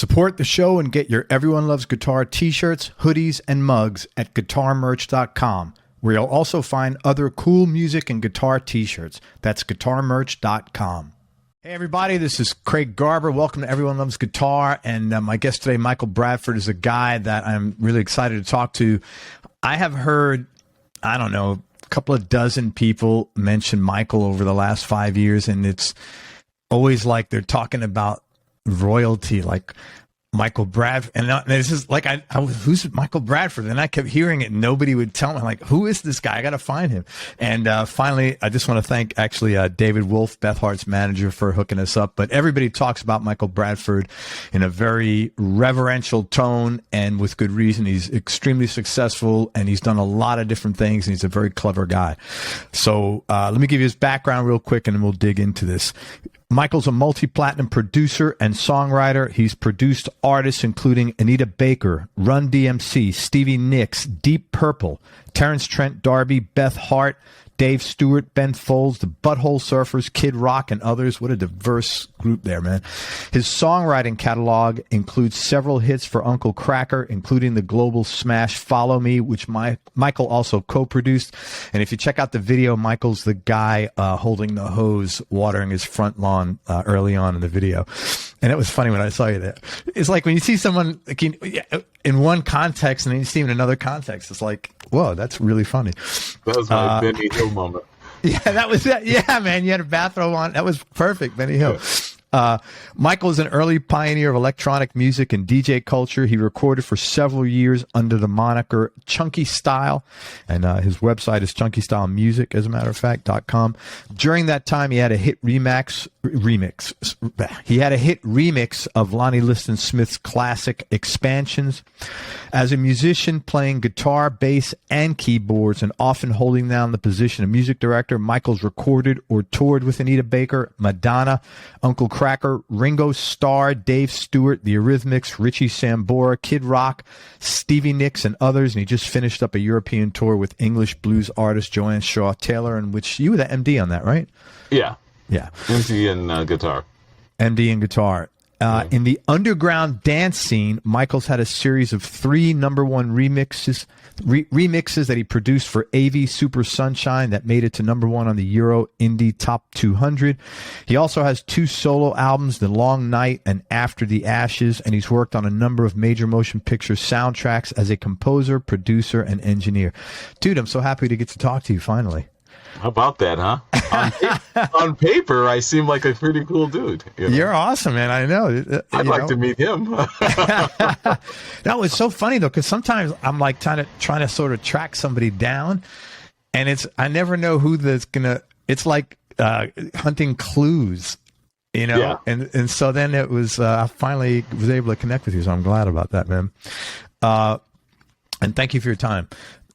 Support the show and get your Everyone Loves Guitar t-shirts, hoodies, and mugs at guitarmerch.com, where you'll also find other cool music and guitar t-shirts. That's guitarmerch.com. Hey, everybody, this is Craig Garber. Welcome to Everyone Loves Guitar. And my guest today, Michael Bradford, is a guy that I'm really excited to talk to. I have heard, I don't know, a couple of dozen people mention Michael over the last 5 years, and it's always like they're talking about royalty, like Michael Bradford, and this is like I was, who's Michael Bradford? And I kept hearing it, and nobody would tell me. Like, who is this guy? I got to find him. And finally, I just want to thank actually David Wolf, Beth Hart's manager, for hooking us up. But everybody talks about Michael Bradford in a very reverential tone, and with good reason. He's extremely successful, and he's done a lot of different things, and he's a very clever guy. So let me give you his background real quick, and then we'll dig into this. Michael's a multi-platinum producer and songwriter. He's produced artists including Anita Baker, Run DMC, Stevie Nicks, Deep Purple, Terrence Trent D'Arby, Beth Hart, Dave Stewart, Ben Folds, the Butthole Surfers, Kid Rock, and others. What a diverse group there, man. His songwriting catalog includes several hits for Uncle Kracker, including the global smash Follow Me, which Michael also co-produced. And if you check out the video, Michael's the guy holding the hose, watering his front lawn early on in the video. And it was funny when I saw you there. It's like when you see someone like in one context and then you see him in another context, it's like, whoa, that's really funny. That was my Benny Hill moment. Yeah, that was that. Yeah, man, you had a bathrobe on. That was perfect, Benny Hill. Michael is an early pioneer of electronic music and DJ culture. He recorded for several years under the moniker Chunky Style, and his website is chunkystylemusic, as a matter of fact, .com. During that time, he had a hit remix. He had a hit remix of Lonnie Liston Smith's classic Expansions. As a musician, playing guitar, bass, and keyboards, and often holding down the position of music director, Michael's recorded or toured with Anita Baker, Madonna, Uncle Kracker, Ringo Starr, Dave Stewart, the Eurythmics, Richie Sambora, Kid Rock, Stevie Nicks, and others. And he just finished up a European tour with English blues artist Joanne Shaw Taylor, in which you were the MD on that, right? Yeah. Yeah. MD and guitar. MD and guitar. In the underground dance scene, Michael's had a series of 3 #1 remixes that he produced for AV Super Sunshine that made it to #1 on the Euro Indie Top 200. He also has 2 solo albums, The Long Night and After the Ashes, and he's worked on a number of major motion picture soundtracks as a composer, producer, and engineer. Dude, I'm so happy to get to talk to you finally. How about that, huh? On paper, I seem like a pretty cool dude. You know? You're awesome, man. I know. I'd like to meet him. That was so funny, though, because sometimes I'm like trying to sort of track somebody down, and I never know who that's gonna. It's like hunting clues, you know. Yeah. And so then it was. I finally was able to connect with you, so I'm glad about that, man. And thank you for your time.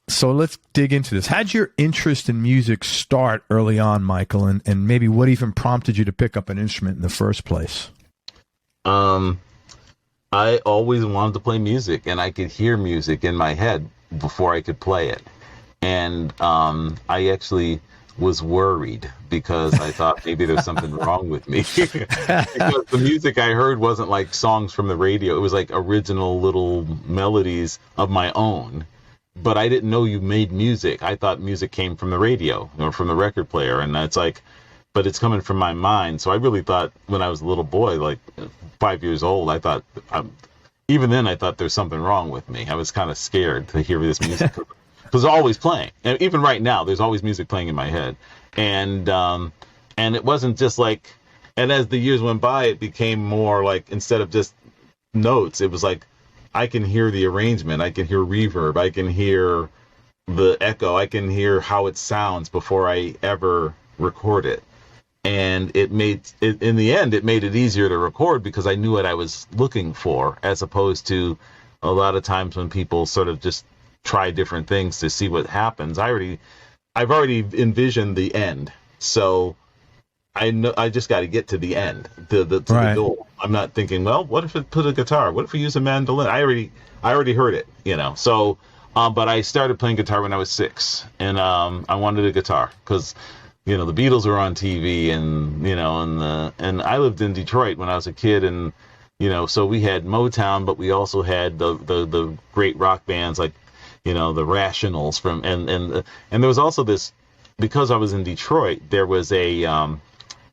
So let's dig into this. How'd your interest in music start early on, Michael, and maybe what even prompted you to pick up an instrument in the first place? I always wanted to play music, and I could hear music in my head before I could play it. And I actually was worried because I thought maybe there's something wrong with me. Because the music I heard wasn't like songs from the radio. It was like original little melodies of my own. But I didn't know you made music. I thought music came from the radio or from the record player. And it's like, but it's coming from my mind. So I really thought when I was a little boy, like 5 years old, I thought, even then I thought there's something wrong with me. I was kind of scared to hear this music. Because it's always playing. And even right now, there's always music playing in my head. And it wasn't just like, and as the years went by, it became more like, instead of just notes, it was like, I can hear the arrangement, I can hear reverb, I can hear the echo, I can hear how it sounds before I ever record it. And it made it, in the end, it made it easier to record because I knew what I was looking for, as opposed to a lot of times when people sort of just try different things to see what happens. I've already envisioned the end. So I know I just got to get to the end, to the goal. I'm not thinking, well, what if it put a guitar? What if we use a mandolin? I already heard it, you know. So, but I started playing guitar when I was 6, and I wanted a guitar because, you know, the Beatles were on TV, and you know, and I lived in Detroit when I was a kid, and So we had Motown, but we also had the great rock bands like, the Rationals and there was also this, because I was in Detroit, there was we're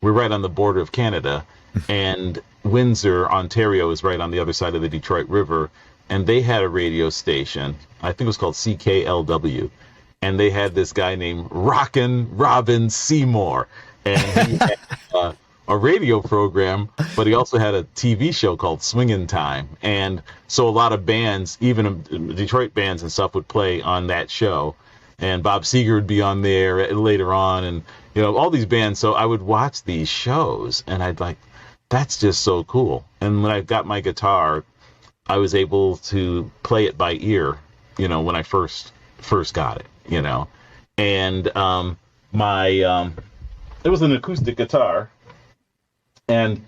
right on the border of Canada, and Windsor, Ontario is right on the other side of the Detroit River, and they had a radio station. I think it was called CKLW, and they had this guy named Rockin' Robin Seymour, and he had a radio program, but he also had a TV show called Swingin' Time, and so a lot of bands, even Detroit bands and stuff, would play on that show, and Bob Seger would be on there later on, and all these bands. So I would watch these shows, and I'd like, that's just so cool. And when I got my guitar, I was able to play it by ear, when I first got it, and it was an acoustic guitar, and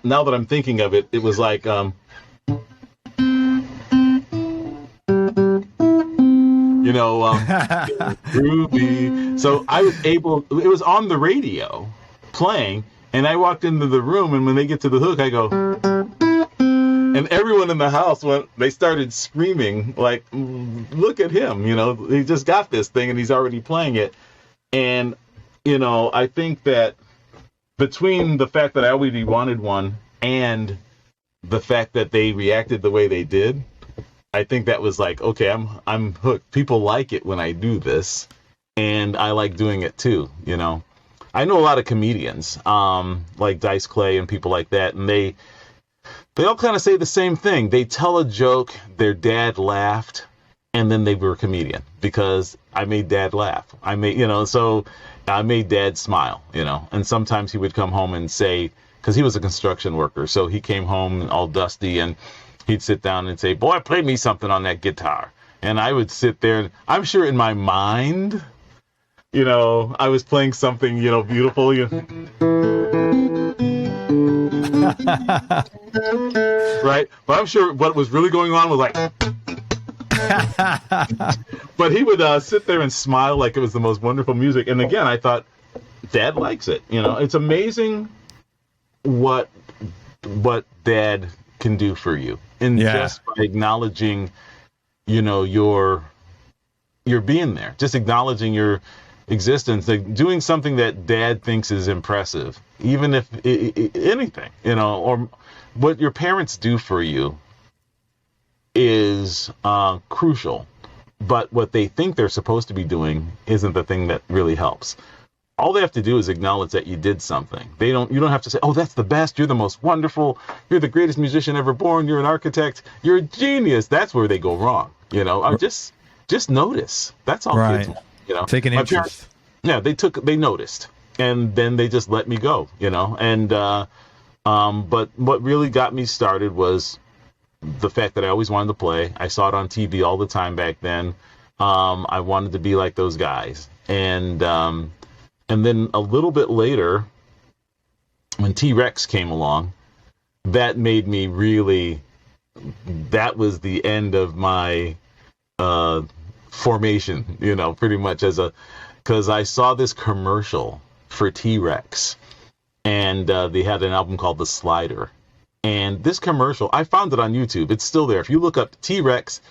now that I'm thinking of it, it was like groovy. So I was able, it was on the radio playing, and I walked into the room, and when they get to the hook, I go, and everyone in the house they started screaming, like, look at him, he just got this thing and he's already playing it. And, I think that between the fact that I already wanted one and the fact that they reacted the way they did, I think that was like, okay, I'm hooked. People like it when I do this, and I like doing it too, I know a lot of comedians, like Dice Clay and people like that, and they all kind of say the same thing. They tell a joke, their dad laughed, and then they were a comedian because I made dad laugh. So I made dad smile, and sometimes he would come home and say, because he was a construction worker, so he came home all dusty, and he'd sit down and say, boy, play me something on that guitar. And I would sit there, and I'm sure in my mind, I was playing something, beautiful. Right? But I'm sure what was really going on was like, but he would sit there and smile like it was the most wonderful music. And again, I thought, Dad likes it. It's amazing what Dad can do for you. And just by acknowledging, your being there, just acknowledging your existence, like doing something that Dad thinks is impressive, even if anything, or what your parents do for you is crucial, but what they think they're supposed to be doing isn't the thing that really helps. All they have to do is acknowledge that you did something. You don't have to say, oh, that's the best, you're the most wonderful, you're the greatest musician ever born, you're an architect, you're a genius. That's where they go wrong. I just notice. That's all right. kids want, Take an interest. Parents, they noticed, and then they just let me go, and but what really got me started was the fact that I always wanted to play. I saw it on TV all the time back then. I wanted to be like those guys, and then a little bit later, when T-Rex came along, that made me really, that was the end of my formation, pretty much because I saw this commercial for T-Rex, and they had an album called The Slider. And this commercial, I found it on YouTube. It's still there. If you look up T-Rex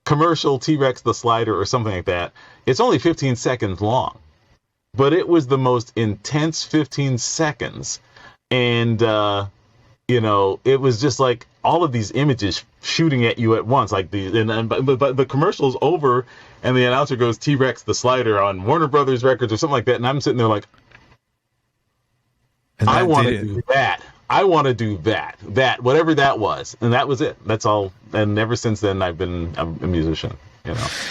commercial, T-Rex The Slider, or something like that, it's only 15 seconds long. But it was the most intense 15 seconds. And, it was just like all of these images shooting at you at once. But the commercial's over, and the announcer goes, T-Rex The Slider on Warner Brothers Records or something like that. And I'm sitting there like, I want to do that. I want to do that, whatever that was. And that was it. That's all. And ever since then, I've been a musician,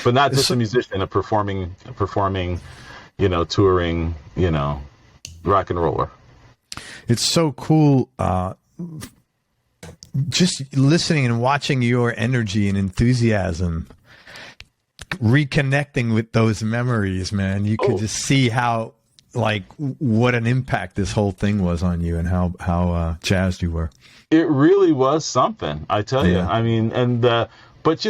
but not just a musician, a performing, touring, rock and roller. It's so cool. Just listening and watching your energy and enthusiasm, reconnecting with those memories, man. You could just see how, what an impact this whole thing was on you, and how jazzed you were. It really was something, I tell you. I mean, and but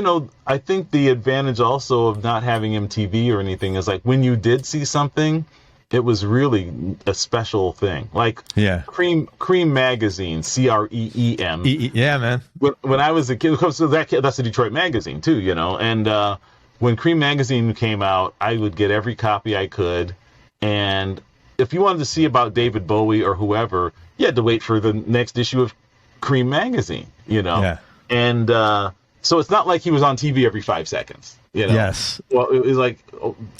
I think the advantage also of not having MTV or anything is like when you did see something, It was really a special thing. Like Cream magazine, CREEM. Yeah, man. When I was a kid, so that's a Detroit magazine too, you know. And when Cream magazine came out, I would get every copy I could. And if you wanted to see about David Bowie or whoever, you had to wait for the next issue of Cream magazine, you know. Yeah. And so it's not like he was on TV every 5 seconds, you know. Yes. Well, it was like,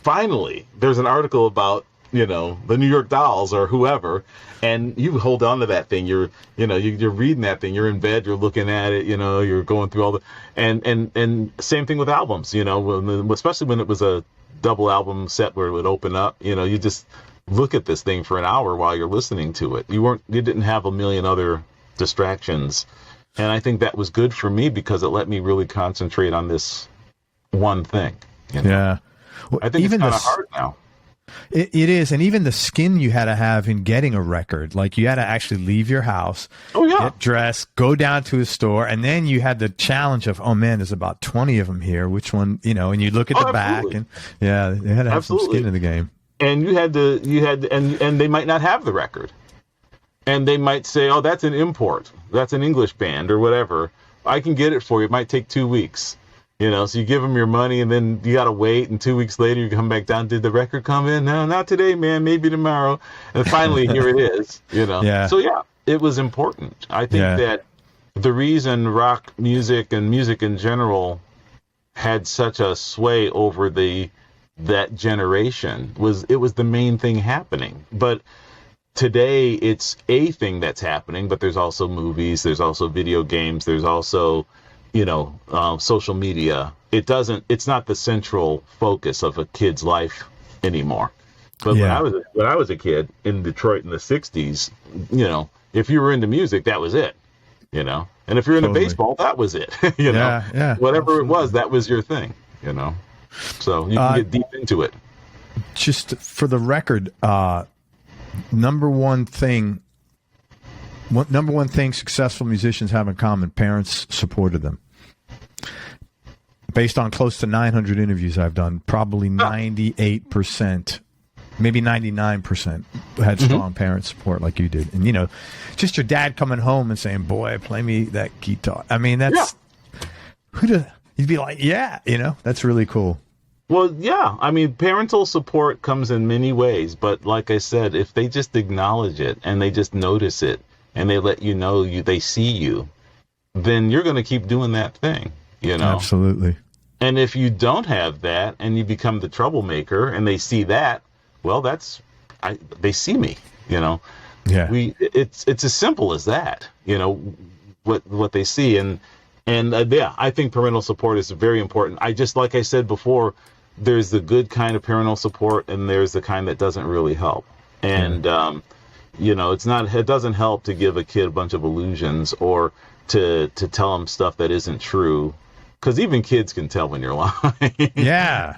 finally, there's an article about, you know, the New York Dolls or whoever, and you hold on to that thing. You're reading that thing. You're in bed. You're looking at it. You know, you're going through all the, and same thing with albums. You know, especially when it was a double album set where it would open up. You know, you just look at this thing for an hour while you're listening to it. You didn't have a million other distractions, and I think that was good for me because it let me really concentrate on this one thing. You know? Yeah, well, I think even it's kind of hard now. It is, and even the skin you had to have in getting a record, like you had to actually leave your house, get dressed, go down to a store, and then you had the challenge of, oh man, there's about 20 of them here. Which one, you know? And you look at the back, and they had to have some skin in the game. And you had to, and they might not have the record, and they might say, oh, that's an import, that's an English band or whatever. I can get it for you. It might take 2 weeks. You know, so you give them your money, and then you got to wait, and 2 weeks later you come back down. Did the record come in? No, not today, man. Maybe tomorrow. And finally, here it is, you know. Yeah. So, yeah, it was important. I think that the reason rock music and music in general had such a sway over that generation was the main thing happening. But today, it's a thing that's happening, but there's also movies, there's also video games, there's also... you know, social media. It's not the central focus of a kid's life anymore. But when I was a kid in Detroit in the 60s, you know, if you were into music, that was it, you know. And if you're into baseball, that was it, you know. Whatever it was, that was your thing, you know. So you can get deep into it. Just for the record, number one thing successful musicians have in common: parents supported them. Based on close to 900 interviews I've done, probably 98%, maybe 99% had strong parent support like you did. And, you know, just your dad coming home and saying, boy, play me that guitar. I mean, that's, you'd be like, yeah, you know, that's really cool. Well, yeah. I mean, parental support comes in many ways. But like I said, if they just acknowledge it and they just notice it and they let you know they see you, then you're going to keep doing that thing, you know? Absolutely. And if you don't have that and you become the troublemaker and they see that, well, they see me, you know? Yeah. It's as simple as that, you know, what they see. And I think parental support is very important. Like I said before, there's the good kind of parental support and there's the kind that doesn't really help. And, you know, it doesn't help to give a kid a bunch of illusions or to tell them stuff that isn't true. Because even kids can tell when you're lying. Yeah.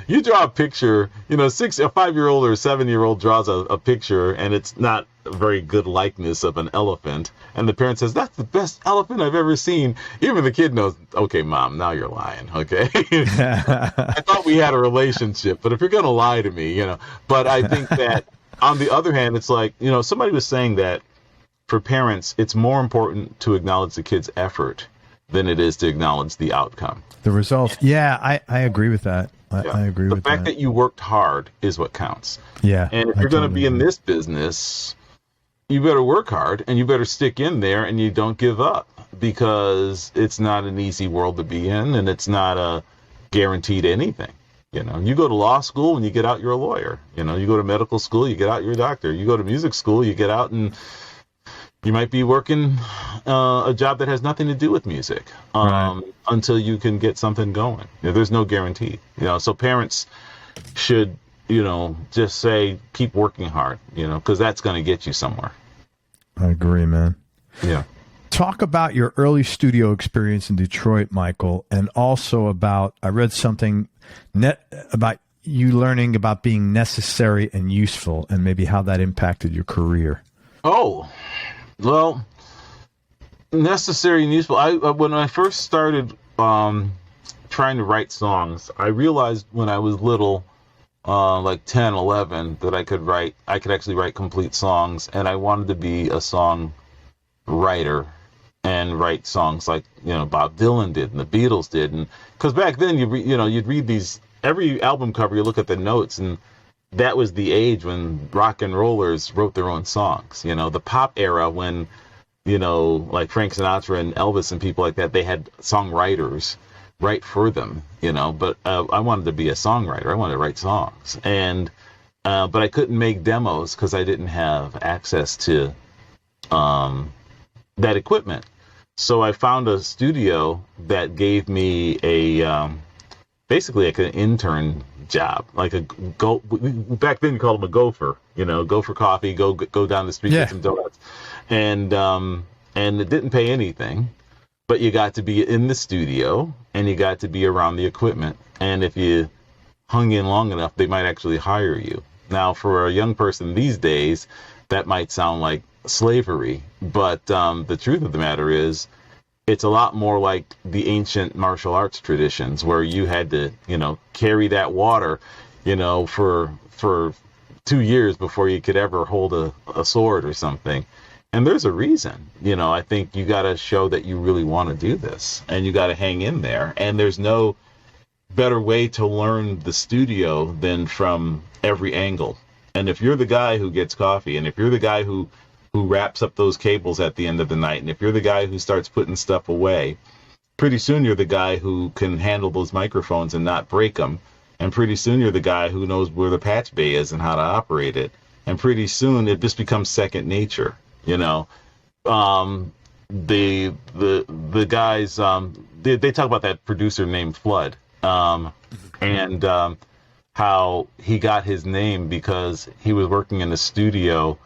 You draw a picture, you know, a 5-year-old or a 7-year-old draws a picture, and it's not a very good likeness of an elephant. And the parent says, that's the best elephant I've ever seen. Even the kid knows, okay, Mom, now you're lying, okay? I thought we had a relationship, but if you're going to lie to me, you know. But I think that, on the other hand, it's like, you know, somebody was saying that for parents, it's more important to acknowledge the kid's effort than it is to acknowledge the outcome. The results. Yeah, I agree with that. I agree with that. The fact that you worked hard is what counts. Yeah. And if you're going to be in this business, you better work hard and you better stick in there and you don't give up, because it's not an easy world to be in and it's not a guaranteed anything. You know, you go to law school and you get out, you're a lawyer. You know, you go to medical school, you get out, you're a doctor. You go to music school, you get out and you might be working a job that has nothing to do with music until you can get something going. You know, there's no guarantee. You know, so parents should, you know, just say, keep working hard, you know, because that's going to get you somewhere. I agree, man. Yeah. Talk about your early studio experience in Detroit, Michael, and also about, I read something about you learning about being necessary and useful and maybe how that impacted your career. Oh, well, necessary and useful. When I first started trying to write songs, I realized when I was little, like 10, 11, that I could actually write complete songs, and I wanted to be a song writer and write songs like, Bob Dylan did and the Beatles did. And because back then you'd read these, every album cover, you look at the notes, and that was the age when rock and rollers wrote their own songs. The pop era, when like Frank Sinatra and Elvis and people like that, they had songwriters write for them, but I wanted to be a songwriter. I wanted to write songs, and but I couldn't make demos because I didn't have access to that equipment. So I found a studio that gave me a basically like an intern job, like back then you called them a gopher, go for coffee, go down the street, get some donuts, and it didn't pay anything, but you got to be in the studio and you got to be around the equipment, and if you hung in long enough, they might actually hire you. Now, for a young person these days, that might sound like slavery, but the truth of the matter is, it's a lot more like the ancient martial arts traditions, where you had to, carry that water, for 2 years before you could ever hold a sword or something. And there's a reason. I think you got to show that you really want to do this, and you got to hang in there. And there's no better way to learn the studio than from every angle. And if you're the guy who gets coffee, and if you're the guy who wraps up those cables at the end of the night, and if you're the guy who starts putting stuff away, pretty soon you're the guy who can handle those microphones and not break them, and pretty soon you're the guy who knows where the patch bay is and how to operate it, and pretty soon it just becomes second nature. The guys, they talk about that producer named Flood, and how he got his name because he was working in the studio.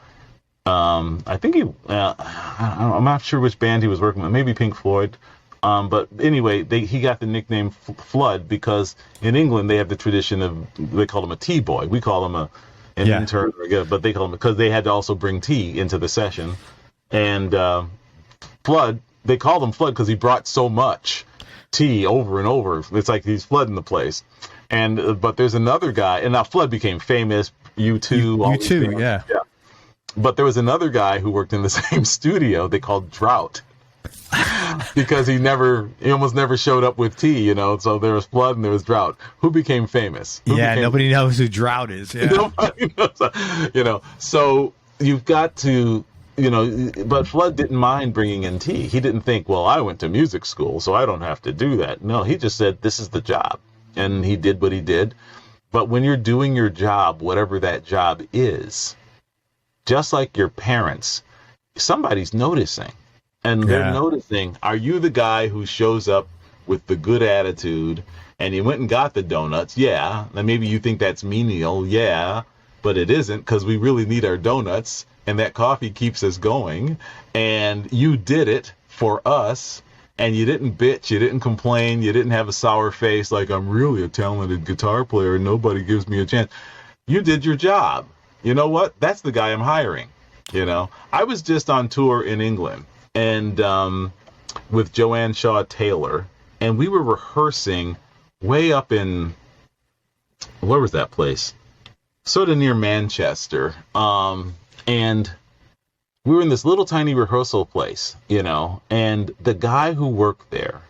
I think I'm not sure which band he was working with, maybe Pink Floyd. But anyway, he got the nickname Flood because in England they have the tradition of, they call him a tea boy. We call him an intern, but they call him, because they had to also bring tea into the session. And Flood, they called him Flood because he brought so much tea over and over. It's like he's flooding the place. And but there's another guy, and now Flood became famous. U2, yeah. But there was another guy who worked in the same studio they called Drought, because he almost never showed up with tea, So there was Flood and there was Drought. Who became famous? Nobody knows who Drought is. Yeah. Nobody knows, So you've got to, but Flood didn't mind bringing in tea. He didn't think, well, I went to music school, so I don't have to do that. No, he just said, this is the job. And he did what he did. But when you're doing your job, whatever that job is, just like your parents, somebody's noticing. And they're noticing, are you the guy who shows up with the good attitude and you went and got the donuts? Yeah. And maybe you think that's menial. Yeah. But it isn't, because we really need our donuts, and that coffee keeps us going. And you did it for us, and you didn't bitch, you didn't complain, you didn't have a sour face like, I'm really a talented guitar player and nobody gives me a chance. You did your job. You know what? That's the guy I'm hiring. I was just on tour in England and with Joanne Shaw Taylor, and we were rehearsing way up in, where was that place? Sort of near Manchester. And we were in this little tiny rehearsal place, and the guy who worked there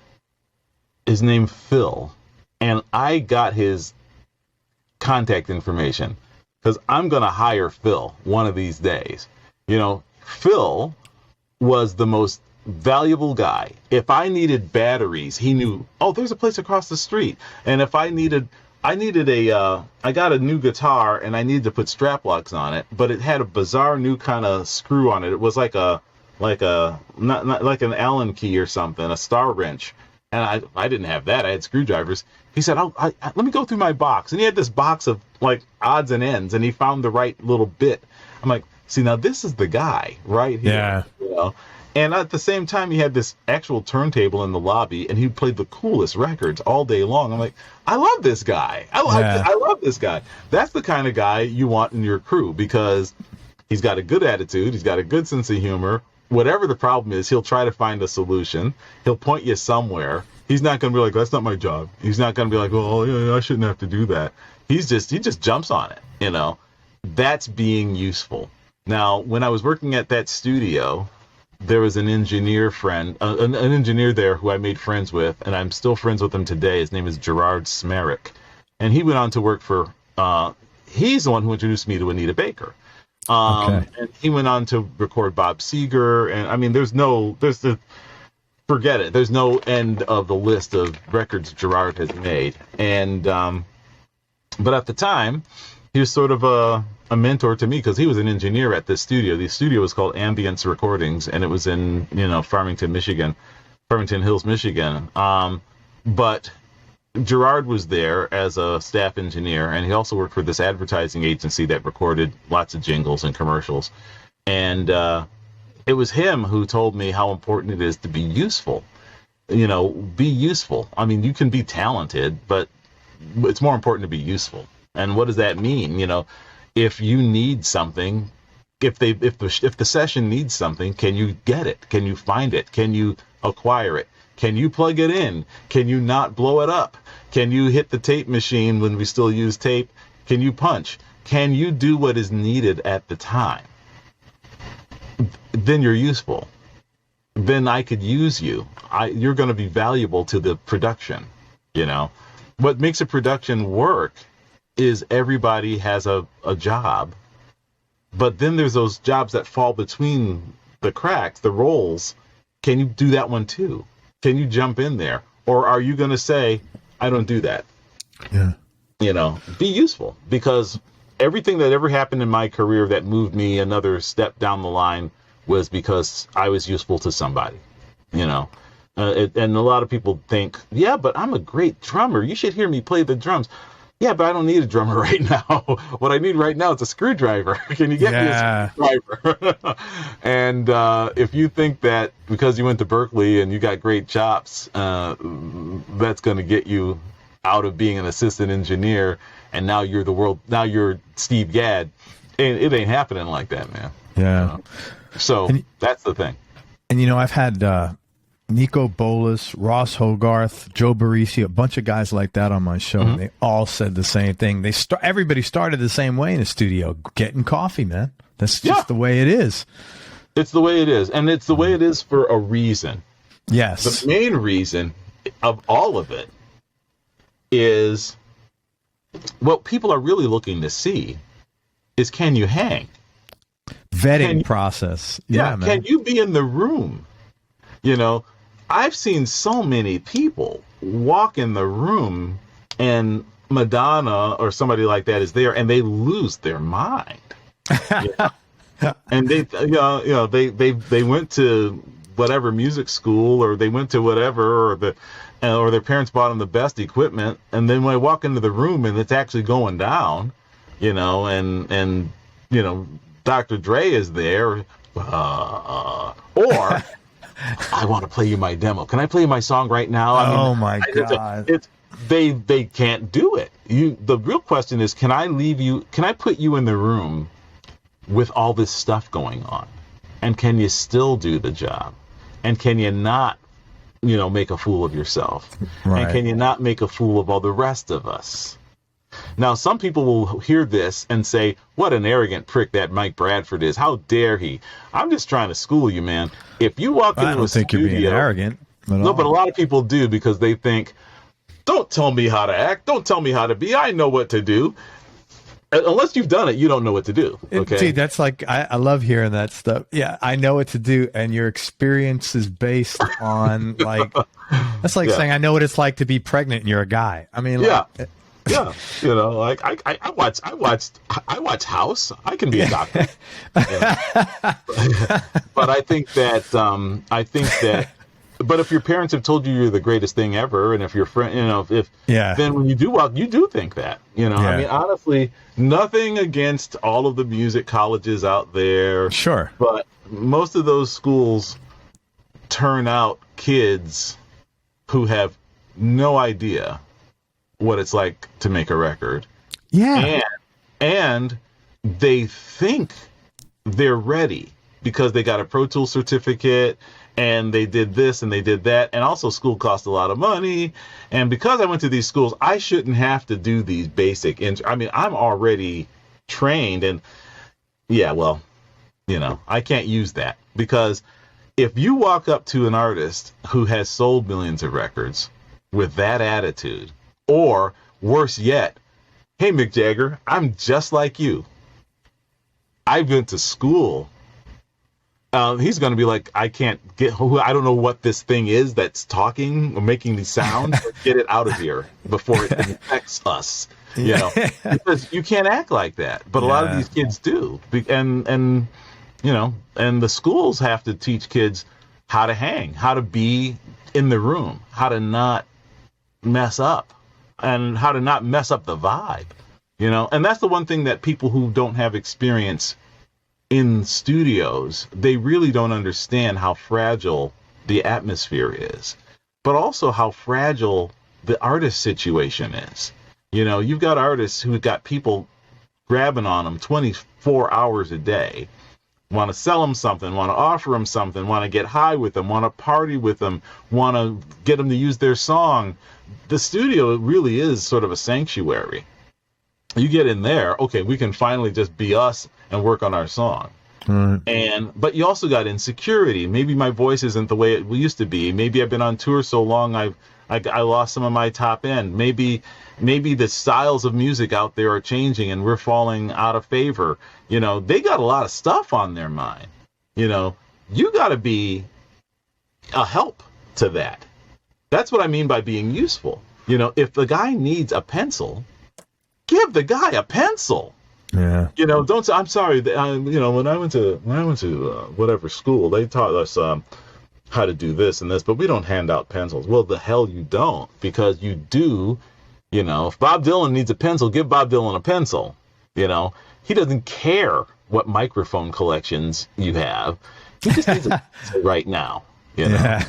is named Phil, and I got his contact information, because I'm going to hire Phil one of these days. Phil was the most valuable guy. If I needed batteries, he knew, oh, there's a place across the street. And if I got a new guitar and I needed to put strap locks on it, but it had a bizarre new kind of screw on it. It was like not like an Allen key or something, a star wrench. And I didn't have that. I had screwdrivers. He said, let me go through my box. And he had this box of like odds and ends, and he found the right little bit. I'm like, see, now this is the guy right here. Yeah. And at the same time, he had this actual turntable in the lobby, and he played the coolest records all day long. I'm like, I love this guy. I love this guy. That's the kind of guy you want in your crew, because he's got a good attitude. He's got a good sense of humor. whatever the problem is, he'll try to find a solution. He'll point you somewhere. He's not going to be like, that's not my job. He's not going to be like, well, yeah, I shouldn't have to do that. He just jumps on it. That's being useful. Now, when I was working at that studio, there was an engineer friend, an engineer there who I made friends with, and I'm still friends with him today. His name is Gerard Smereck. And he went on to work for, he's the one who introduced me to Anita Baker. And he went on to record Bob Seger. And I mean, forget it. There's no end of the list of records Gerard has made. And, but at the time, he was sort of a mentor to me because he was an engineer at this studio. The studio was called Ambience Recordings, and it was in, Farmington Hills, Michigan. But Gerard was there as a staff engineer, and he also worked for this advertising agency that recorded lots of jingles and commercials. And it was him who told me how important it is to be useful. Be useful. I mean, you can be talented, but it's more important to be useful. And what does that mean? If you need something, if the session needs something, can you get it? Can you find it? Can you acquire it? Can you plug it in? Can you not blow it up? Can you hit the tape machine when we still use tape? Can you punch? Can you do what is needed at the time? Then you're useful. Then I could use you. You're going to be valuable to the production. What makes a production work is everybody has a job, but then there's those jobs that fall between the cracks, the roles. Can you do that one too? Can you jump in there? Or are you going to say, I don't do that? Yeah. Be useful, because everything that ever happened in my career that moved me another step down the line was because I was useful to somebody, and a lot of people think, yeah, but I'm a great drummer. You should hear me play the drums. Yeah, but I don't need a drummer right now. What I need right now is a screwdriver. Can you get me a screwdriver? And if you think that because you went to Berkeley and you got great chops, that's going to get you out of being an assistant engineer, and now you're Steve Gadd, and it ain't happening like that, man. Yeah. So that's the thing. And I've had Nico Bolas, Ross Hogarth, Joe Barisi, a bunch of guys like that on my show. Mm-hmm. And they all said the same thing. Everybody started the same way in the studio, getting coffee, man. That's just the way it is. It's the way it is. And it's the way it is for a reason. Yes. The main reason of all of it is what people are really looking to see is, can you hang? Vetting process. Yeah, man. Can you be in the room? I've seen so many people walk in the room and Madonna or somebody like that is there and they lose their mind. And they went to whatever music school, or they went to whatever, or their parents bought them the best equipment, and then when I walk into the room and it's actually going down, and Dr. Dre is there, or I want to play you my demo. Can I play you my song right now? My God. They can't do it. The real question is, can I put you in the room with all this stuff going on? And can you still do the job? And can you not, make a fool of yourself? Right. And can you not make a fool of all the rest of us? Now, some people will hear this and say, what an arrogant prick that Mike Bradford is. How dare he? I'm just trying to school you, man. If you walk into a studio... I don't think you're being arrogant. No, but a lot of people do, because they think, don't tell me how to act. Don't tell me how to be. I know what to do. Unless you've done it, you don't know what to do. Okay. See, that's like, I love hearing that stuff. Yeah, I know what to do. And your experience is based on that's like saying, I know what it's like to be pregnant and you're a guy. I mean, yeah. Yeah, I watch House. I can be a doctor. But I think that but if your parents have told you you're the greatest thing ever, and if your friend, then when you do walk, you do think that, I mean, honestly, nothing against all of the music colleges out there. Sure. But most of those schools turn out kids who have no idea what it's like to make a record. Yeah. And they think they're ready. because they got a Pro Tools certificate and they did this and they did that. And also school cost a lot of money. And because I went to these schools, I shouldn't have to do these basic, I'm already trained. And yeah, well, I can't use that, because if you walk up to an artist who has sold millions of records with that attitude, or worse yet, hey, Mick Jagger, I'm just like you. I went to school. He's going to be like, I don't know what this thing is that's talking or making these sounds. Get it out of here before it infects us. Because you can't act like that. But a lot of these kids do. And the schools have to teach kids how to hang, how to be in the room, how to not mess up, and how to not mess up the vibe. And that's the one thing that people who don't have experience in studios, they really don't understand how fragile the atmosphere is, but also how fragile the artist situation is. You've got artists who've got people grabbing on them 24 hours a day, want to sell them something, want to offer them something, want to get high with them, want to party with them, want to get them to use their song. The studio really is sort of a sanctuary. You get in there, okay, we can finally just be us and work on our song. But you also got insecurity. Maybe my voice isn't the way it used to be. Maybe I've been on tour so long I lost some of my top end. Maybe the styles of music out there are changing and we're falling out of favor. They got a lot of stuff on their mind. You got to be a help to that. That's what I mean by being useful. If the guy needs a pencil, give the guy a pencil. Yeah. Don't say, I'm sorry. When I went to whatever school, they taught us how to do this and this, but we don't hand out pencils. Well, the hell you don't, because you do. If Bob Dylan needs a pencil, give Bob Dylan a pencil. He doesn't care what microphone collections you have. He just needs a pencil right now. Yeah.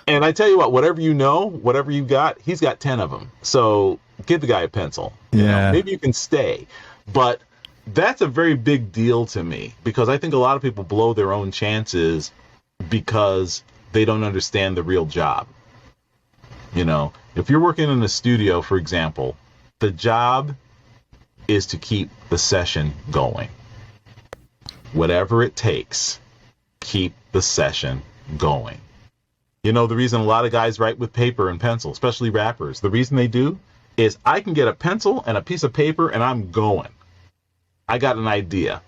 And I tell you what, whatever you got, he's got 10 of them. So give the guy a pencil. Maybe you can stay. But that's a very big deal to me, because I think a lot of people blow their own chances because they don't understand the real job. If you're working in a studio, for example, the job is to keep the session going. Whatever it takes, keep the session going. The reason a lot of guys write with paper and pencil, especially rappers, the reason they do is I can get a pencil and a piece of paper and I'm going. I got an idea.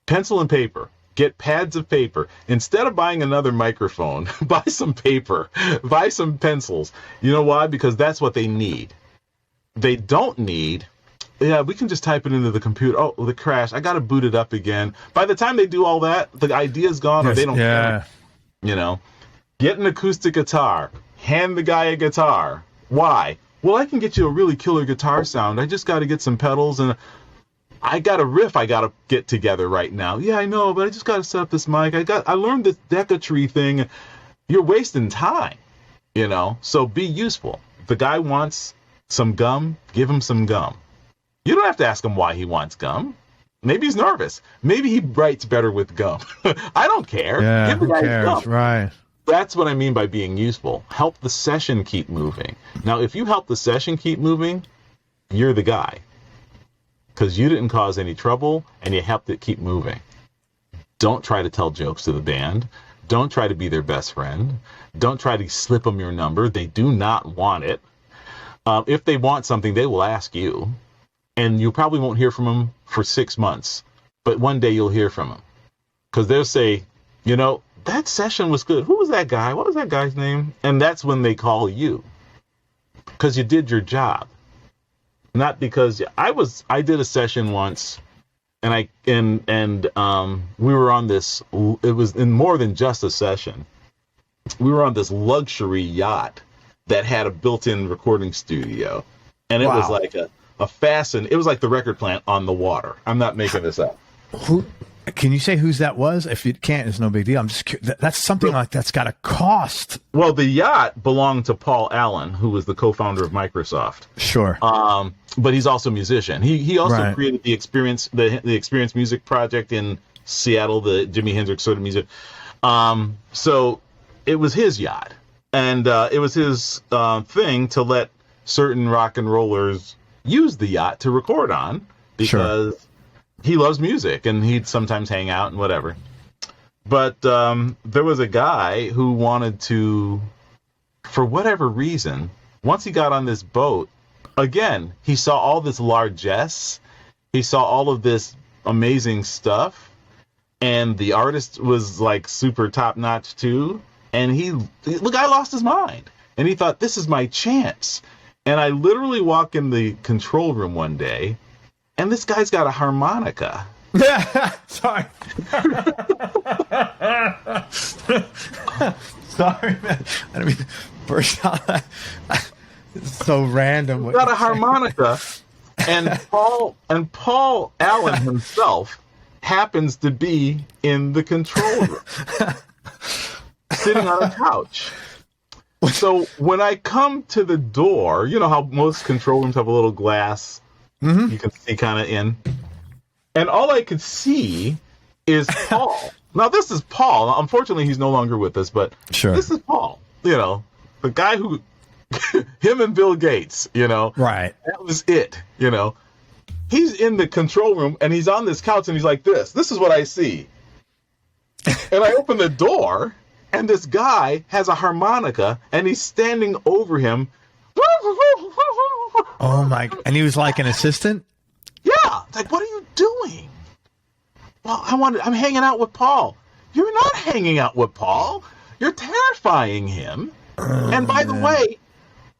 Pencil and paper. Get pads of paper. Instead of buying another microphone, buy some paper. Buy some pencils. You know why? Because that's what they need. They don't need, we can just type it into the computer. Oh, the crash. I got to boot it up again. By the time they do all that, the idea's gone, or they don't care. Get an acoustic guitar. Hand the guy a guitar. Why? Well, I can get you a really killer guitar sound. I just got to get some pedals, and I got a riff I got to get together right now. Yeah, I know, but I just got to set up this mic. I learned this Deca-tree thing. You're wasting time, So be useful. If the guy wants some gum, give him some gum. You don't have to ask him why he wants gum. Maybe he's nervous. Maybe he writes better with gum. I don't care. Yeah, give the guy gum. Right. That's what I mean by being useful. Help the session keep moving. Now, if you help the session keep moving, you're the guy. Because you didn't cause any trouble and you helped it keep moving. Don't try to tell jokes to the band. Don't try to be their best friend. Don't try to slip them your number. They do not want it. If they want something, they will ask you. And you probably won't hear from them for 6 months. But one day you'll hear from them. Because they'll say, that session was good. Who was that guy? What was that guy's name? And that's when they call you. Because you did your job. Not because I did a session once, and we were on this. It was in more than just a session. We were on this luxury yacht that had a built-in recording studio, and it was like it was like the record plant on the water. I'm not making this up. Can you say whose that was? If you can't, it's no big deal. I'm just curious. That's something like that's got to cost. Well, the yacht belonged to Paul Allen, who was the co-founder of Microsoft. Sure. But he's also a musician. He also created the Experience Music Project in Seattle, the Jimi Hendrix sort of music. So it was his yacht, and it was his thing to let certain rock and rollers use the yacht to record on, because he loves music and he'd sometimes hang out and whatever. But there was a guy who wanted to, for whatever reason, once he got on this boat, again, he saw all this largesse, he saw all of this amazing stuff, and the artist was like super top notch too, and the guy lost his mind, and he thought, this is my chance. And I literally walk in the control room one day, and this guy's got a harmonica. Sorry. Sorry, man. I don't mean to burst out. It's so random. He's got a harmonica, and Paul Allen himself happens to be in the control room, sitting on a couch. So when I come to the door, you know how most control rooms have a little glass you can see kind of in. And all I could see is Paul. Now, this is Paul. Unfortunately, he's no longer with us, but this is Paul. You know, the guy who, him and Bill Gates, you know. Right. That was it, you know. He's in the control room, and he's on this couch, and he's like this. This is what I see. And I open the door, and this guy has a harmonica, and he's standing over him. Oh, my. And he was like an assistant? Yeah. It's like, what are you doing? Well, I'm hanging out with Paul. You're not hanging out with Paul. You're terrifying him. And by the way,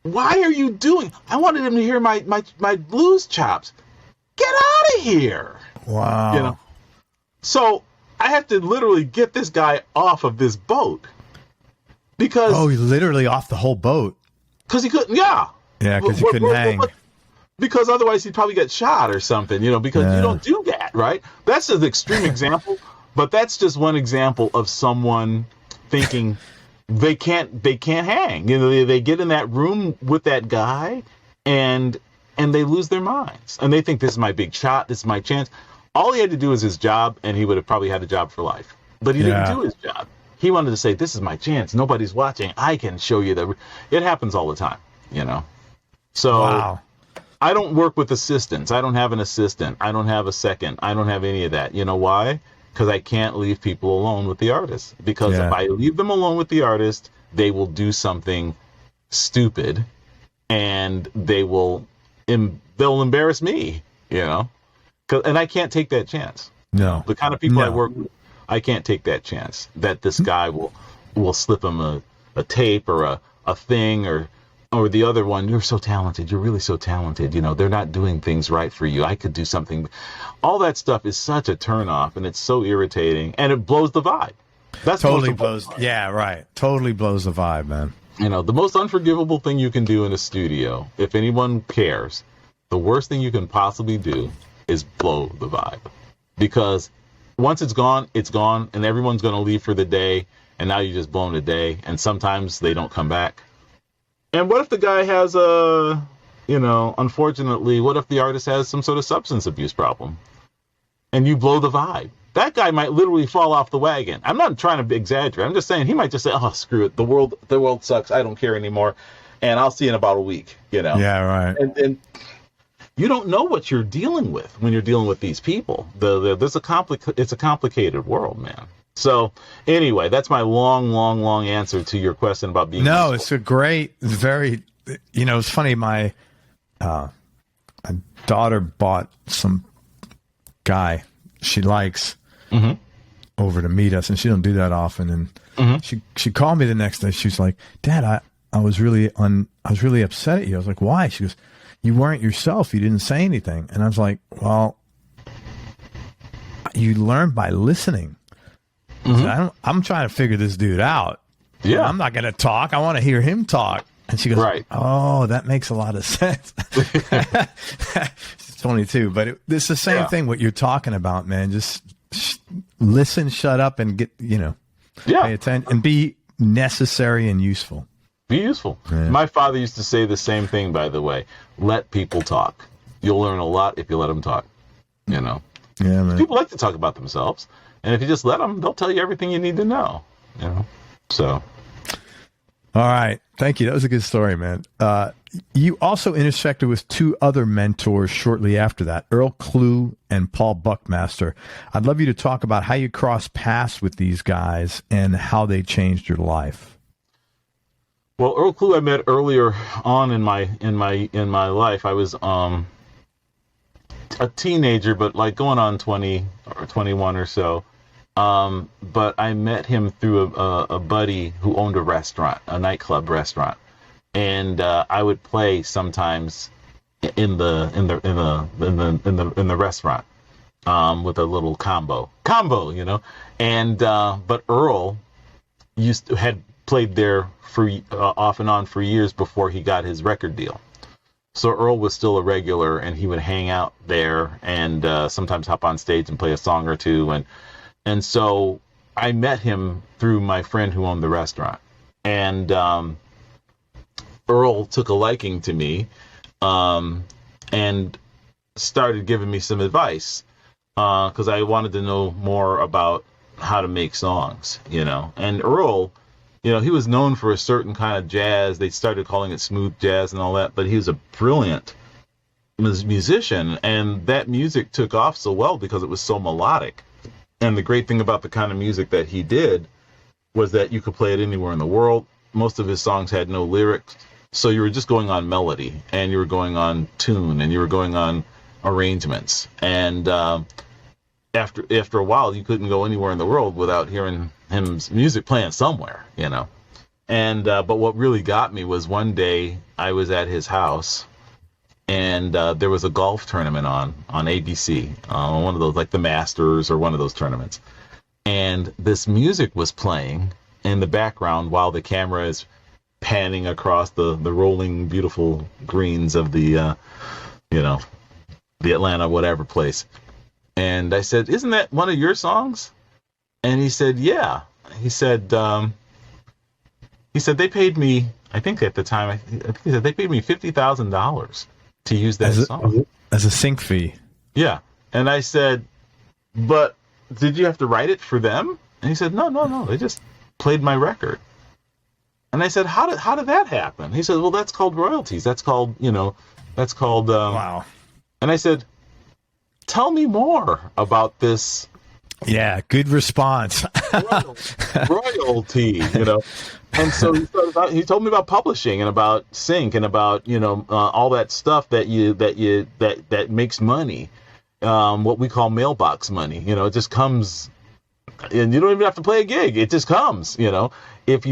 why are you doing? I wanted him to hear my blues chops. Get out of here. Wow. You know. So I have to literally get this guy off of this boat, because literally off the whole boat. Because he couldn't. Yeah. Yeah, because he couldn't hang. Because otherwise he'd probably get shot or something, you know, because you don't do that, right? That's an extreme example, but that's just one example of someone thinking they can't hang. You know, they get in that room with that guy and they lose their minds. And they think, this is my big shot, this is my chance. All he had to do was his job, and he would have probably had a job for life. But he didn't do his job. He wanted to say, this is my chance. Nobody's watching. I can show you it happens all the time, you know. So I don't work with assistants. I don't have an assistant. I don't have a second. I don't have any of that. You know why? Because I can't leave people alone with the artist. Because if I leave them alone with the artist, they will do something stupid, and they'll embarrass me, you know? And I can't take that chance. No. The kind of people I work with, I can't take that chance that this guy will slip him a tape or a thing or the other one. You're so talented. You're really so talented. You know, they're not doing things right for you. I could do something. All that stuff is such a turnoff, and it's so irritating, and it blows the vibe. That's totally blows. Yeah, right. Totally blows the vibe, man. You know, the most unforgivable thing you can do in a studio, if anyone cares, the worst thing you can possibly do is blow the vibe. Because once it's gone, and everyone's going to leave for the day, and now you just blown the day, and sometimes they don't come back. And what if the guy has unfortunately, what if the artist has some sort of substance abuse problem, and you blow the vibe? That guy might literally fall off the wagon. I'm not trying to exaggerate. I'm just saying he might just say, oh, screw it. The world sucks. I don't care anymore. And I'll see you in about a week, you know? Yeah, right. And you don't know what you're dealing with when you're dealing with these people. It's a complicated world, man. So anyway, that's my long answer to your question about being. No, it's very, it's funny. My daughter bought some guy she likes over to meet us, and she don't do that often. And she called me the next day. She was like, Dad, I was really upset at you. I was like, why? She goes, you weren't yourself. You didn't say anything. And I was like, well, you learn by listening. I'm trying to figure this dude out. Yeah. I'm not going to talk. I want to hear him talk. And she goes, right. Oh, that makes a lot of sense. She's 22, but it's the same thing what you're talking about, man. Just listen, shut up, and get, pay attention and be necessary and useful. Be useful. Yeah. My father used to say the same thing, by the way. Let people talk. You'll learn a lot if you let them talk, you know. Yeah, man. People like to talk about themselves. And if you just let them, they'll tell you everything you need to know. You know, so. All right. Thank you. That was a good story, man. You also intersected with two other mentors shortly after that, Earl Klugh and Paul Buckmaster. I'd love you to talk about how you crossed paths with these guys and how they changed your life. Well, Earl Klugh I met earlier on in my life. I was a teenager, but like going on 20 or 21 or so. But I met him through a buddy who owned a restaurant, a nightclub restaurant, and I would play sometimes in the restaurant with a little combo, you know. And but Earl had played there for off and on for years before he got his record deal. So Earl was still a regular, and he would hang out there and sometimes hop on stage and play a song or two. And so I met him through my friend who owned the restaurant. And Earl took a liking to me and started giving me some advice because I wanted to know more about how to make songs, you know. And Earl, you know, he was known for a certain kind of jazz. They started calling it smooth jazz and all that, but he was a brilliant musician. And that music took off so well because it was so melodic. And the great thing about the kind of music that he did was that you could play it anywhere in the world. Most of his songs had no lyrics. So you were just going on melody, and you were going on tune, and you were going on arrangements. And after a while, you couldn't go anywhere in the world without hearing his music playing somewhere, you know. And but what really got me was one day I was at his house, and there was a golf tournament on ABC, one of those, like the Masters or one of those tournaments. And this music was playing in the background while the camera is panning across the rolling, beautiful greens of the, you know, the Atlanta whatever place. And I said, "Isn't that one of your songs?" And he said, "Yeah." He said they paid me, I think at the time, I think he said they paid me $50,000 to use that song as a sync fee. Yeah. And I said, "But did you have to write it for them?" And he said, No. They just played my record." And I said, how did that happen? He said, "Well, that's called royalties. That's called, you know, that's called." Wow. And I said, "Tell me more about this." Yeah, good response. Royalty, you know. And so he told me about publishing and about sync and about, you know, all that stuff that makes money, what we call mailbox money. You know, it just comes, and you don't even have to play a gig. It just comes, you know, if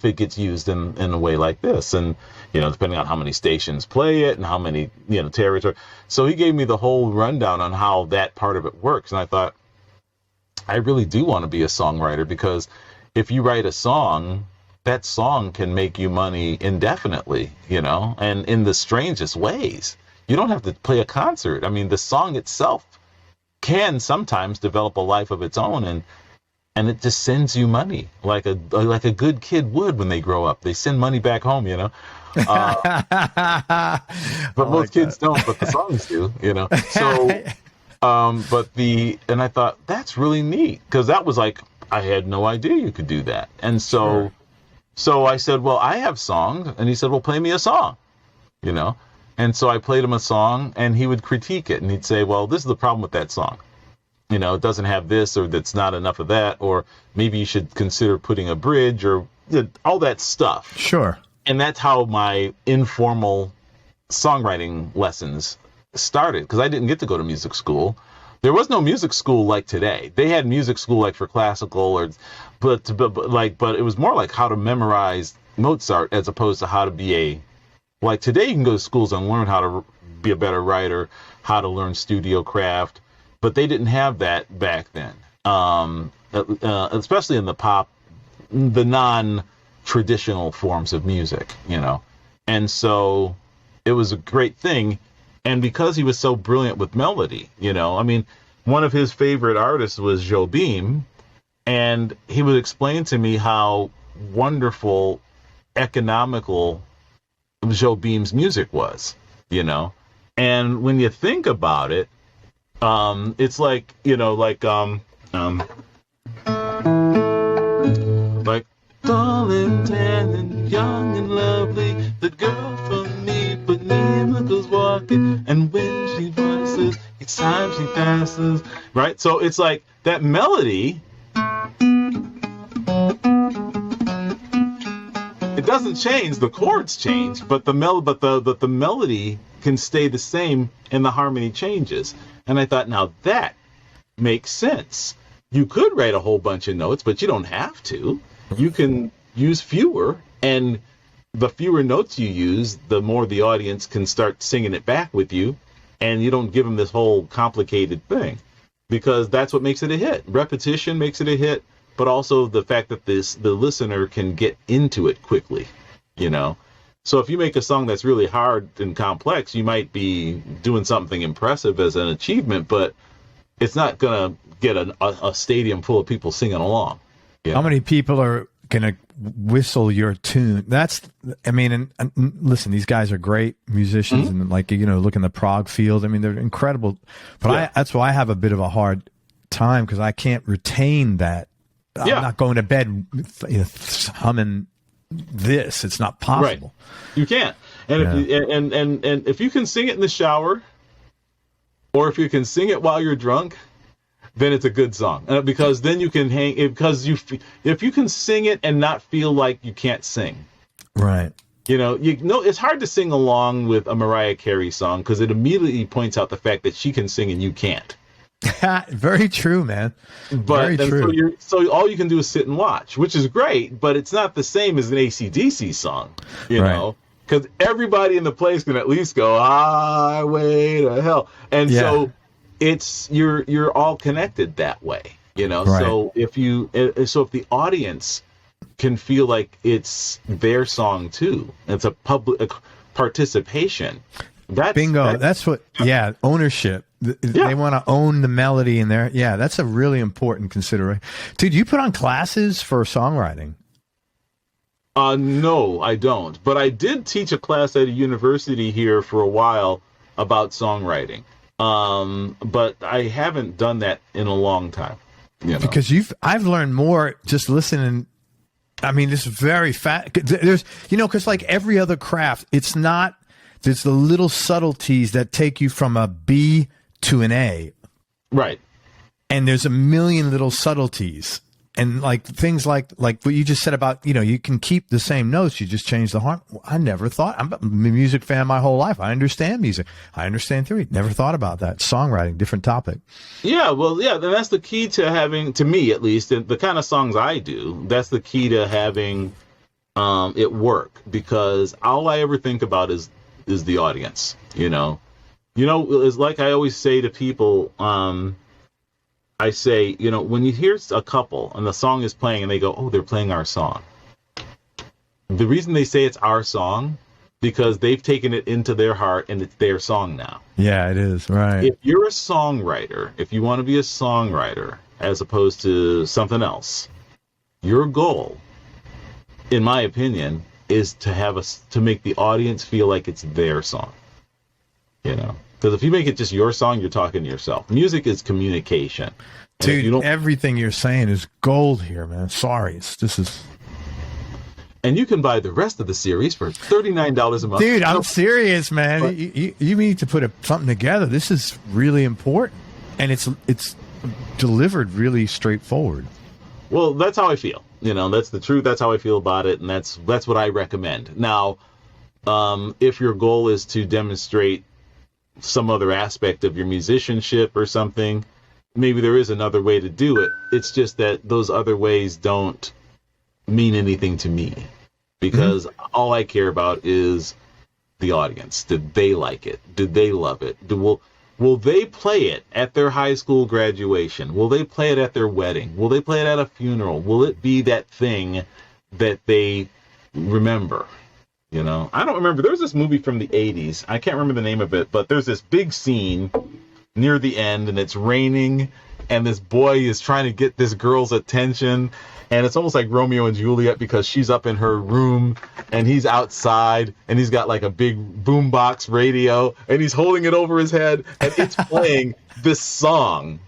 it gets used in a way like this, and, you know, depending on how many stations play it and how many, you know, territory. So he gave me the whole rundown on how that part of it works, and I thought, I really do want to be a songwriter, because if you write a song, that song can make you money indefinitely, you know, and in the strangest ways. You don't have to play a concert. I mean, the song itself can sometimes develop a life of its own, and it just sends you money like a good kid would when they grow up. They send money back home, you know. But most kids don't, but the songs do, you know. So, and I thought, that's really neat, because that was like, I had no idea you could do that. And so, So I said, "Well, I have songs." And he said, "Well, play me a song," you know. And so I played him a song, and he would critique it, and he'd say, "Well, this is the problem with that song. You know, it doesn't have this, or that's not enough of that, or maybe you should consider putting a bridge," or all that stuff. Sure. And that's how my informal songwriting lessons started, because I didn't get to go to music school. There was no music school like today. They had music school like for classical, but it was more like how to memorize Mozart as opposed to how to be like today you can go to schools and learn how to be a better writer, how to learn studio craft, but they didn't have that back then. Especially in the pop, the non-traditional forms of music, you know. And so it was a great thing. And because he was so brilliant with melody, you know, I mean, one of his favorite artists was Jobim, and he would explain to me how wonderful, economical Jobim's music was, you know. And when you think about it, it's like, you know, like Like, tall and tan and young and lovely, the girl from Ipanema goes walking, and when she voices, each time she passes, right? So it's like that melody, it doesn't change, the chords change, but the melody can stay the same and the harmony changes. And I thought, now that makes sense. You could write a whole bunch of notes, but you don't have to. You can use fewer, and the fewer notes you use, the more the audience can start singing it back with you, and you don't give them this whole complicated thing, because that's what makes it a hit. Repetition makes it a hit, but also the fact that the listener can get into it quickly, you know? So if you make a song that's really hard and complex, you might be doing something impressive as an achievement, but it's not going to get a stadium full of people singing along. Yeah. How many people are going to whistle your tune? And listen, these guys are great musicians, and look in the prog field. I mean, they're incredible. But that's why I have a bit of a hard time, because I can't retain that. I'm not going to bed humming this. It's not possible. Right. You can't. And if you can sing it in the shower, or if you can sing it while you're drunk, then it's a good song, because then you can if you can sing it and not feel like you can't sing. Right. It's hard to sing along with a Mariah Carey song, because it immediately points out the fact that she can sing and you can't. Very true, man. Very true. So all you can do is sit and watch, which is great, but it's not the same as an AC/DC song, you know, because everybody in the place can at least go highway to hell, and so it's you're all connected that way, you know. Right. So if the audience can feel like it's their song too, it's a public participation. That's what. Yeah, ownership. They want to own the melody in there. Yeah, that's a really important consideration. Dude, you put on classes for songwriting? No, I don't. But I did teach a class at a university here for a while about songwriting. But I haven't done that in a long time. Because I've learned more just listening. I mean, this is very fast. There's, because like every other craft, there's the little subtleties that take you from a B to an A. Right. And there's a million little subtleties. And like things like what you just said about, you can keep the same notes, you just change the harmony. I never thought. I'm a music fan my whole life. I understand music. I understand theory. Never thought about that. Songwriting, different topic. Yeah, well, then that's the key to having, to me at least, the kind of songs I do, that's the key to having it work, because all I ever think about is the audience, it's like I always say to people, I say, when you hear a couple and the song is playing and they go, oh, they're playing our song. The reason they say it's our song, because they've taken it into their heart and it's their song now. Yeah, it is. Right. If you're a songwriter, if you want to be a songwriter as opposed to something else, your goal, in my opinion, is to make the audience feel like it's their song. Because if you make it just your song, you're talking to yourself. Music is communication. Dude, everything you're saying is gold here, man. Sorry. And you can buy the rest of the series for $39 a month. Dude, I'm serious, man. But you need to put something together. This is really important. And it's delivered really straightforward. Well, that's how I feel. That's the truth. That's how I feel about it. And that's what I recommend. Now, if your goal is to demonstrate some other aspect of your musicianship or something, maybe there is another way to do it. It's just that those other ways don't mean anything to me, because all I care about is the audience. Did they like it? Did they love it? Will they play it at their high school graduation? Will they play it at their wedding? Will they play it at a funeral? Will it be that thing that they remember? I don't remember. There's this movie from the 80s. I can't remember the name of it, but there's this big scene near the end, and it's raining, and this boy is trying to get this girl's attention, and it's almost like Romeo and Juliet because she's up in her room and he's outside, and he's got like a big boombox radio, and he's holding it over his head, and it's playing this song.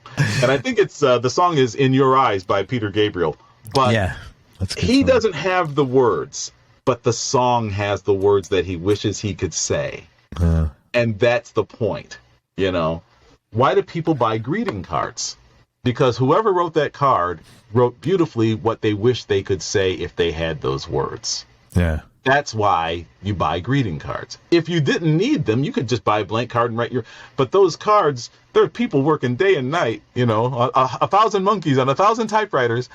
And I think it's the song is "In Your Eyes" by Peter Gabriel. But yeah, he doesn't have the words, but the song has the words that he wishes he could say. And that's the point, you know. Why do people buy greeting cards? Because whoever wrote that card wrote beautifully what they wish they could say if they had those words. Yeah. That's why you buy greeting cards. If you didn't need them, you could just buy a blank card and write your... But those cards, there are people working day and night, you know, 1,000 monkeys on 1,000 typewriters.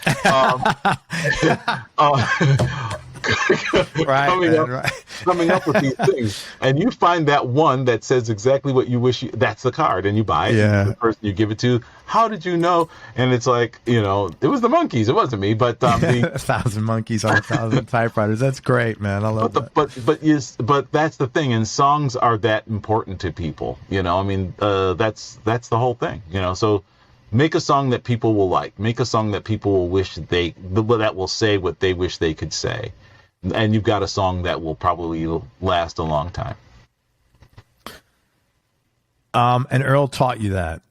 Coming up with these things, and you find that one that says exactly what you wish that's the card, and you buy it. Yeah. The person you give it to, how did you know? And it's like, you know, it was the monkeys, it wasn't me, but 1,000 monkeys on 1,000 typewriters. That's great, man. I love that. But that's the thing, and songs are that important to people, you know. I mean, that's the whole thing, you know. So make a song that people will like. Make a song that people will wish that will say what they wish they could say. And you've got a song that will probably last a long time. And Earl taught you that.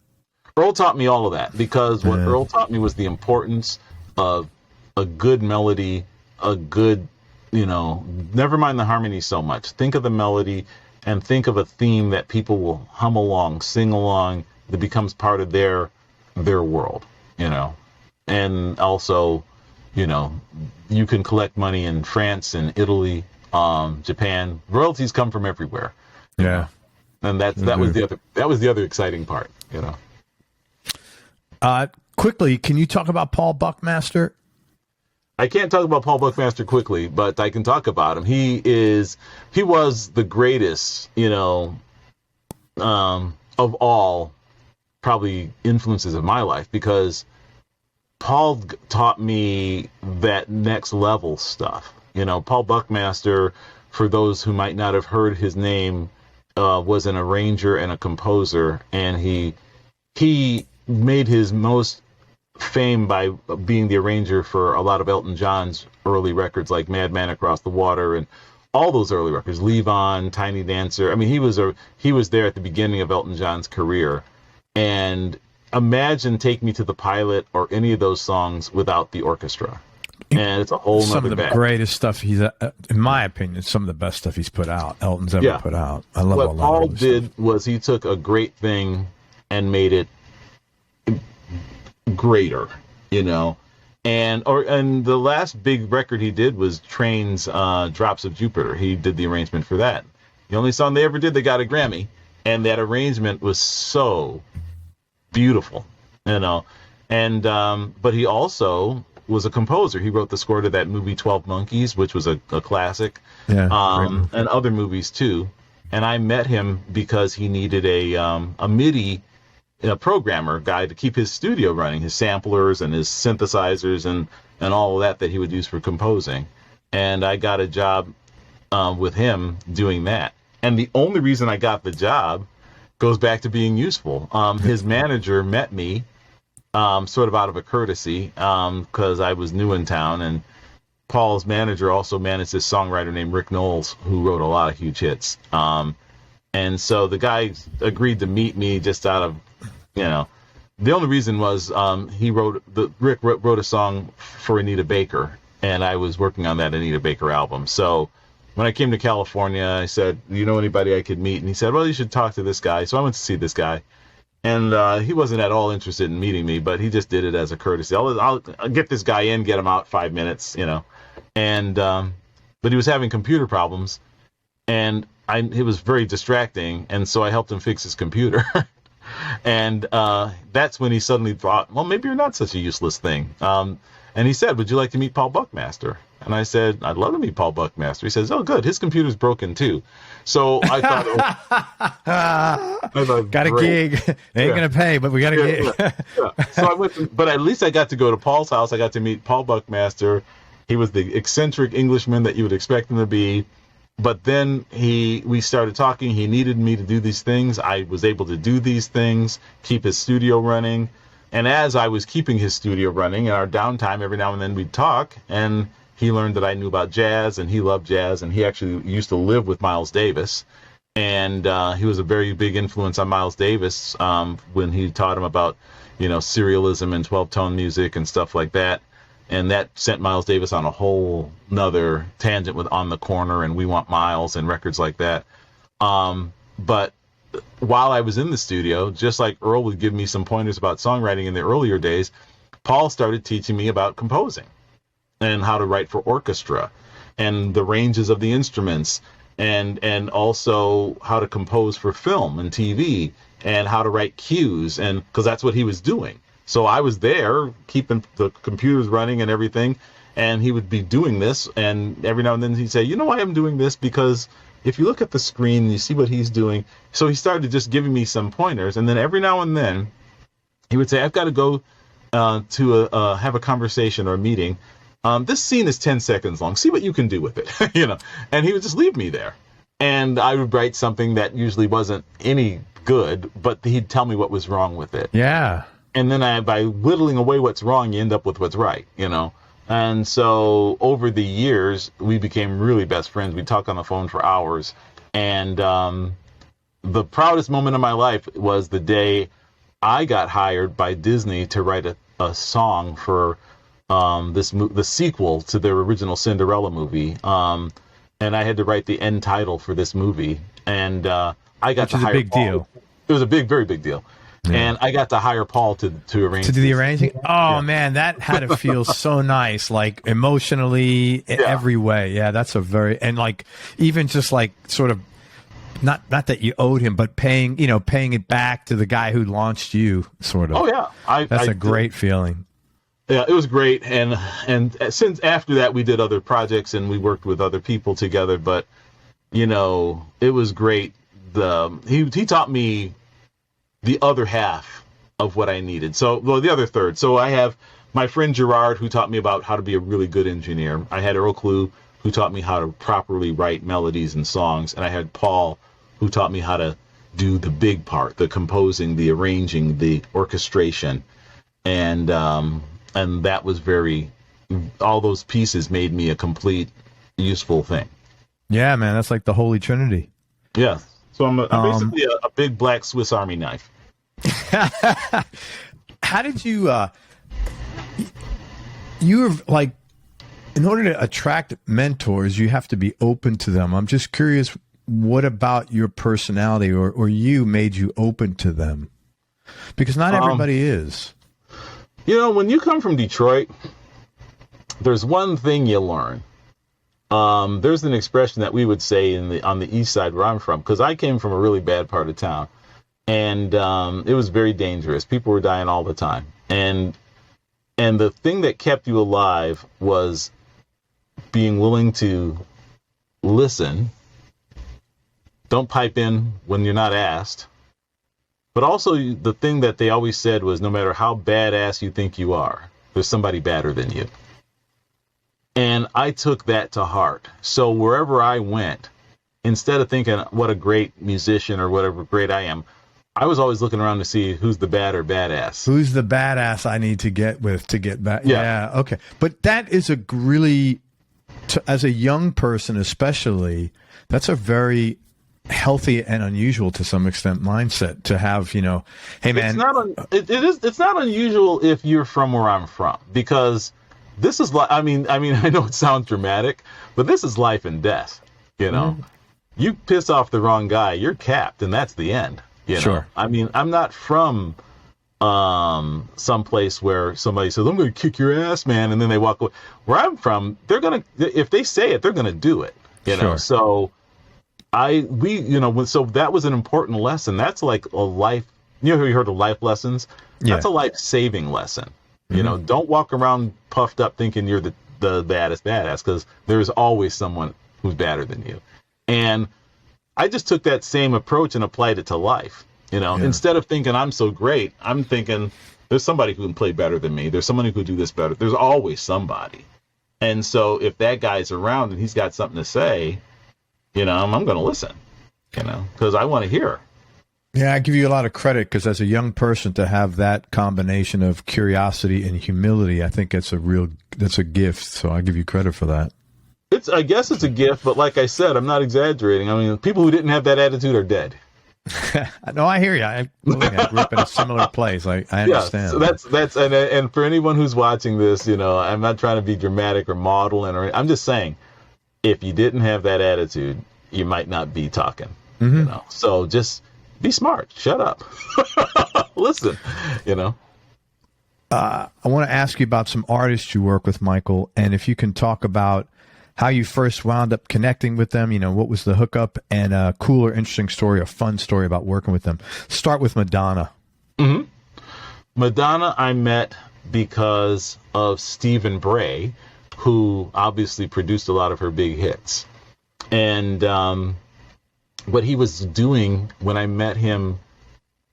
Earl taught me all of that, because what Earl taught me was the importance of a good melody, a good, you know, never mind the harmony so much. Think of the melody and think of a theme that people will hum along, sing along, that becomes part of their world, you know. And also, you know, you can collect money in France and Italy, Japan. Royalties come from everywhere. Yeah. And that was the other exciting part, you know. Quickly, can you talk about Paul Buckmaster? I can't talk about Paul Buckmaster quickly, but I can talk about him. He was the greatest, you know, of all probably influences of my life, because Paul taught me that next level stuff. You know, Paul Buckmaster, for those who might not have heard his name, was an arranger and a composer, and he made his most fame by being the arranger for a lot of Elton John's early records, like Madman Across the Water and all those early records, Leave On, Tiny Dancer. I mean, he was there at the beginning of Elton John's career. And imagine Take Me to the Pilot or any of those songs without the orchestra. And it's a whole nother some of the bag. greatest stuff he's, in my opinion, some of the best stuff he's put out, Elton's ever put out. I love what all that. Paul did was he took a great thing and made it greater, you know. And the last big record he did was Train's Drops of Jupiter. He did the arrangement for that. The only song they ever did, they got a Grammy, and that arrangement was so beautiful, you know. And but he also was a composer. He wrote the score to that movie 12 Monkeys, which was a classic, and other movies too. And I met him because he needed a MIDI programmer guy to keep his studio running, his samplers and his synthesizers and all of that he would use for composing. And I got a job with him doing that. And the only reason I got the job goes back to being useful. His manager met me sort of out of a courtesy because I was new in town, and Paul's manager also managed this songwriter named Rick Knowles, who wrote a lot of huge hits. And so the guy agreed to meet me just out of, you know, the only reason was Rick wrote a song for Anita Baker, and I was working on that Anita Baker album. So when I came to California, I said, you know anybody I could meet? And he said, well, you should talk to this guy. So I went to see this guy. And he wasn't at all interested in meeting me, but he just did it as a courtesy. I'll get this guy in, get him out 5 minutes, you know. And but he was having computer problems, and it was very distracting. And so I helped him fix his computer. And that's when he suddenly thought, well, maybe you're not such a useless thing. And he said, would you like to meet Paul Buckmaster? And I said, I'd love to meet Paul Buckmaster. He says, oh, good. His computer's broken, too. So I thought, got a gig. Ain't going to pay, but we got a gig. Yeah. So I went, but at least I got to go to Paul's house. I got to meet Paul Buckmaster. He was the eccentric Englishman that you would expect him to be. But then we started talking. He needed me to do these things. I was able to do these things, keep his studio running. And as I was keeping his studio running, in our downtime, every now and then we'd talk, and he learned that I knew about jazz, and he loved jazz, and he actually used to live with Miles Davis. And he was a very big influence on Miles Davis when he taught him about, serialism and 12-tone music and stuff like that. And that sent Miles Davis on a whole nother tangent with On the Corner and We Want Miles and records like that. But while I was in the studio, just like Earl would give me some pointers about songwriting in the earlier days, Paul started teaching me about composing and how to write for orchestra and the ranges of the instruments, and also how to compose for film and TV and how to write cues, and because that's what he was doing. So I was there keeping the computers running and everything, and he would be doing this, and every now and then he'd say, why I'm doing this? Because if you look at the screen, you see what he's doing. So he started just giving me some pointers, and then every now and then he would say, I've got to go to have a conversation or a meeting. This scene is 10 seconds long. See what you can do with it, And he would just leave me there. And I would write something that usually wasn't any good, but he'd tell me what was wrong with it. Yeah. And then by whittling away what's wrong, you end up with what's right, And so over the years, we became really best friends. We'd talk on the phone for hours. And the proudest moment of my life was the day I got hired by Disney to write a song for the sequel to their original Cinderella movie. And I had to write the end title for this movie. And I got to hire Which is a big Paul. deal. It was a very big deal. Yeah. And I got to hire Paul to arrange. To do the arranging? Oh, man, that had to feel so nice, like emotionally, in every way. Yeah, that's and like, even just like sort of, not that you owed him, but paying it back to the guy who launched you, sort of. Oh, yeah. That's a great feeling. Yeah, it was great. And since after that, we did other projects and we worked with other people together. But, it was great. He taught me the other half of what I needed. The other third. So I have my friend Gerard, who taught me about how to be a really good engineer. I had Earl Klugh, who taught me how to properly write melodies and songs. And I had Paul, who taught me how to do the big part, the composing, the arranging, the orchestration. And that was all those pieces made me a complete, useful thing. Yeah, man, that's like the Holy Trinity. Yeah. So I'm basically a big black Swiss Army knife. How did you were like, in order to attract mentors, you have to be open to them. I'm just curious, what about your personality or you made you open to them? Because not everybody is. When you come from Detroit, there's one thing you learn. There's an expression that we would say on the east side where I'm from, because I came from a really bad part of town, and it was very dangerous. People were dying all the time, and the thing that kept you alive was being willing to listen. Don't pipe in when you're not asked. But also the thing that they always said was, no matter how badass you think you are, there's somebody badder than you. And I took that to heart. So wherever I went, instead of thinking what a great musician or whatever great I am, I was always looking around to see who's the badder badass. Who's the badass I need to get with to get back? Yeah. Okay. But that is a really, as a young person especially, that's a very healthy and unusual to some extent mindset to have, hey man. It's not unusual if you're from where I'm from, because this is I know it sounds dramatic, but this is life and death. You piss off the wrong guy, you're capped, and that's the end. Sure. I'm not from someplace where somebody says, I'm going to kick your ass, man, and then they walk away. Where I'm from, if they say it, they're going to do it. Sure. So so that was an important lesson. That's like a life. You heard of life lessons? Yeah. That's a life-saving lesson. Don't walk around puffed up thinking you're the baddest badass, because there's always someone who's badder than you. And I just took that same approach and applied it to life. Instead of thinking I'm so great, I'm thinking there's somebody who can play better than me. There's somebody who can do this better. There's always somebody. And so if that guy's around and he's got something to say, I'm going to listen, because I want to hear. Yeah, I give you a lot of credit because as a young person to have that combination of curiosity and humility, I think that's a gift. So I give you credit for that. I guess it's a gift, but like I said, I'm not exaggerating. I mean, people who didn't have that attitude are dead. No, I hear you. I grew up in a similar place. I understand. Yeah, so that's and for anyone who's watching this, I'm not trying to be dramatic or modeling, or I'm just saying, if you didn't have that attitude, you might not be talking. Mm-hmm. So just be smart. Shut up. Listen. I want to ask you about some artists you work with, Michael, and if you can talk about how you first wound up connecting with them, what was the hookup, and a cool or interesting story, a fun story about working with them. Start with Madonna. Mm-hmm. Madonna I met because of Stephen Bray, who obviously produced a lot of her big hits. And what he was doing when I met him,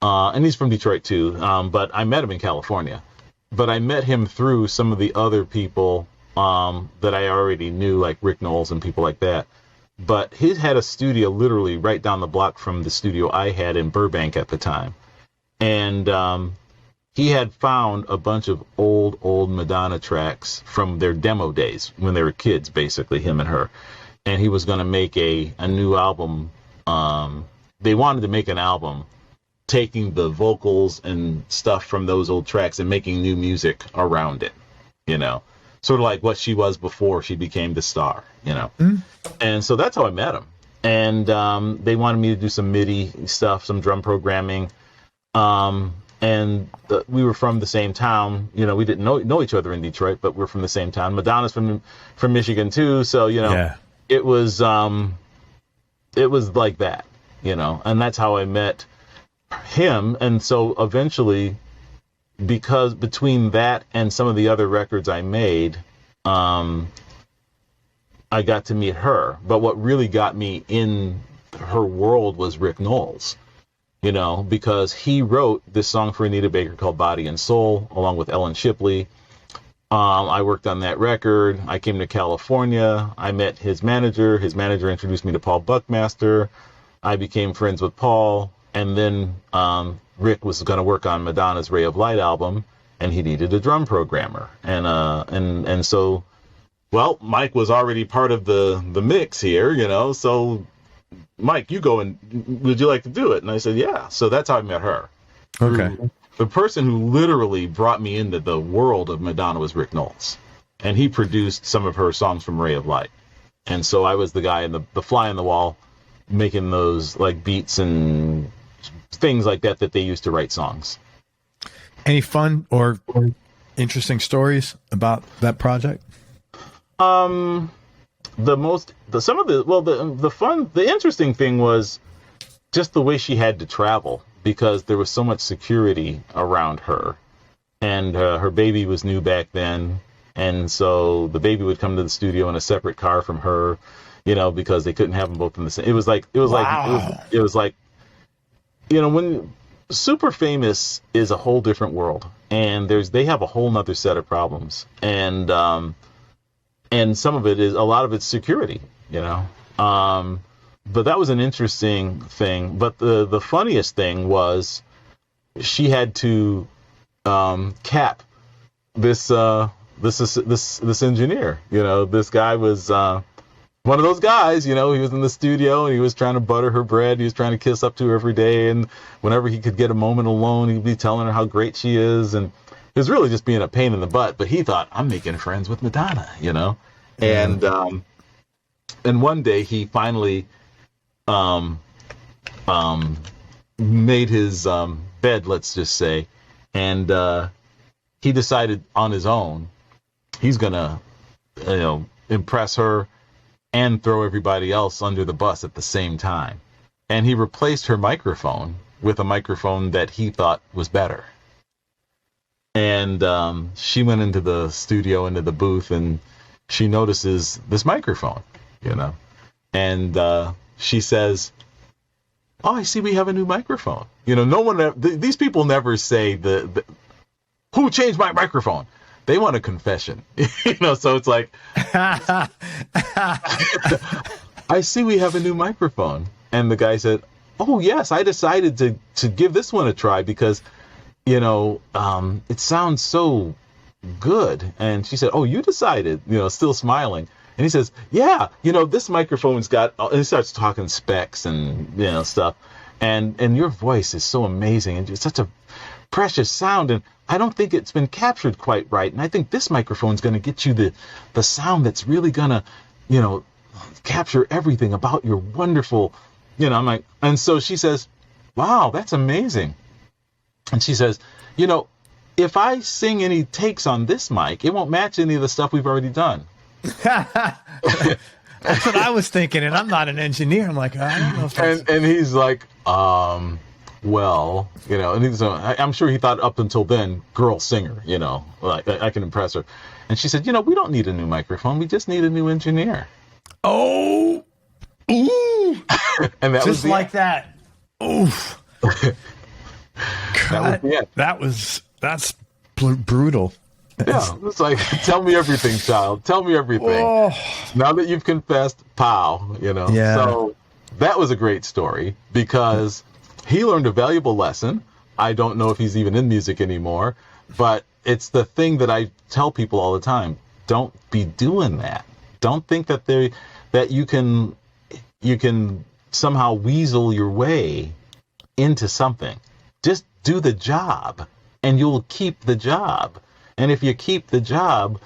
and he's from Detroit too, but I met him in California. But I met him through some of the other people that I already knew, like Rick Knowles and people like that. But he had a studio literally right down the block from the studio I had in Burbank at the time. And he had found a bunch of old Madonna tracks from their demo days when they were kids, basically, him and her. And he was going to make a new album. They wanted to make an album taking the vocals and stuff from those old tracks and making new music around it, sort of like what she was before she became the star, And so that's how I met him. And they wanted me to do some MIDI stuff, some drum programming. And we were from the same town. We didn't know each other in Detroit, but we're from the same town. Madonna's from Michigan too, so it was like that, and that's how I met him. And so eventually, because between that and some of the other records I made, I got to meet her. But what really got me in her world was Rick Knowles, because he wrote this song for Anita Baker called Body and Soul, along with Ellen Shipley. I worked on that record. I came to California. I met his manager. His manager introduced me to Paul Buckmaster. I became friends with Paul. And then Rick was going to work on Madonna's Ray of Light album, and he needed a drum programmer. And so, well, Mike was already part of the mix here, so Mike, you go, and would you like to do it? And I said, yeah. So that's how I met her. Okay. The person who literally brought me into the world of Madonna was Rick Knowles, and he produced some of her songs from Ray of Light. And so I was the guy in the fly on the wall, making those like beats and things like that they used to write songs. Any fun or interesting stories about that project? The interesting thing was just the way she had to travel, because there was so much security around her, and her baby was new back then, and so the baby would come to the studio in a separate car from her, because they couldn't have them both in the same. It was like when super famous is a whole different world, and they have a whole nother set of problems, and some of it is, a lot of it's security, but that was an interesting thing. But the funniest thing was she had to cap this engineer. This guy was one of those guys. He was in the studio and he was trying to butter her bread. He was trying to kiss up to her every day, and whenever he could get a moment alone, he'd be telling her how great she is, and it was really just being a pain in the butt. But he thought, I'm making friends with Madonna, and one day he finally made his bed, let's just say, and he decided on his own he's gonna impress her and throw everybody else under the bus at the same time. And he replaced her microphone with a microphone that he thought was better. And she went into the studio, into the booth, and she notices this microphone, and she says, "Oh, I see we have a new microphone." No one, these people never say who changed my microphone. They want a confession, so it's like, I see we have a new microphone. And the guy said, oh yes, I decided to give this one a try because, it sounds so good. And she said, oh, you decided, still smiling. And he says, yeah, this microphone's got, and he starts talking specs and, stuff. And your voice is so amazing and it's such a precious sound. And I don't think it's been captured quite right. And I think this microphone's going to get you the sound that's really going to, capture everything about your wonderful, I'm like, and so she says, wow, that's amazing. And she says, if I sing any takes on this mic, it won't match any of the stuff we've already done. That's what I was thinking, and I'm not an engineer. I'm like, I don't know if that's... And he's like, well, and he's, I'm sure he thought up until then, girl singer, like I can impress her. And she said, we don't need a new microphone. We just need a new engineer. Oh, ooh. And that just was like that. Oof. God, that's brutal. Yeah, it's like, tell me everything, child. Tell me everything. Oh. Now that you've confessed, pow, Yeah. So that was a great story because he learned a valuable lesson. I don't know if he's even in music anymore, but it's the thing that I tell people all the time. Don't be doing that. Don't think that you can somehow weasel your way into something. Just do the job and you'll keep the job. And if you keep the job,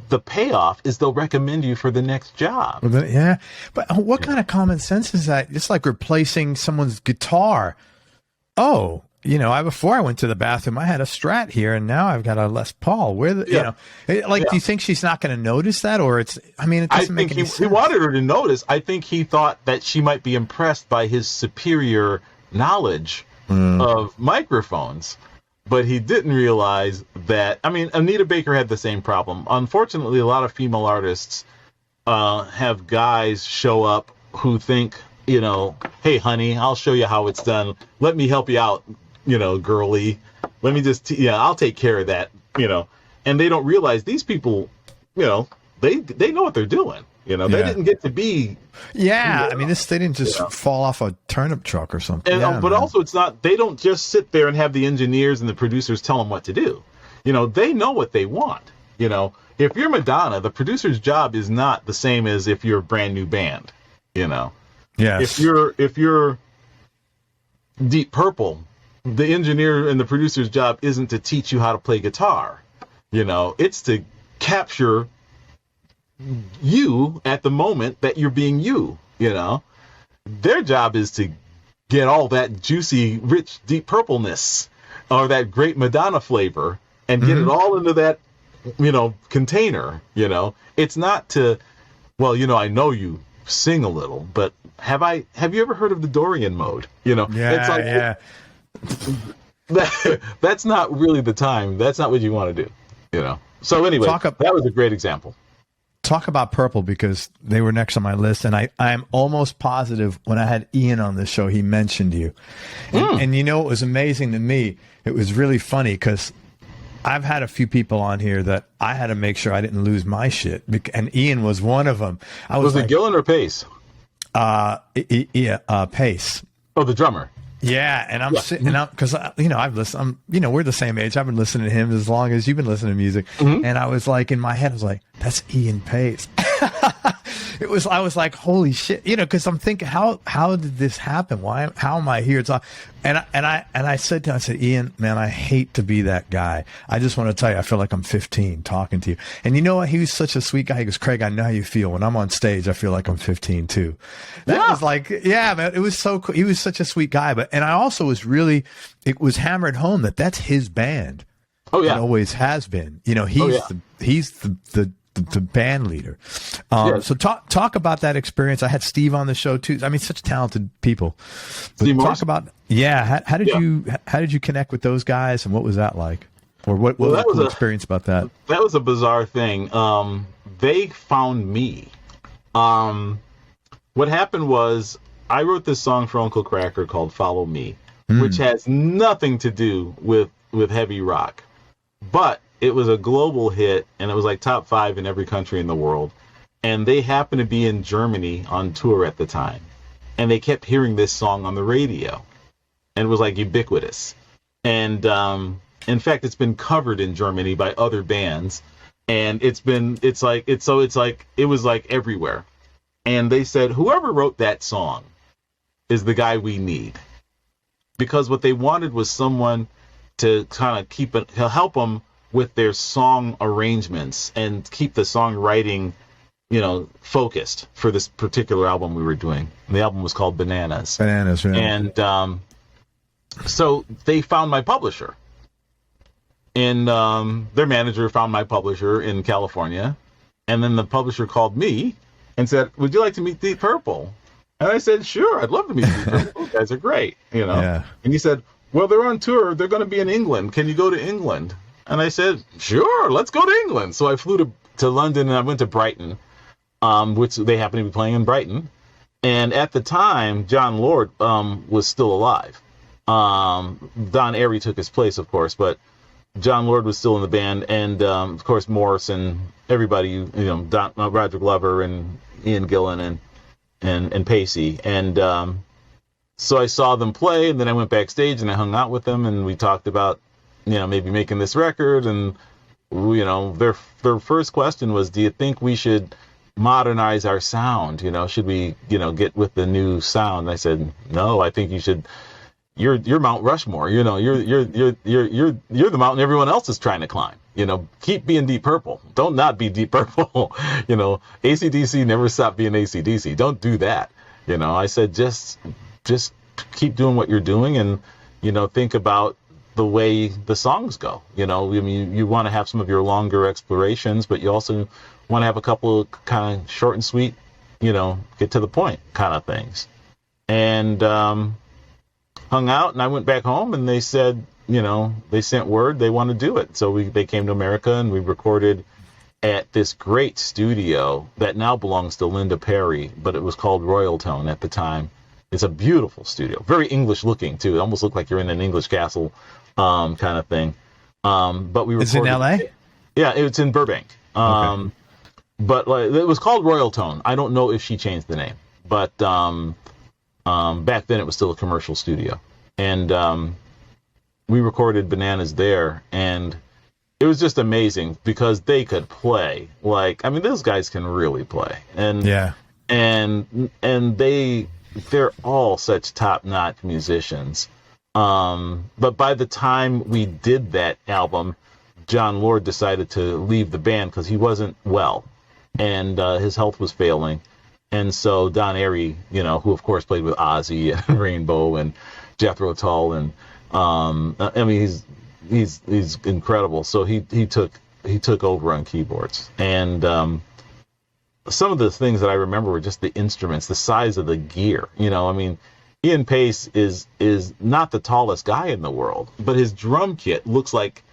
the payoff is they'll recommend you for the next job. Yeah. But what kind of common sense is that? It's like replacing someone's guitar. Oh, before I went to the bathroom, I had a Strat here, and now I've got a Les Paul. Do you think she's not going to notice that, or it doesn't make any sense? He wanted her to notice. I think he thought that she might be impressed by his superior knowledge of microphones, but he didn't realize that. Anita Baker had the same problem. Unfortunately, a lot of female artists have guys show up who think, hey, honey, I'll show you how it's done. Let me help you out. Girly, let me just, I'll take care of that, and they don't realize these people, they know what they're doing, they didn't get to be. Yeah. They didn't just fall off a turnip truck or something. And, but also it's not, they don't just sit there and have the engineers and the producers tell them what to do. They know what they want. If you're Madonna, the producer's job is not the same as if you're a brand new band, Yes. If you're Deep Purple, the engineer and the producer's job isn't to teach you how to play guitar. It's to capture you at the moment that you're being you. Their job is to get all that juicy, rich, Deep Purpleness or that great Madonna flavor and get it all into that, container. It's not to, I know you sing a little, but have you ever heard of the Dorian mode? It's like, yeah. That's not really the time. That's not what you want to do, So anyway, that was a great example. Talk about Purple, because they were next on my list, and I'm almost positive when I had Ian on the show, he mentioned you. And it was amazing to me. It was really funny because I've had a few people on here that I had to make sure I didn't lose my shit, and Ian was one of them. Was it Gillan or Pace? Pace. Oh, the drummer. Yeah, and I'm sitting, because I've listened. We're the same age. I've been listening to him as long as you've been listening to music. And I was like, in my head, I was like, that's Ian Pace. I was like, holy shit, because I'm thinking, how did this happen? How am I here? And I said to him, I said, Ian, man, I hate to be that guy. I just want to tell you, I feel like I'm 15 talking to you. And you know what? He was such a sweet guy. He goes, Craig, I know how you feel. When I'm on stage, I feel like I'm 15 too. That was like, yeah, man, it was so cool. He was such a sweet guy. And I also it was hammered home that that's his band. Oh yeah. It always has been. He's the band leader. So talk about that experience. I had Steve on the show too. Such talented people. But talk about how did you connect with those guys, and what was that like? Or what was the cool experience about that? That was a bizarre thing. They found me. What happened was I wrote this song for Uncle Kracker called Follow Me, which has nothing to do with heavy rock. But it was a global hit, and it was like top 5 in every country in the world. And they happened to be in Germany on tour at the time. and they kept hearing this song on the radio, and it was like ubiquitous. And in fact, it's been covered in Germany by other bands, and it was like everywhere. And they said, whoever wrote that song is the guy we need, because what they wanted was someone to kind of help them with their song arrangements and keep the songwriting, focused for this particular album we were doing. And the album was called Bananas. Bananas, yeah. And so they found my publisher. And their manager found my publisher in California. And then the publisher called me and said, would you like to meet Deep Purple? And I said, sure, I'd love to meet Deep Purple. You guys are great, Yeah. And he said, well, they're on tour. They're going to be in England. Can you go to England? And I said, sure, let's go to England. So I flew to London, and I went to Brighton, which they happened to be playing in Brighton. And at the time, John Lord was still alive. Don Airey took his place, of course, but John Lord was still in the band. And, of course, Morris and everybody, Roger Glover and Ian Gillan and Pacey. And so I saw them play, and then I went backstage and I hung out with them, and we talked about, maybe making this record. And, their first question was, do you think we should modernize our sound? Should we, get with the new sound? And I said, no, I think you should. You're Mount Rushmore. You're the mountain everyone else is trying to climb. Keep being Deep Purple. Don't not be Deep Purple. AC/DC never stopped being AC/DC. Don't do that. I said, just keep doing what you're doing, and think about the way the songs go. You want to have some of your longer explorations, but you also want to have a couple of kind of short and sweet, get to the point kind of things. And hung out, and I went back home, and they said, they sent word they want to do it. So they came to America, and we recorded at this great studio that now belongs to Linda Perry, but it was called Royal Tone at the time. It's a beautiful studio, very English looking too. It almost looked like you're in an English castle, kind of thing. But we recorded. It's in LA? Yeah, it's in Burbank. Okay. But it was called Royal Tone. I don't know if she changed the name, but back then it was still a commercial studio, and we recorded Bananas there, and it was just amazing because they could play. Those guys can really play, and yeah, and they're all such top-notch musicians. But by the time we did that album, John Lord decided to leave the band because he wasn't well, and his health was failing. And so Don Airey, who of course played with Ozzy and Rainbow and Jethro Tull, and he's incredible. So he took over on keyboards, and some of the things that I remember were just the instruments, the size of the gear. Ian Pace is not the tallest guy in the world, but his drum kit looks like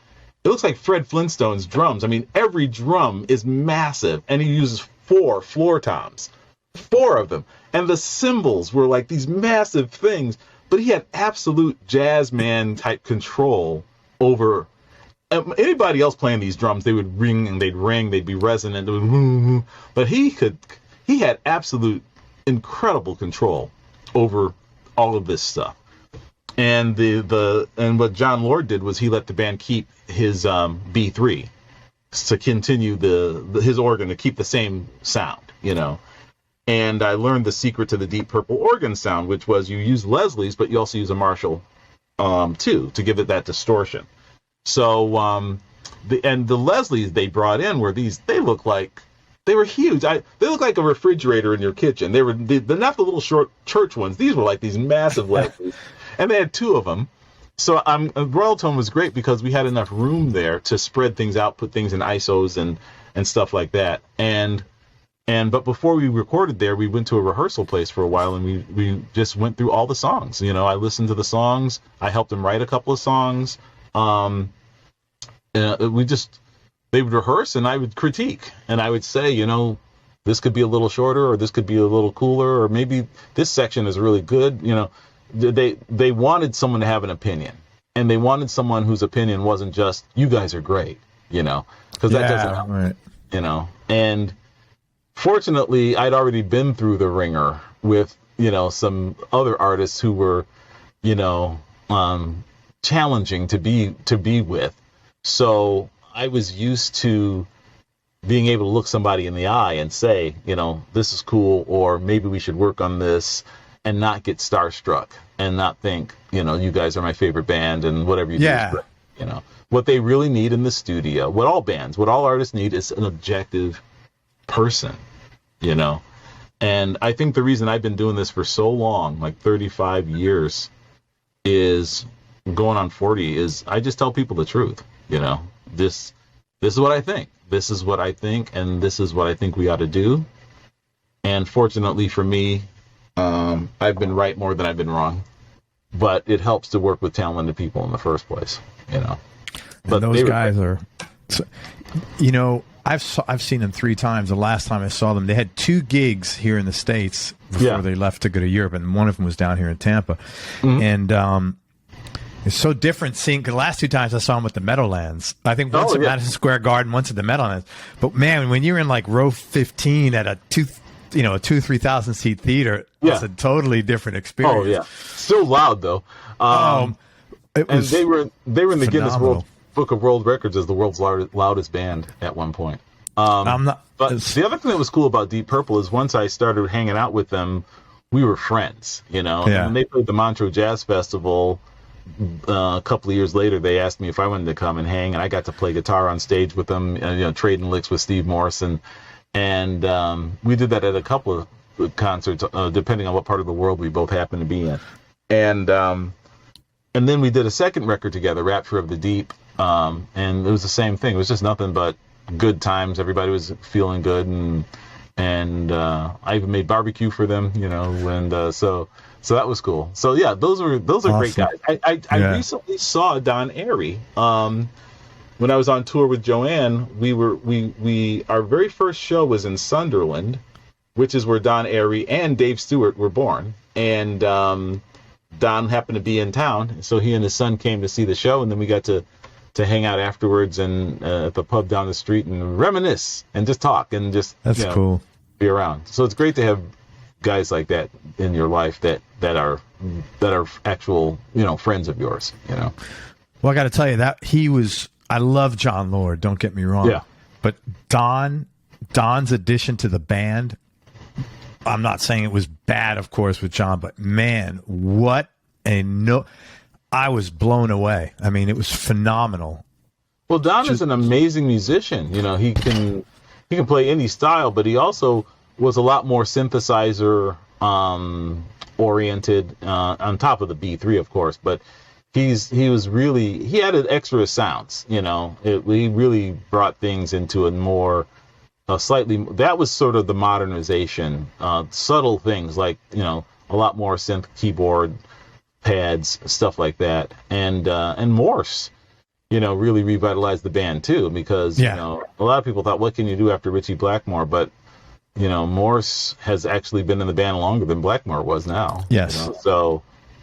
Fred Flintstone's drums. Every drum is massive, and he uses 4 floor toms. 4 of them, and the cymbals were like these massive things, but he had absolute jazz man type control over anybody else playing these drums. They would ring and they'd be resonant, but he had absolute incredible control over all of this stuff. And and what John Lord did was he let the band keep his B3 to continue his organ to keep the same sound, And I learned the secret to the Deep Purple organ sound, which was you use Leslie's, but you also use a Marshall, too, to give it that distortion. So, the Leslie's they brought in were they look like, they were huge. They look like a refrigerator in your kitchen. They're not the little short church ones. These were like these massive Leslie's, and they had 2 of them. So Royal Tone was great because we had enough room there to spread things out, put things in ISOs and stuff like that. But before we recorded there, we went to a rehearsal place for a while, and we just went through all the songs. I listened to the songs. I helped them write a couple of songs. They would rehearse, and I would critique, and I would say, this could be a little shorter, or this could be a little cooler, or maybe this section is really good. They wanted someone to have an opinion, and they wanted someone whose opinion wasn't just, you guys are great, because that doesn't help, right. And fortunately, I'd already been through the ringer with some other artists who were, you know, challenging to be with. So I was used to being able to look somebody in the eye and say, this is cool, or maybe we should work on this, and not get starstruck and not think, you guys are my favorite band and whatever you do is great. What they really need in the studio, what all artists need is an objective person, And I think the reason I've been doing this for so long, like 35 years, is going on 40, is I just tell people the truth. This is what I think. This is what I think, and this is what I think we ought to do. And fortunately for me, I've been right more than I've been wrong. But it helps to work with talented people in the first place, But and those guys are, I've seen them 3 times. The last time I saw them, they had 2 gigs here in the States before they left to go to Europe, and one of them was down here in Tampa. Mm-hmm. And it's so different seeing, the last 2 times I saw them with the Meadowlands. I think once at Madison Square Garden, once at the Meadowlands. But man, when you're in like row 15 at a 3,000 seat theater, it's a totally different experience. Oh yeah, still loud though. And they were in the Guinness Book of World Records as the world's loudest band at one point. But the other thing that was cool about Deep Purple is once I started hanging out with them, we were friends. And when they played the Montreux Jazz Festival a couple of years later, they asked me if I wanted to come and hang, and I got to play guitar on stage with them, trading licks with Steve Morrison. And we did that at a couple of concerts, depending on what part of the world we both happened to be in. And then we did a second record together, Rapture of the Deep, and it was the same thing. It was just nothing but good times. Everybody was feeling good, and I even made barbecue for them, and so that was cool. So yeah, those are awesome. Great guys. I recently saw Don Airey. When I was on tour with Joanne, our very first show was in Sunderland, which is where Don Airey and Dave Stewart were born. And Don happened to be in town, so he and his son came to see the show, and then we got to hang out afterwards and at the pub down the street and reminisce and just talk and just cool. Be around. So it's great to have guys like that in your life that are actual friends of yours. Well, I got to tell you that he was. I love John Lord, don't get me wrong. Yeah. But Don's addition to the band, I'm not saying it was bad, of course, with John, but man, I was blown away. I mean, it was phenomenal. Well, Don is an amazing musician. He can play any style, but he also was a lot more synthesizer oriented, on top of the B3, of course, but he added extra sounds, he really brought things into that was sort of the modernization, subtle things like, a lot more synth keyboard pads, stuff like that. And Morse, really revitalized the band too, because, a lot of people thought, what can you do after Richie Blackmore? But, Morse has actually been in the band longer than Blackmore was now. Yes. So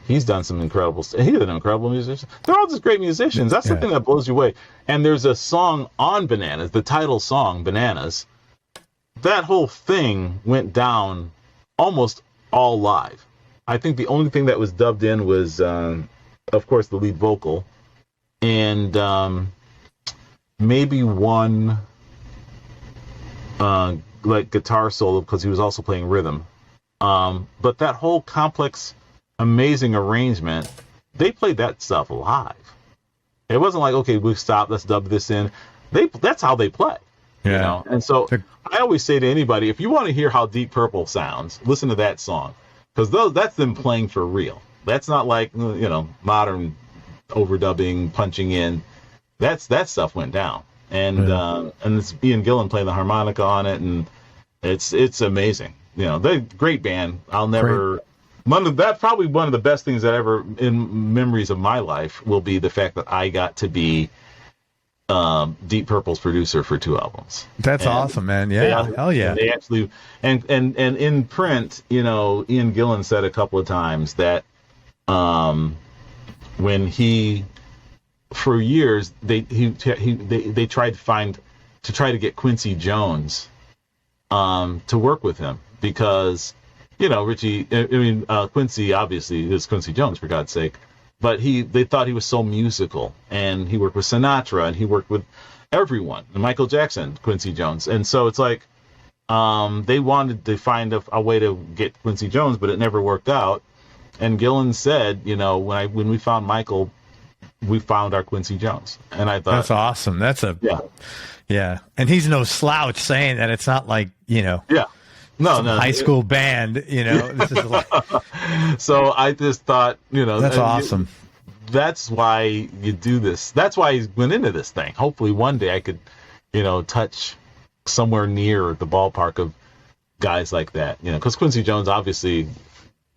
he's done some incredible stuff. He's an incredible musician. They're all just great musicians. That's the thing that blows you away. And there's a song on Bananas, the title song, Bananas. That whole thing went down almost all live. I think the only thing that was dubbed in was, of course, the lead vocal. And maybe one guitar solo, because he was also playing rhythm. But that whole complex, amazing arrangement, they played that stuff live. It wasn't like, okay, we've stopped, let's dub this in. That's how they play. Yeah. And so I always say to anybody, if you want to hear how Deep Purple sounds, listen to that song, because that's them playing for real. That's not like modern overdubbing, punching in. That stuff went down, and it's Ian Gillan playing the harmonica on it, and it's amazing. They're a great band. I'll never. That's probably one of the best things that ever in memories of my life will be the fact that I got to be Deep Purple's producer for 2 albums. That's awesome, man. Yeah, hell yeah. They actually and in print, Ian Gillan said a couple of times that when he, for years, they tried to get Quincy Jones to work with him, because Richie. I mean, Quincy obviously is Quincy Jones, for God's sake, but they thought he was so musical, and he worked with Sinatra, and he worked with everyone, and Michael Jackson, Quincy Jones, and so it's like they wanted to find a way to get Quincy Jones, but it never worked out. And Gillan said, when we found Michael, we found our Quincy Jones, and I thought that's awesome. That's yeah, and he's no slouch saying that. It's not like no high school band. This is like. So I just thought, that's awesome. That's why you do this. That's why he went into this thing. Hopefully one day I could, touch somewhere near the ballpark of guys like that. Because Quincy Jones, obviously,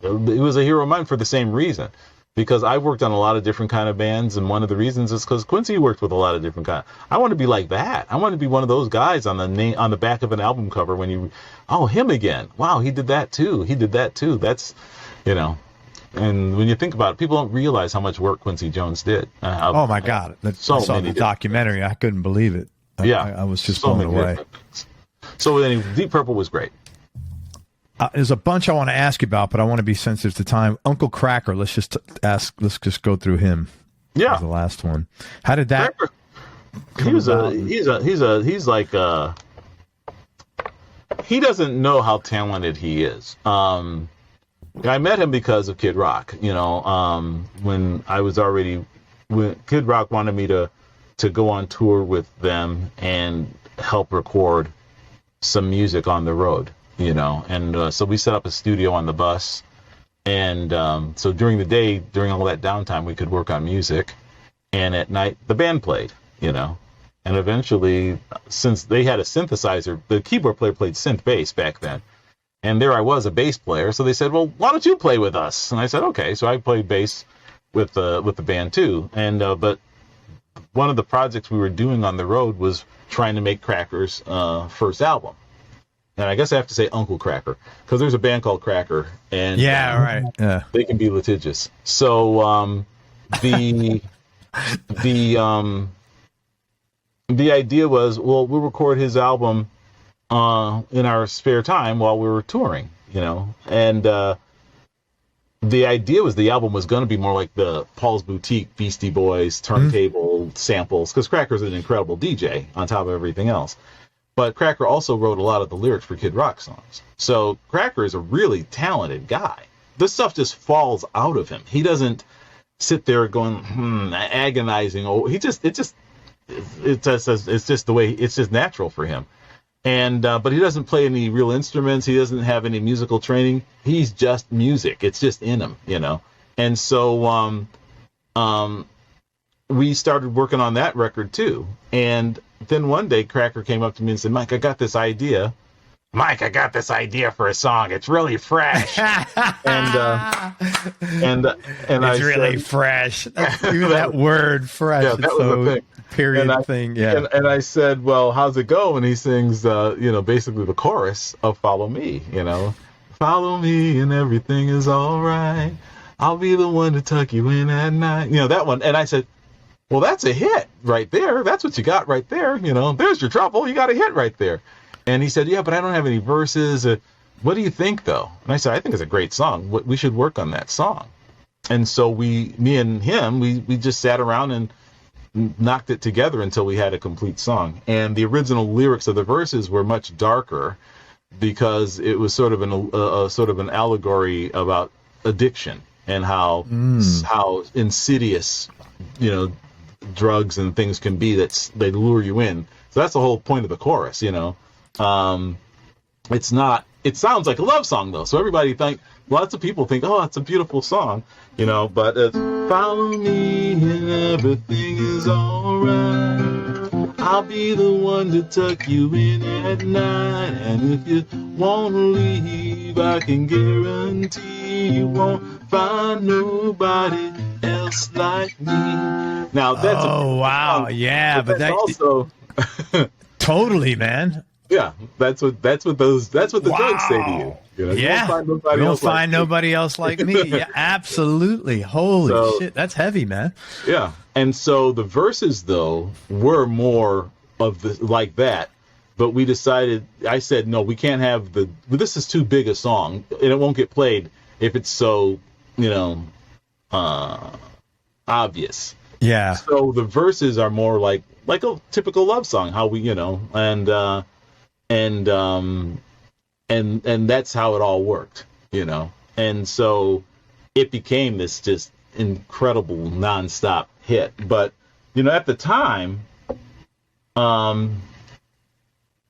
he was a hero of mine for the same reason. Because I worked on a lot of different kind of bands, and one of the reasons is because Quincy worked with a lot of different kind. I want to be like that. I want to be one of those guys on the back of an album cover when him again. Wow, he did that too. He did that too. That's, and when you think about it, people don't realize how much work Quincy Jones did. Oh my God! I saw the documentary. I couldn't believe it. I was just blown away. So anyway, Deep Purple was great. There's a bunch I want to ask you about, but I want to be sensitive to time. Uncle Kracker, let's just go through him. Yeah, the last one. How did that? He doesn't know how talented he is. I met him because of Kid Rock. When Kid Rock wanted me to go on tour with them and help record some music on the road. And so we set up a studio on the bus, and so during the day, during all that downtime, we could work on music, and at night the band played, and eventually, since they had a synthesizer, the keyboard player played synth bass back then, and there I was, a bass player, so they said, well, why don't you play with us? And I said, okay, so I played bass with the band too, and but one of the projects we were doing on the road was trying to make Cracker's first album. And I guess I have to say Uncle Kracker, because there's a band called Kracker, and they can be litigious. So the idea was, well, we'll record his album in our spare time while we were touring, and the idea was the album was going to be more like the Paul's Boutique, Beastie Boys, turntable samples, because Cracker's an incredible DJ on top of everything else. But Kracker also wrote a lot of the lyrics for Kid Rock songs. So Kracker is a really talented guy. This stuff just falls out of him. He doesn't sit there going, agonizing. Oh, it's just the way, it's just natural for him. And but he doesn't play any real instruments. He doesn't have any musical training. He's just music. It's just in him, And so we started working on that record too. And then one day Kracker came up to me and said, Mike, I got this idea for a song. It's really fresh. and it's really fresh. Even that word fresh. Yeah, that was the thing. Period thing. Yeah. And I said, well, how's it go? And he sings, basically the chorus of Follow Me, Follow me and everything is all right. I'll be the one to tuck you in at night. That one. And I said, well, that's a hit right there. That's what you got right there. There's your trouble. You got a hit right there. And he said, yeah, but I don't have any verses. What do you think, though? And I said, I think it's a great song. We should work on that song. And so me and him, we just sat around and knocked it together until we had a complete song. And the original lyrics of the verses were much darker because it was sort of an allegory about addiction and how insidious, drugs and things can be that they lure you in. So that's the whole point of the chorus, it sounds like a love song though. So lots of people think, oh, it's a beautiful song, but it's follow me and everything is alright. I'll be the one to tuck you in at night. And if you want to leave, I can guarantee you won't find nobody else like me. Now that's wow, yeah, but that's also totally, man. Yeah, that's what the drugs say to you. Yeah, you won't find nobody else like me. Yeah, absolutely. Holy shit, that's heavy, man. Yeah, and so the verses though were more of like that, but we decided, I said, no, we can't have this is too big a song, and it won't get played if it's so, obvious. Yeah. So the verses are more like a typical love song, how we, and that's how it all worked, and so it became this just incredible nonstop hit. But, at the time,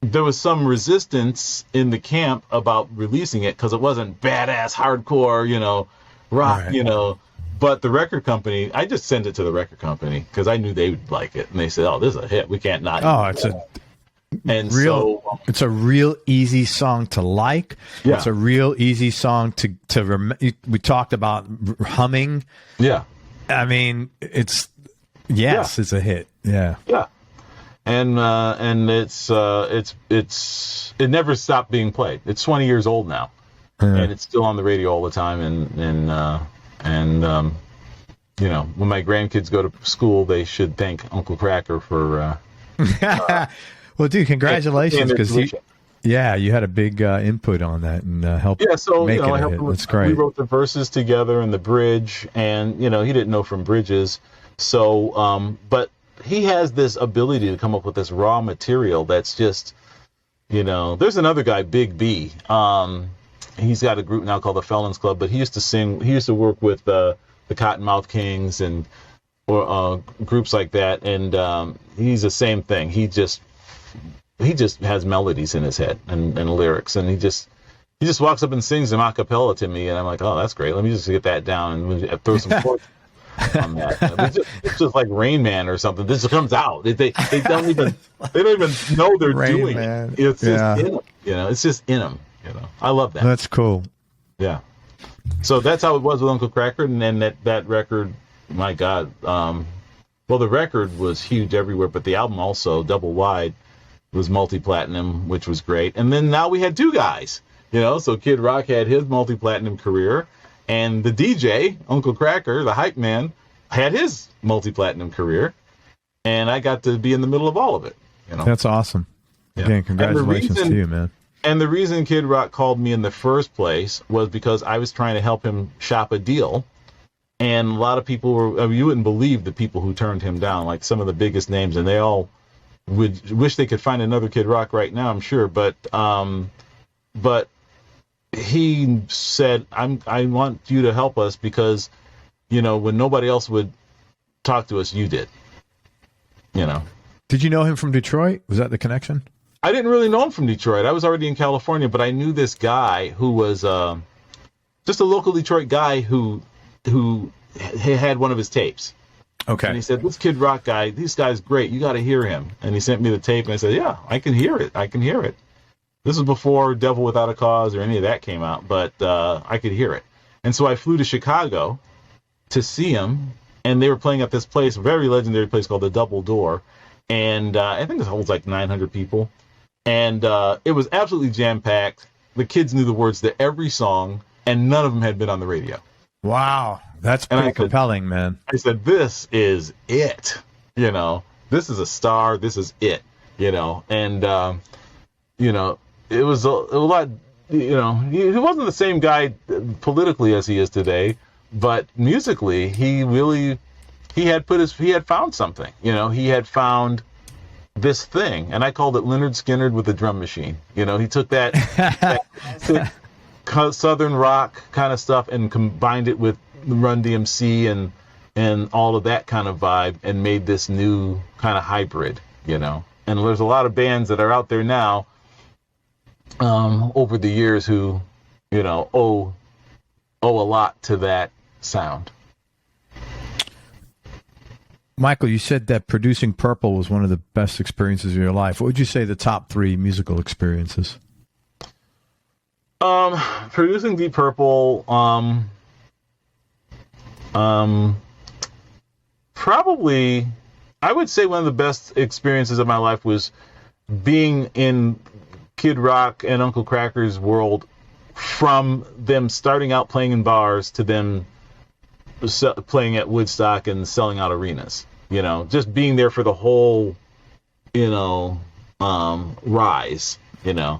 there was some resistance in the camp about releasing it because it wasn't badass hardcore, rock, Right. But the record company, I just sent it to the record company because I knew they would like it, and they said, "Oh, this is a hit. We can't not." Oh, it's a it's a real easy song to like. Yeah. It's a real easy song we talked about humming. Yeah. I mean, it's a hit. Yeah. Yeah. And it never stopped being played. It's 20 years old now, and it's still on the radio all the time. And when my grandkids go to school, they should thank Uncle Kracker for. Well, dude, congratulations, because you had a big input on that and helped make it a hit. That's great. We wrote the verses together and the bridge, and he didn't know from bridges, so but he has this ability to come up with this raw material that's just, there's another guy, Big B. He's got a group now called the Felons Club, but he used to work with the Cottonmouth Kings and groups like that, and he's the same thing. He just has melodies in his head and lyrics, and he just walks up and sings them a cappella to me, and I'm like, oh, that's great. Let me just get that down and throw some chords on that. It's just like Rain Man or something. This comes out. They don't even know they're Rain doing Man. it. It's just in them. It's just in them. I love that. That's cool. Yeah. So that's how it was with Uncle Kracker, and then that record, my God. Well, the record was huge everywhere, but the album also, Double Wide, was multi-platinum, which was great. And then now we had two guys, so Kid Rock had his multi-platinum career, and the DJ, Uncle Kracker, the hype man, had his multi-platinum career, and I got to be in the middle of all of it. That's awesome. Yeah. Again, congratulations to you, man. And the reason Kid Rock called me in the first place was because I was trying to help him shop a deal. And a lot of people you wouldn't believe the people who turned him down, like some of the biggest names, and they all would wish they could find another Kid Rock right now, I'm sure. But he said, I want you to help us because, when nobody else would talk to us, you did. Did you know him from Detroit? Was that the connection? I didn't really know him from Detroit. I was already in California, but I knew this guy who was just a local Detroit guy who had one of his tapes. Okay. And he said, this Kid Rock guy, this guy's great. You got to hear him. And he sent me the tape, and I said, yeah, I can hear it. This was before Devil Without a Cause or any of that came out, but I could hear it. And so I flew to Chicago to see him, and they were playing at this place, a very legendary place called the Double Door. And I think it holds like 900 people. And it was absolutely jam-packed. The kids knew the words to every song, and none of them had been on the radio. Wow. That's pretty compelling, man. I said, this is it. This is a star. This is it. And, it was a lot, he wasn't the same guy politically as he is today, but musically, he had found something. He had found this thing, and I called it Leonard Skinner with a drum machine. He took that Southern rock kind of stuff and combined it with Run DMC and all of that kind of vibe and made this new kind of hybrid, And there's a lot of bands that are out there now over the years who, owe a lot to that sound. Michael, you said that producing Purple was one of the best experiences of your life. What would you say the top 3 musical experiences? Producing Deep Purple, probably, I would say one of the best experiences of my life was being in Kid Rock and Uncle Kracker's world, from them starting out playing in bars to them playing at Woodstock and selling out arenas. Just being there for the whole, rise, and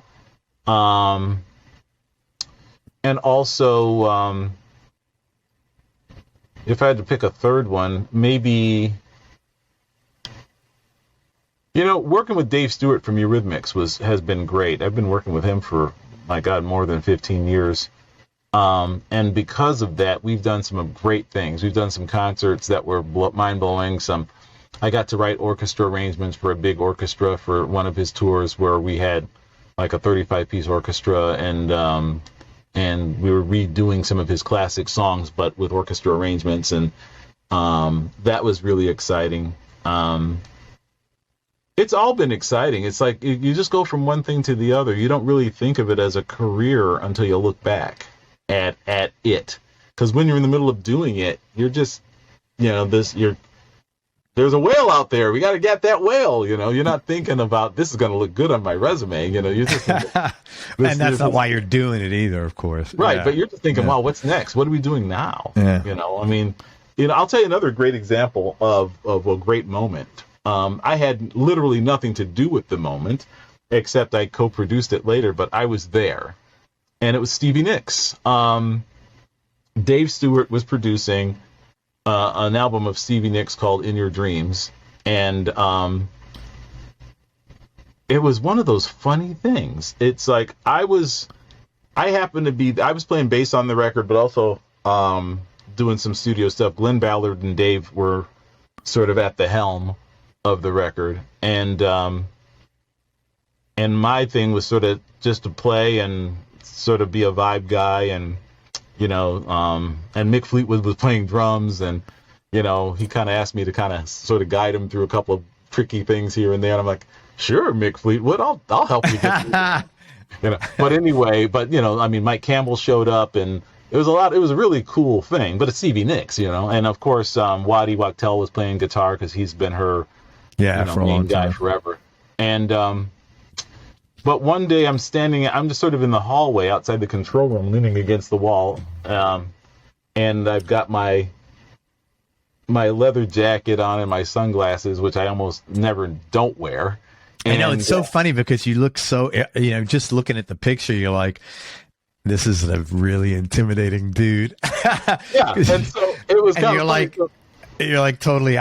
also, if I had to pick a third one, maybe, working with Dave Stewart from Eurythmics has been great. I've been working with him for, my God, more than 15 years. And because of that, we've done some great things. We've done some concerts that were mind-blowing. I got to write orchestra arrangements for a big orchestra for one of his tours where we had like a 35-piece orchestra, and we were redoing some of his classic songs, but with orchestra arrangements, and that was really exciting. It's all been exciting. It's like you just go from one thing to the other. You don't really think of it as a career until you look back at it, because when you're in the middle of doing it, you're just, there's a whale out there. We got to get that whale. You're not thinking about this is going to look good on my resume. You're just thinking, and that's not why you're doing it either, of course. Right, yeah. But you're just thinking, wow, what's next? What are we doing now? Yeah. I'll tell you another great example of a great moment. I had literally nothing to do with the moment, except I co-produced it later, but I was there. And it was Stevie Nicks. Dave Stewart was producing an album of Stevie Nicks called In Your Dreams. And it was one of those funny things. It's like I was playing bass on the record, but also doing some studio stuff. Glenn Ballard and Dave were sort of at the helm of the record. And my thing was sort of just to play and sort of be a vibe guy, and and Mick Fleetwood was playing drums, and he kind of asked me to kind of sort of guide him through a couple of tricky things here and there, and I'm like, sure, Mick Fleetwood, I'll help you get through. But anyway, Mike Campbell showed up, and it was a really cool thing. But it's Stevie Nicks, and of course Waddy Wachtel was playing guitar because he's been her for a long guy time. forever. And but one day I'm just sort of in the hallway outside the control room, leaning against the wall, and I've got my leather jacket on and my sunglasses, which I almost never don't wear. And, I know, it's so funny because you look so, just looking at the picture, you're like, this is a really intimidating dude. Yeah, and so it was kind of like, you're like totally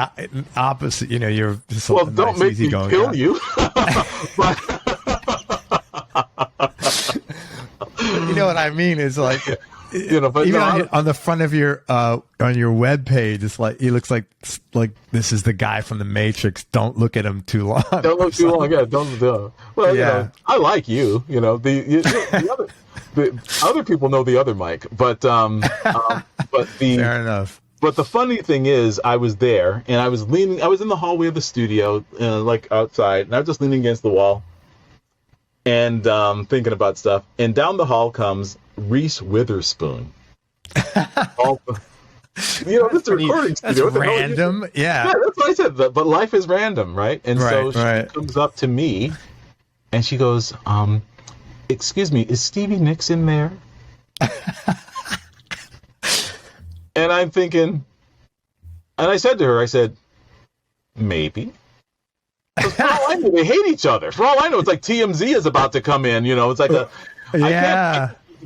opposite. You're just well, don't make me kill guy. you. But, you know what I mean? It's like, but even no, on the front of your on your web page, it's like he looks like this is the guy from the Matrix. Don't look at him too long. Don't look too long. Yeah, don't. Well, yeah. I like you. The other people know the other Mike, but fair enough. But the funny thing is, I was there, and I was in the hallway of the studio, like outside, and I was just leaning against the wall and thinking about stuff. And down the hall comes Reese Witherspoon. This is a recording studio. That's random. Yeah, that's what I said. But life is random, right? And so she comes up to me, and she goes, "Excuse me, is Stevie Nicks in there?" And I'm thinking, and I said to her, maybe. For all I know, they hate each other. For all I know, it's like TMZ is about to come in. It's like the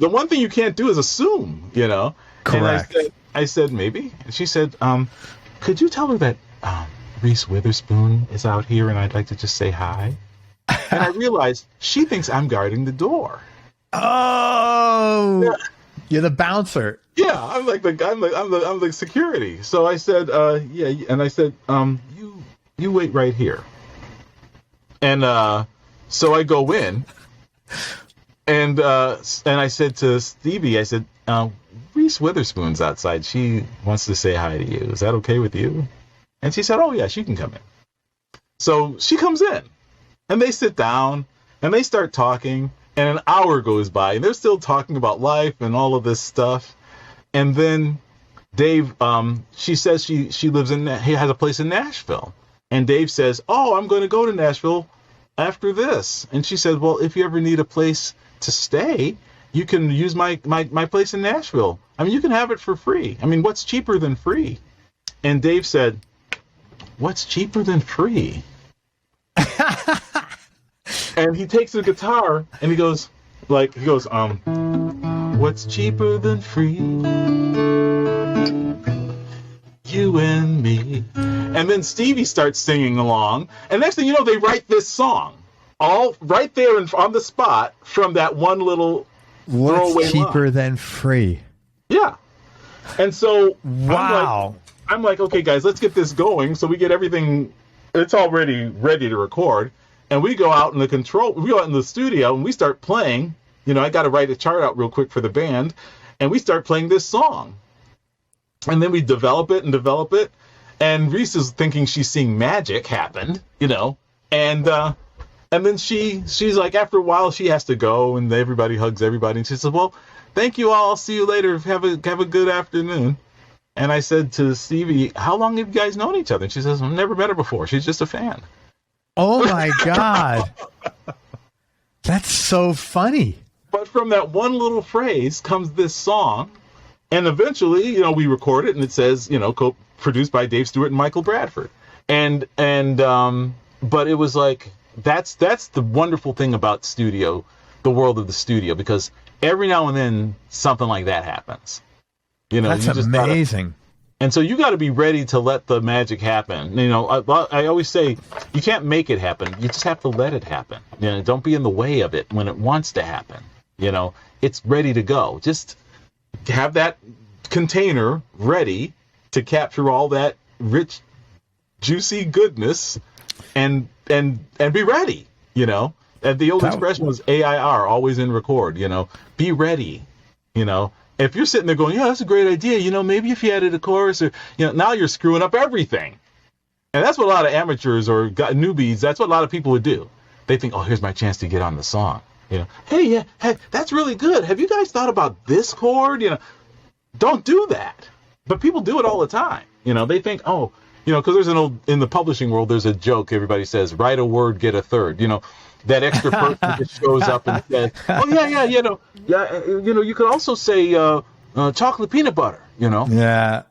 one thing you can't do is assume. Correct. And I said maybe. And she said, could you tell her that Reese Witherspoon is out here, and I'd like to just say hi. And I realized she thinks I'm guarding the door. Oh, yeah. You're the bouncer. Yeah, I'm the security. So I said, yeah, and I said, you wait right here. And so I go in, and I said to Stevie, I said, Reese Witherspoon's outside. She wants to say hi to you. Is that okay with you? And she said, oh yeah, she can come in. So she comes in, and they sit down, and they start talking, and an hour goes by, and they're still talking about life and all of this stuff. And then Dave, she says he has a place in Nashville. And Dave says, oh, I'm going to go to Nashville after this. And she said, well, if you ever need a place to stay, you can use my place in Nashville. I mean, you can have it for free. I mean, what's cheaper than free? And Dave said, what's cheaper than free? And he takes the guitar and he goes, what's cheaper than free? You and me. And then Stevie starts singing along. And next thing you know, they write this song. All right there on the spot from that one little What's cheaper line. than free? Yeah. And so wow. I'm like, okay, guys, let's get this going. So we get everything, it's already ready to record. And we go out in we go out in the studio and we start playing. You know, I got to write a chart out real quick for the band. And we start playing this song. And then we develop it. And Reese is thinking she's seeing magic happen, you know. And then she's like, after a while, she has to go, and everybody hugs everybody. And she says, well, thank you all. I'll see you later. Have a good afternoon. And I said to Stevie, how long have you guys known each other? And she says, I've never met her before. She's just a fan. Oh, my God. That's so funny. But from that one little phrase comes this song. And eventually, you know, we record it, and it says, you know, produced by Dave Stewart and Michael Bradford. But it was like, that's the wonderful thing about the world of the studio, because every now and then something like that happens. You know, that's amazing. And so you got to be ready to let the magic happen. You know, I always say you can't make it happen. You just have to let it happen. You know, don't be in the way of it when it wants to happen. You know, it's ready to go. Just have that container ready to capture all that rich, juicy goodness and be ready, you know. And the old expression was AIR, always in record, you know. Be ready, you know. If you're sitting there going, yeah, that's a great idea, you know, maybe if you added a chorus, or, you know, now you're screwing up everything. And that's what a lot of amateurs or newbies, that's what a lot of people would do. They think, oh, here's my chance to get on the song. You know, hey, that's really good. Have you guys thought about this chord? You know, don't do that. But people do it all the time. You know, they think, oh, you know, because in the publishing world, there's a joke. Everybody says, write a word, get a third. You know, that extra person that shows up and says, oh, yeah, you know, you could also say chocolate peanut butter, you know. Yeah.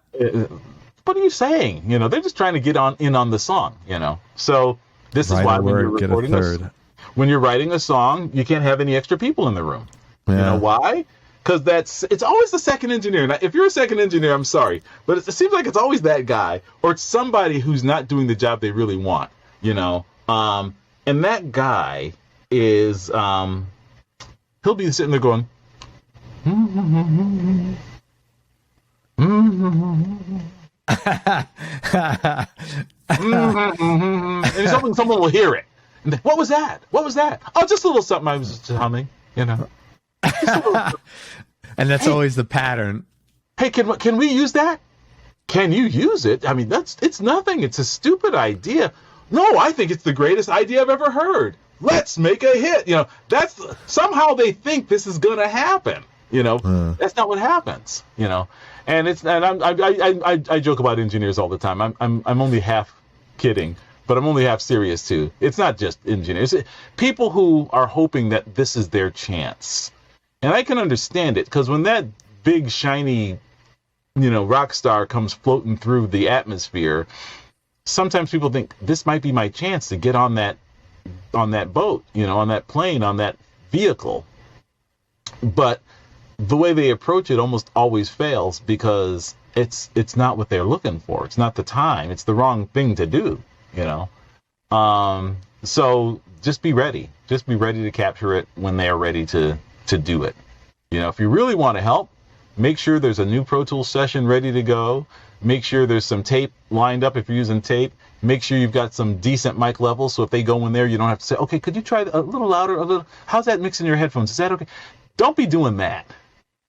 What are you saying? You know, they're just trying to get in on the song, you know. So this is why when you're recording when you're writing a song, you can't have any extra people in the room. Yeah. You know why? Because it's always the second engineer. Now, if you're a second engineer, I'm sorry, but it seems like it's always that guy, or it's somebody who's not doing the job they really want, you know. And that guy is, he'll be sitting there going, and he's hoping someone will hear it. And then, what was that? Oh, just a little something I was just humming, you know. And that's always the pattern. Hey, can we use that? Can you use it? I mean, it's nothing. It's a stupid idea. No, I think it's the greatest idea I've ever heard. Let's make a hit. You know, somehow they think this is going to happen. You know, that's not what happens. You know, and I joke about engineers all the time. I'm only half kidding, but I'm only half serious too. It's not just engineers. People who are hoping that this is their chance. And I can understand it, because when that big, shiny, you know, rock star comes floating through the atmosphere, sometimes people think this might be my chance to get on that boat, you know, on that plane, on that vehicle. But the way they approach it almost always fails, because it's not what they're looking for. It's not the time. It's the wrong thing to do, you know. So just be ready. Just be ready to capture it when they are ready to do it. You know, if you really want to help, make sure there's a new Pro Tools session ready to go. Make sure there's some tape lined up if you're using tape. Make sure you've got some decent mic levels, so if they go in there, you don't have to say, okay, could you try a little louder, a little, how's that mixing your headphones? Is that okay? Don't be doing that.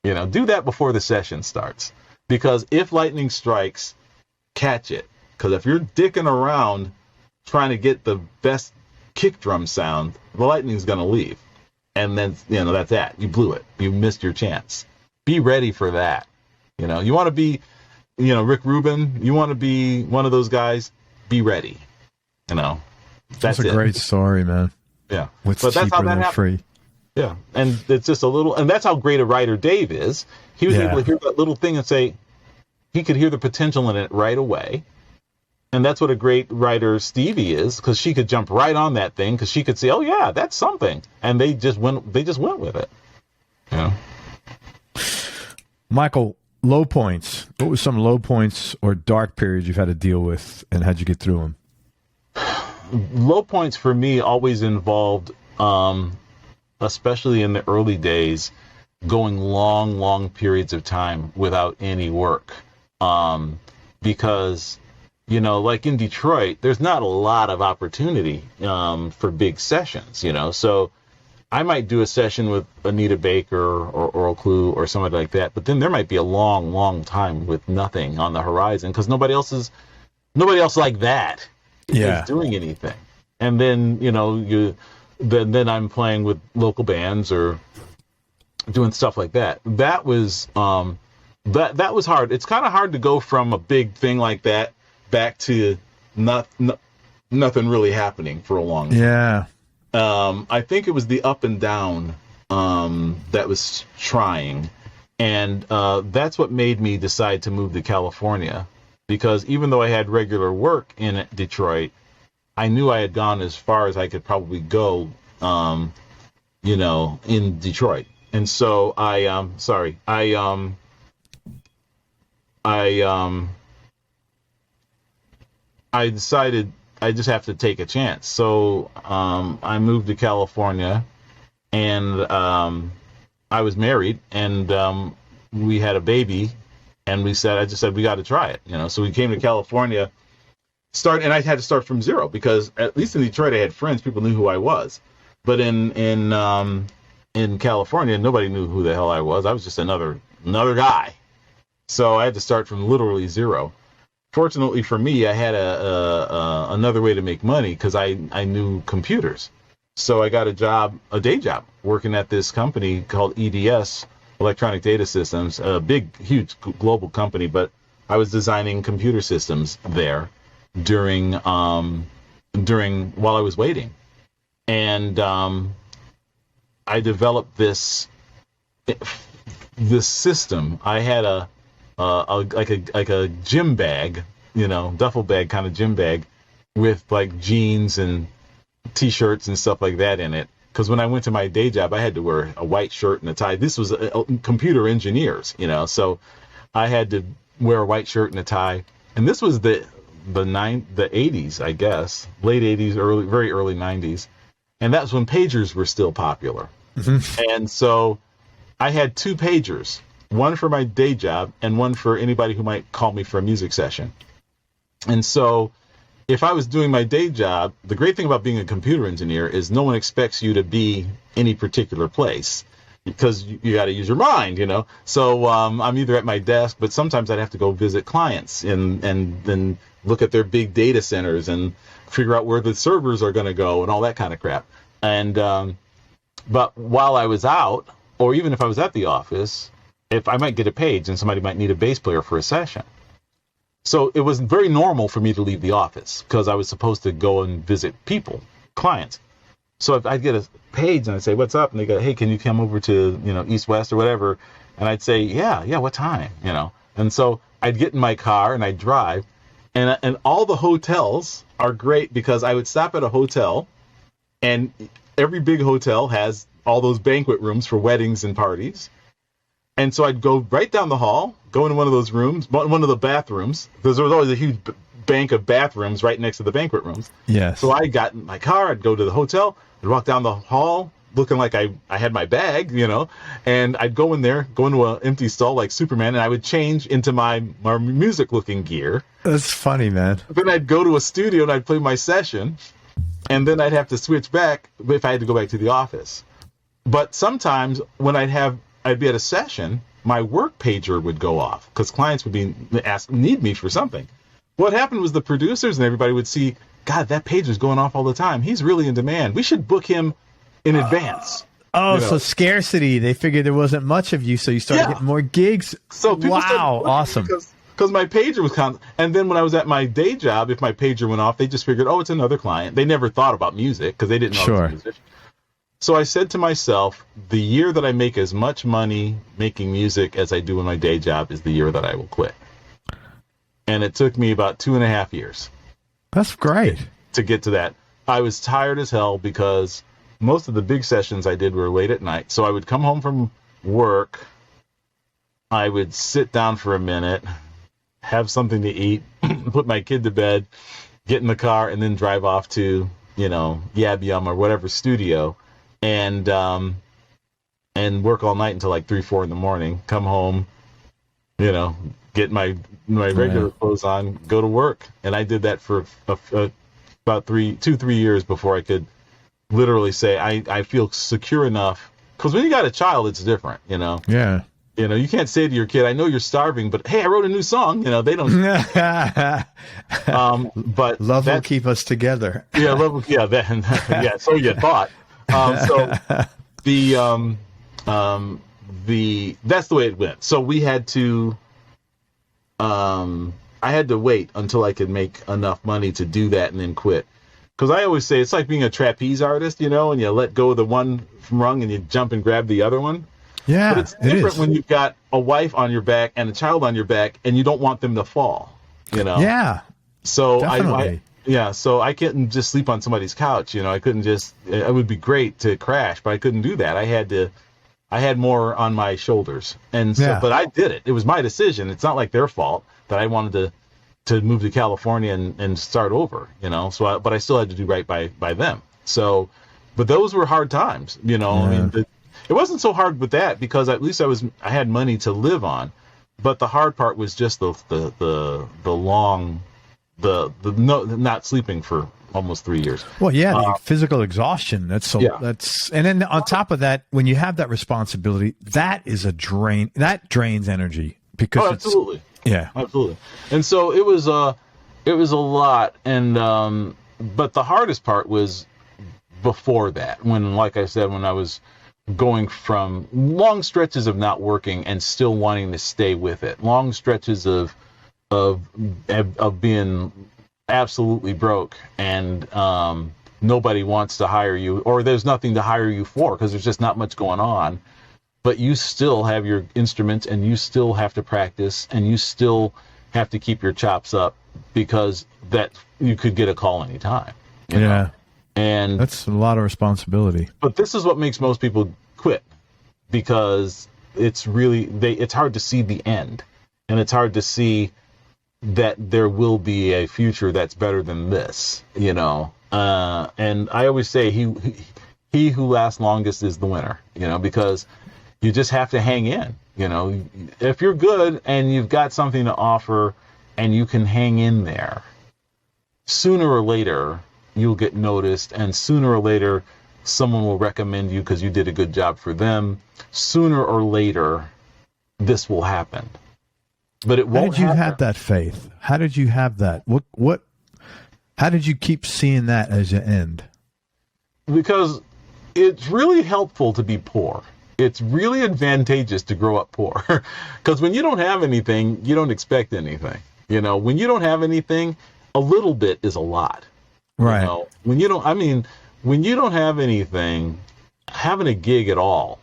You know, do that before the session starts. Because if lightning strikes, catch it. Because if you're dicking around trying to get the best kick drum sound, the lightning's going to leave. And then, you know, that's that. You blew it. You missed your chance. Be ready for that. You know, you want to be, you know, Rick Rubin, you want to be one of those guys, be ready. You know, that's a great story, man. Yeah. What's cheaper than free? Yeah. And it's just a little, and that's how great a writer Dave is. He was able to hear that little thing and say, he could hear the potential in it right away. And that's what a great writer Stevie is, because she could jump right on that thing, because she could say, oh yeah, that's something. And they just went with it. You know? Michael, low points. What were some low points or dark periods you've had to deal with, and how'd you get through them? Low points for me always involved, especially in the early days, going long periods of time without any work. Because, you know, like in Detroit, there's not a lot of opportunity for big sessions, you know. So I might do a session with Anita Baker or Earl Klugh or somebody like that, but then there might be a long time with nothing on the horizon because nobody else like that is doing anything. And then, you know, then I'm playing with local bands or doing stuff like that. That was that was hard. It's kind of hard to go from a big thing like that back to nothing really happening for a long time. Yeah. I think it was the up and down that was trying. And that's what made me decide to move to California. Because even though I had regular work in Detroit, I knew I had gone as far as I could probably go, you know, in Detroit. And so I decided I just have to take a chance. So I moved to California, and I was married, and we had a baby, and I just said we got to try it, you know. So we came to California, and I had to start from zero because at least in Detroit I had friends, people knew who I was, but in California nobody knew who the hell I was. I was just another guy. So I had to start from literally zero. Fortunately for me, I had another way to make money because I knew computers. So I got a day job, working at this company called EDS, Electronic Data Systems, a big, huge global company. But I was designing computer systems there during while I was waiting, and I developed this system. I had a gym bag, you know, duffel bag kind of gym bag with like jeans and t-shirts and stuff like that in it. Because when I went to my day job, I had to wear a white shirt and a tie. This was computer engineers, you know, so I had to wear a white shirt and a tie. And this was the 80s, I guess, late 80s, very early 90s. And that's when pagers were still popular. Mm-hmm. And so I had two pagers. One for my day job and one for anybody who might call me for a music session. And so if I was doing my day job, the great thing about being a computer engineer is no one expects you to be any particular place because you got to use your mind, you know. So I'm either at my desk, but sometimes I'd have to go visit clients and then look at their big data centers and figure out where the servers are going to go and all that kind of crap. And but while I was out, or even if I was at the office, if I might get a page and somebody might need a bass player for a session. So it was very normal for me to leave the office because I was supposed to go and visit people, clients. So if I'd get a page and I'd say, what's up? And they go, hey, can you come over to, you know, East West or whatever? And I'd say, yeah, what time? You know? And so I'd get in my car and I'd drive, and all the hotels are great because I would stop at a hotel, and every big hotel has all those banquet rooms for weddings and parties. And so I'd go right down the hall, go into one of those rooms, one of the bathrooms, because there was always a huge bank of bathrooms right next to the banquet rooms. Yes. So I got in my car, I'd go to the hotel, I'd walk down the hall looking like I had my bag, you know, and I'd go in there, go into an empty stall like Superman, and I would change into my music-looking gear. That's funny, man. Then I'd go to a studio and I'd play my session, and then I'd have to switch back if I had to go back to the office. But sometimes when I'd be at a session, my work pager would go off because clients would need me for something. What happened was the producers and everybody would see, God, that pager's going off all the time. He's really in demand. We should book him in advance. Oh, you know? So scarcity. They figured there wasn't much of you, so you started getting more gigs. So people awesome. Because my pager was and then when I was at my day job, if my pager went off, they just figured, oh, it's another client. They never thought about music because they didn't know I was a musician. So I said to myself, the year that I make as much money making music as I do in my day job is the year that I will quit. And it took me about 2.5 years. That's great. To get to that. I was tired as hell because most of the big sessions I did were late at night. So I would come home from work, I would sit down for a minute, have something to eat, put my kid to bed, get in the car, and then drive off to, Yab Yum or whatever studio, and work all night until like 3, 4 in the morning. Come home, get my regular clothes on, go to work, and I did that for about 3 years before I could literally say I feel secure enough. Because when you got a child, it's different, Yeah. You can't say to your kid, I know you're starving, but hey, I wrote a new song. They don't. But love will keep us together. Yeah, love will. Yeah, yeah. So you thought. So that's the way it went. So we had to. I had to wait until I could make enough money to do that and then quit. Because I always say it's like being a trapeze artist, and you let go of the one rung and you jump and grab the other one. Yeah, but it's different when you've got a wife on your back and a child on your back, and you don't want them to fall. Yeah. So so I couldn't just sleep on somebody's couch. I couldn't just. It would be great to crash, but I couldn't do that. I had more on my shoulders, and so, but I did it. It was my decision. It's not like their fault that I wanted to move to California and start over. So, but I still had to do right by them. So, but those were hard times. I mean. It wasn't so hard with that because at least I had money to live on, but the hard part was just the not sleeping for almost 3 years. Well, the physical exhaustion. That's and then on top of that, when you have that responsibility, that is a drain. That drains energy because absolutely, absolutely. And so it was a lot, and but the hardest part was before that when, like I said, when I was going from long stretches of not working and still wanting to stay with it, long stretches of being absolutely broke, and nobody wants to hire you, or there's nothing to hire you for because there's just not much going on, but you still have your instruments and you still have to practice and you still have to keep your chops up because that you could get a call anytime. You know? And that's a lot of responsibility. But this is what makes most people quit, because it's hard to see the end, and it's hard to see that there will be a future that's better than this, And I always say he who lasts longest is the winner, because you just have to hang in, If you're good and you've got something to offer and you can hang in there, sooner or later you'll get noticed, and sooner or later someone will recommend you because you did a good job for them. Sooner or later this will happen. But it won't happen. How did you have that faith? How did you have that? What how did you keep seeing that as an end? Because it's really helpful to be poor. It's really advantageous to grow up poor. Because when you don't have anything, you don't expect anything. When you don't have anything, a little bit is a lot. Right. When you don't have anything, having a gig at all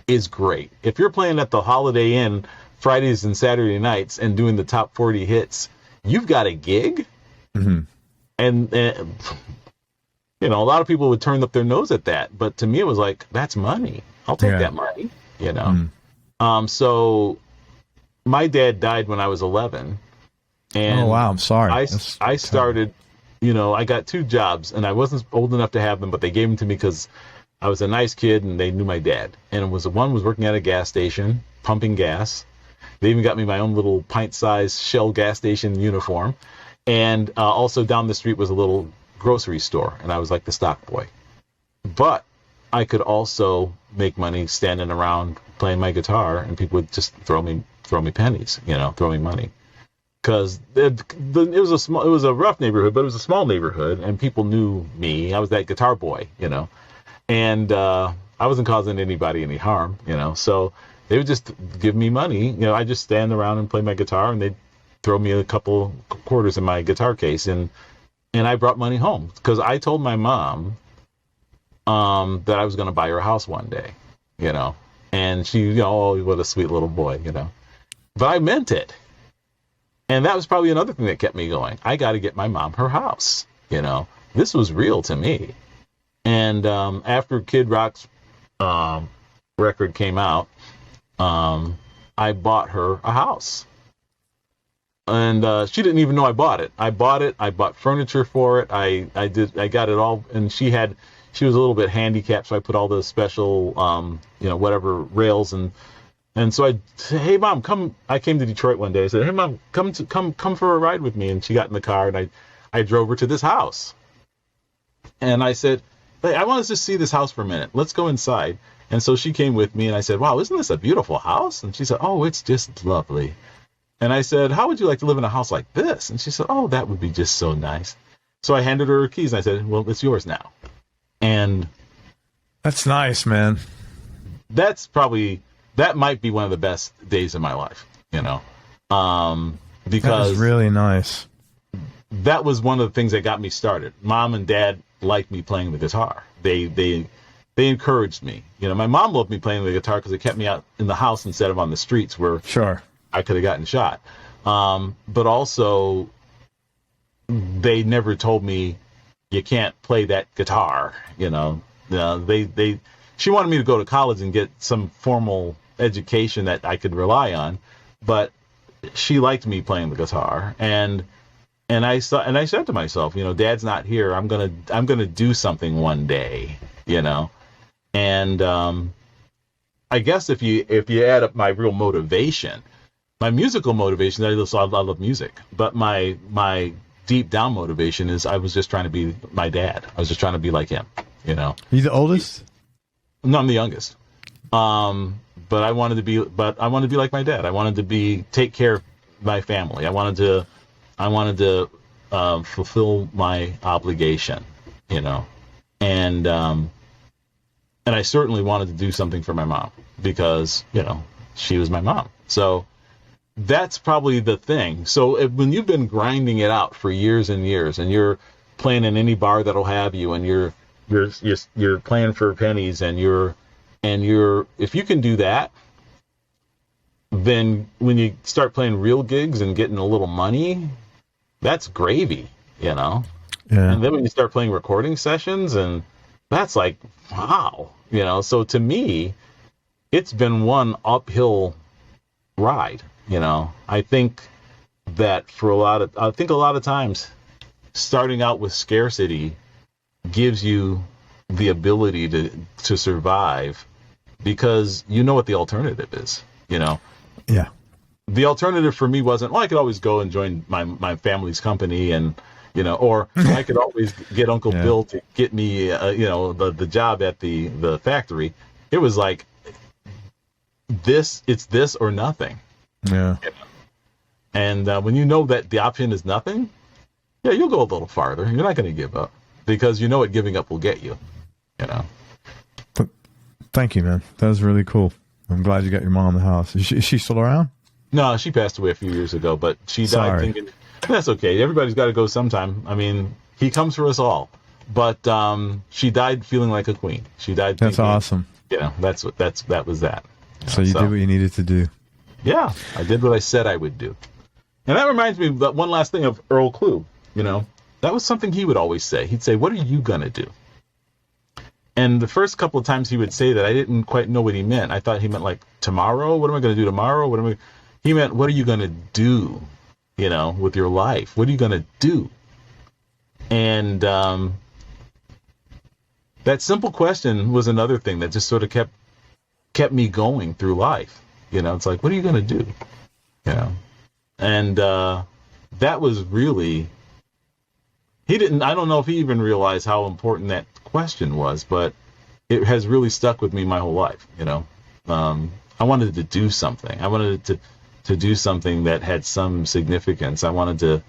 is great. If you're playing at the Holiday Inn Fridays and Saturday nights and doing the top 40 hits, you've got a gig. Mm-hmm. And a lot of people would turn up their nose at that, but to me it was like, that's money. I'll take that money. So my dad died when I was 11, and oh wow, I'm sorry. I started. I got 2 jobs, and I wasn't old enough to have them, but they gave them to me because I was a nice kid, and they knew my dad. And one was working at a gas station, pumping gas. They even got me my own little pint-sized Shell gas station uniform. And also down the street was a little grocery store, and I was like the stock boy. But I could also make money standing around playing my guitar, and people would just throw me pennies, throw me money. Because it was a rough neighborhood, but it was a small neighborhood, and people knew me. I was that guitar boy, and I wasn't causing anybody any harm, So they would just give me money. I just stand around and play my guitar, and they'd throw me a couple quarters in my guitar case, and I brought money home because I told my mom that I was going to buy her a house one day, and she, oh, what a sweet little boy, But I meant it. And that was probably another thing that kept me going. I got to get my mom her house. This was real to me. And after Kid Rock's record came out, I bought her a house. And she didn't even know I bought it. I bought furniture for it. I got it all. And she was a little bit handicapped, so I put all the special, whatever rails and so I said, "Hey Mom, come." I came to Detroit one day. I said, "Hey Mom, come for a ride with me." And she got in the car, and I drove her to this house. And I said, "Hey, I want us to see this house for a minute. Let's go inside." And so she came with me, and I said, "Wow, isn't this a beautiful house?" And she said, "Oh, it's just lovely." And I said, "How would you like to live in a house like this?" And she said, "Oh, that would be just so nice." So I handed her her keys, and I said, "Well, it's yours now." And that's nice, man. That might be one of the best days of my life, because that is really nice. That was one of the things that got me started. Mom and Dad liked me playing the guitar. They encouraged me. My mom loved me playing the guitar because it kept me out in the house instead of on the streets where I could have gotten shot. But also, they never told me you can't play that guitar. She wanted me to go to college and get some formal education that I could rely on, but she liked me playing the guitar, and I said to myself, Dad's not here. I'm gonna do something one day, and I guess if you add up my real motivation, my musical motivation, I love music, but my deep down motivation is I was just trying to be my dad. I was just trying to be like him, You the oldest? No, I'm the youngest. But I wanted to be like my dad. I wanted to take care of my family. I wanted to fulfill my obligation, and I certainly wanted to do something for my mom because, she was my mom. So that's probably the thing. So when you've been grinding it out for years and years, and you're playing in any bar that'll have you, and you're playing for pennies, and you're if you can do that, then when you start playing real gigs and getting a little money, that's gravy, Yeah. And then when you start playing recording sessions, and that's like, wow, So to me, it's been one uphill ride, I think that a lot of times starting out with scarcity gives you the ability to survive, because what the alternative is, Yeah. The alternative for me wasn't, I could always go and join my family's company, and, or I could always get Uncle Bill to get me, the job at the factory. It was like, it's this or nothing. Yeah. And when that the option is nothing, you'll go a little farther. You're not going to give up, because what giving up will get you, Thank you, man. That was really cool. I'm glad you got your mom in the house. Is she still around? No, she passed away a few years ago, but she died thinking, that's okay. Everybody's got to go sometime. I mean, he comes for us all. But she died feeling like a queen. She died thinking, that's awesome. That was that. So you did what you needed to do. Yeah, I did what I said I would do. And that reminds me of that one last thing of Earl Klugh. That was something he would always say. He'd say, "What are you going to do?" And the first couple of times he would say that, I didn't quite know what he meant. I thought he meant like tomorrow. What am I going to do tomorrow? He meant, what are you going to do, with your life? What are you going to do? And that simple question was another thing that just sort of kept me going through life. It's like, what are you going to do? And that was really, I don't know if he even realized how important that question was, but it has really stuck with me my whole life. I wanted to do something. I wanted to do something that had some significance. I wanted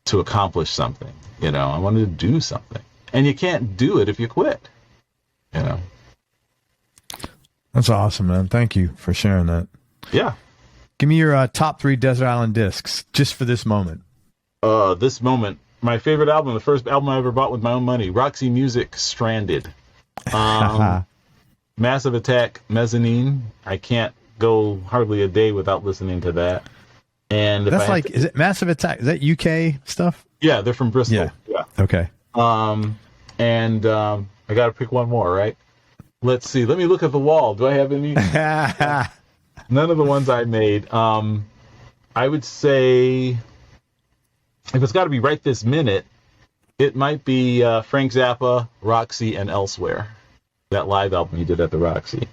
to accomplish something. I wanted to do something, and you can't do it if you quit. That's awesome, man. Thank you for sharing that. Yeah. Give me your top 3 Desert Island discs just for this moment. This moment. My favorite album, the first album I ever bought with my own money, Roxy Music, Stranded. Massive Attack, Mezzanine. I can't go hardly a day without listening to that. And that's like, is it Massive Attack? Is that UK stuff? Yeah, they're from Bristol. Yeah. Okay. And I got to pick one more, right? Let's see. Let me look at the wall. Do I have any? None of the ones I made. I would say, if it's got to be right this minute, it might be Frank Zappa, Roxy, and Elsewhere. That live album he did at the Roxy.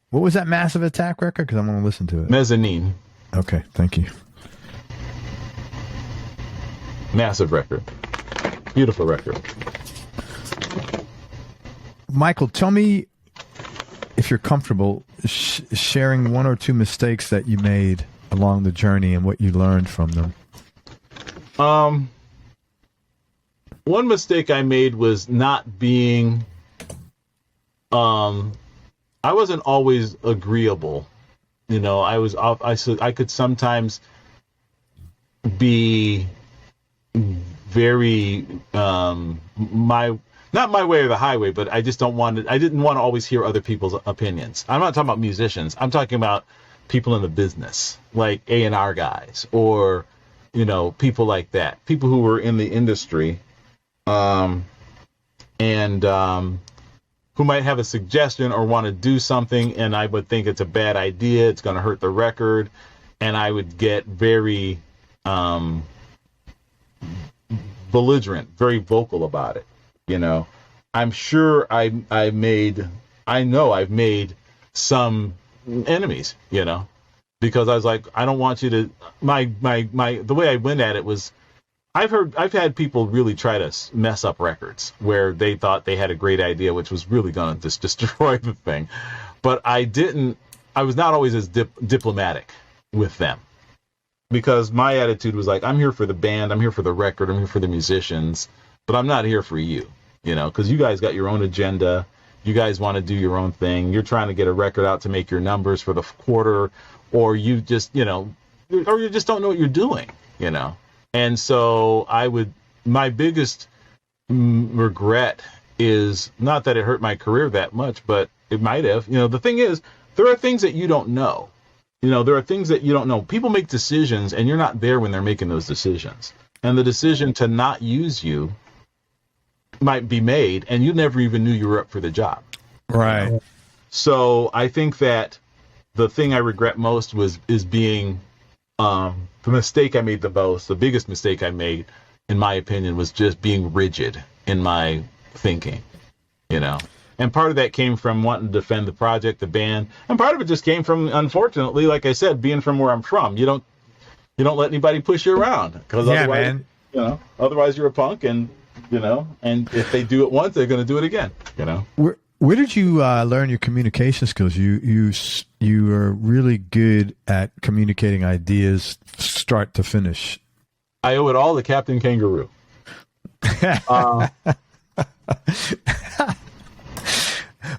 What was that Massive Attack record? Because I want to listen to it. Mezzanine. Okay, thank you. Massive record. Beautiful record. Michael, tell me if you're comfortable sharing one or two mistakes that you made along the journey and what you learned from them. One mistake I made was not being, I wasn't always agreeable. You know, I could sometimes be very, not my way or the highway, but I didn't want to always hear other people's opinions. I'm not talking about musicians. I'm talking about people in the business, like A&R guys, or, you know, people like that, people who were in the industry, who might have a suggestion or want to do something, and I would think it's a bad idea, it's going to hurt the record, and I would get very belligerent, very vocal about it. You know, I'm sure I've made some enemies, you know, because I was like, I don't want you to, the way I went at it was, I've had people really try to mess up records where they thought they had a great idea, which was really going to just destroy the thing. But I was not always as diplomatic with them, because my attitude was like, I'm here for the band, I'm here for the record, I'm here for the musicians, but I'm not here for you, you know, because you guys got your own agenda. You guys want to do your own thing. You're trying to get a record out to make your numbers for the quarter, or you just, you know, or you just don't know what you're doing, you know. And so my biggest regret is not that it hurt my career that much, but it might have. You know, the thing is, there are things that you don't know. You know, there are things that you don't know. People make decisions, and you're not there when they're making those decisions. And the decision to not use you might be made, and you never even knew you were up for the job. Right. So I think that the thing I regret most is being the mistake I made the most. The biggest mistake I made, in my opinion, was just being rigid in my thinking, you know. And part of that came from wanting to defend the project, the band, and part of it just came from, unfortunately, like I said, being from where I'm from. You don't let anybody push you around, because otherwise, you know, otherwise you're a punk, and you know, and if they do it once, they're going to do it again, you know. Where did you learn your communication skills? You are really good at communicating ideas, start to finish. I owe it all to Captain Kangaroo.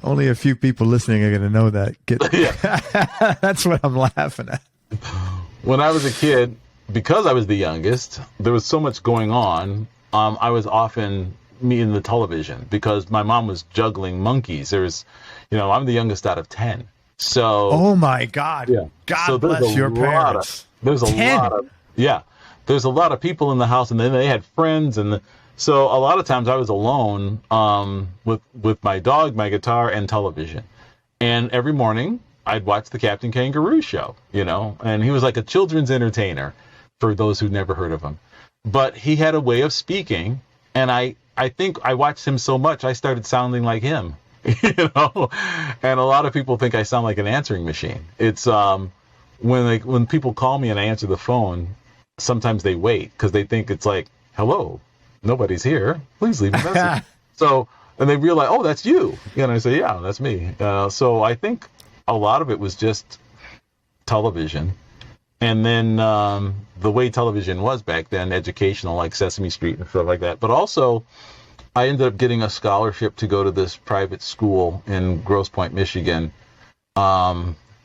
Only a few people listening are going to know that. That's what I'm laughing at. When I was a kid, because I was the youngest, there was so much going on. I was often in the television because my mom was juggling monkeys. There's, you know, I'm the youngest out of 10. So. Oh my God. Yeah. God bless your parents. There's a lot of people in the house, and then they had friends, and so a lot of times I was alone with my dog, my guitar, and television. And every morning I'd watch the Captain Kangaroo show, you know, and he was like a children's entertainer for those who'd never heard of him. But he had a way of speaking, and I think I watched him so much I started sounding like him, you know. And a lot of people think I sound like an answering machine. It's when people call me and I answer the phone, sometimes they wait because they think it's like, hello, nobody's here, please leave a message. So, and they realize, oh, that's you. And I say, yeah, that's me. So I think a lot of it was just television. And then the way television was back then, educational, like Sesame Street and stuff like that. But also, I ended up getting a scholarship to go to this private school in Grosse Pointe, Michigan,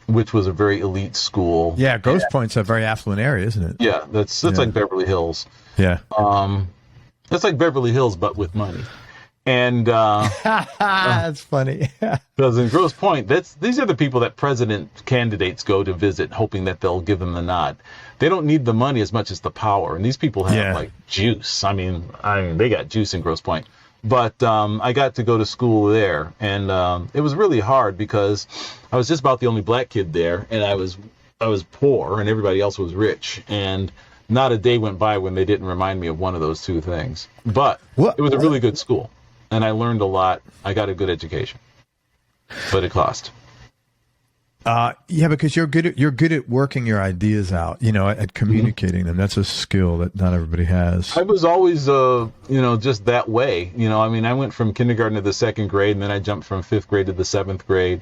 which was a very elite school. Yeah, Grosse Pointe's a very affluent area, isn't it? Yeah, that's like Beverly Hills. Yeah. It's like Beverly Hills, but with money. And That's funny. because in Grosse Pointe, these are the people that president candidates go to visit, hoping that they'll give them the nod. They don't need the money as much as the power, and these people have like juice. I mean, they got juice in Grosse Pointe. But I got to go to school there, and it was really hard because I was just about the only black kid there, and I was poor, and everybody else was rich, and not a day went by when they didn't remind me of one of those two things. But it was a really good school, and I learned a lot. I got a good education, but it cost. Yeah, because you're good at working your ideas out, at communicating them. That's a skill that not everybody has. I was always, just that way. I mean, I went from kindergarten to the second grade, and then I jumped from fifth grade to the seventh grade.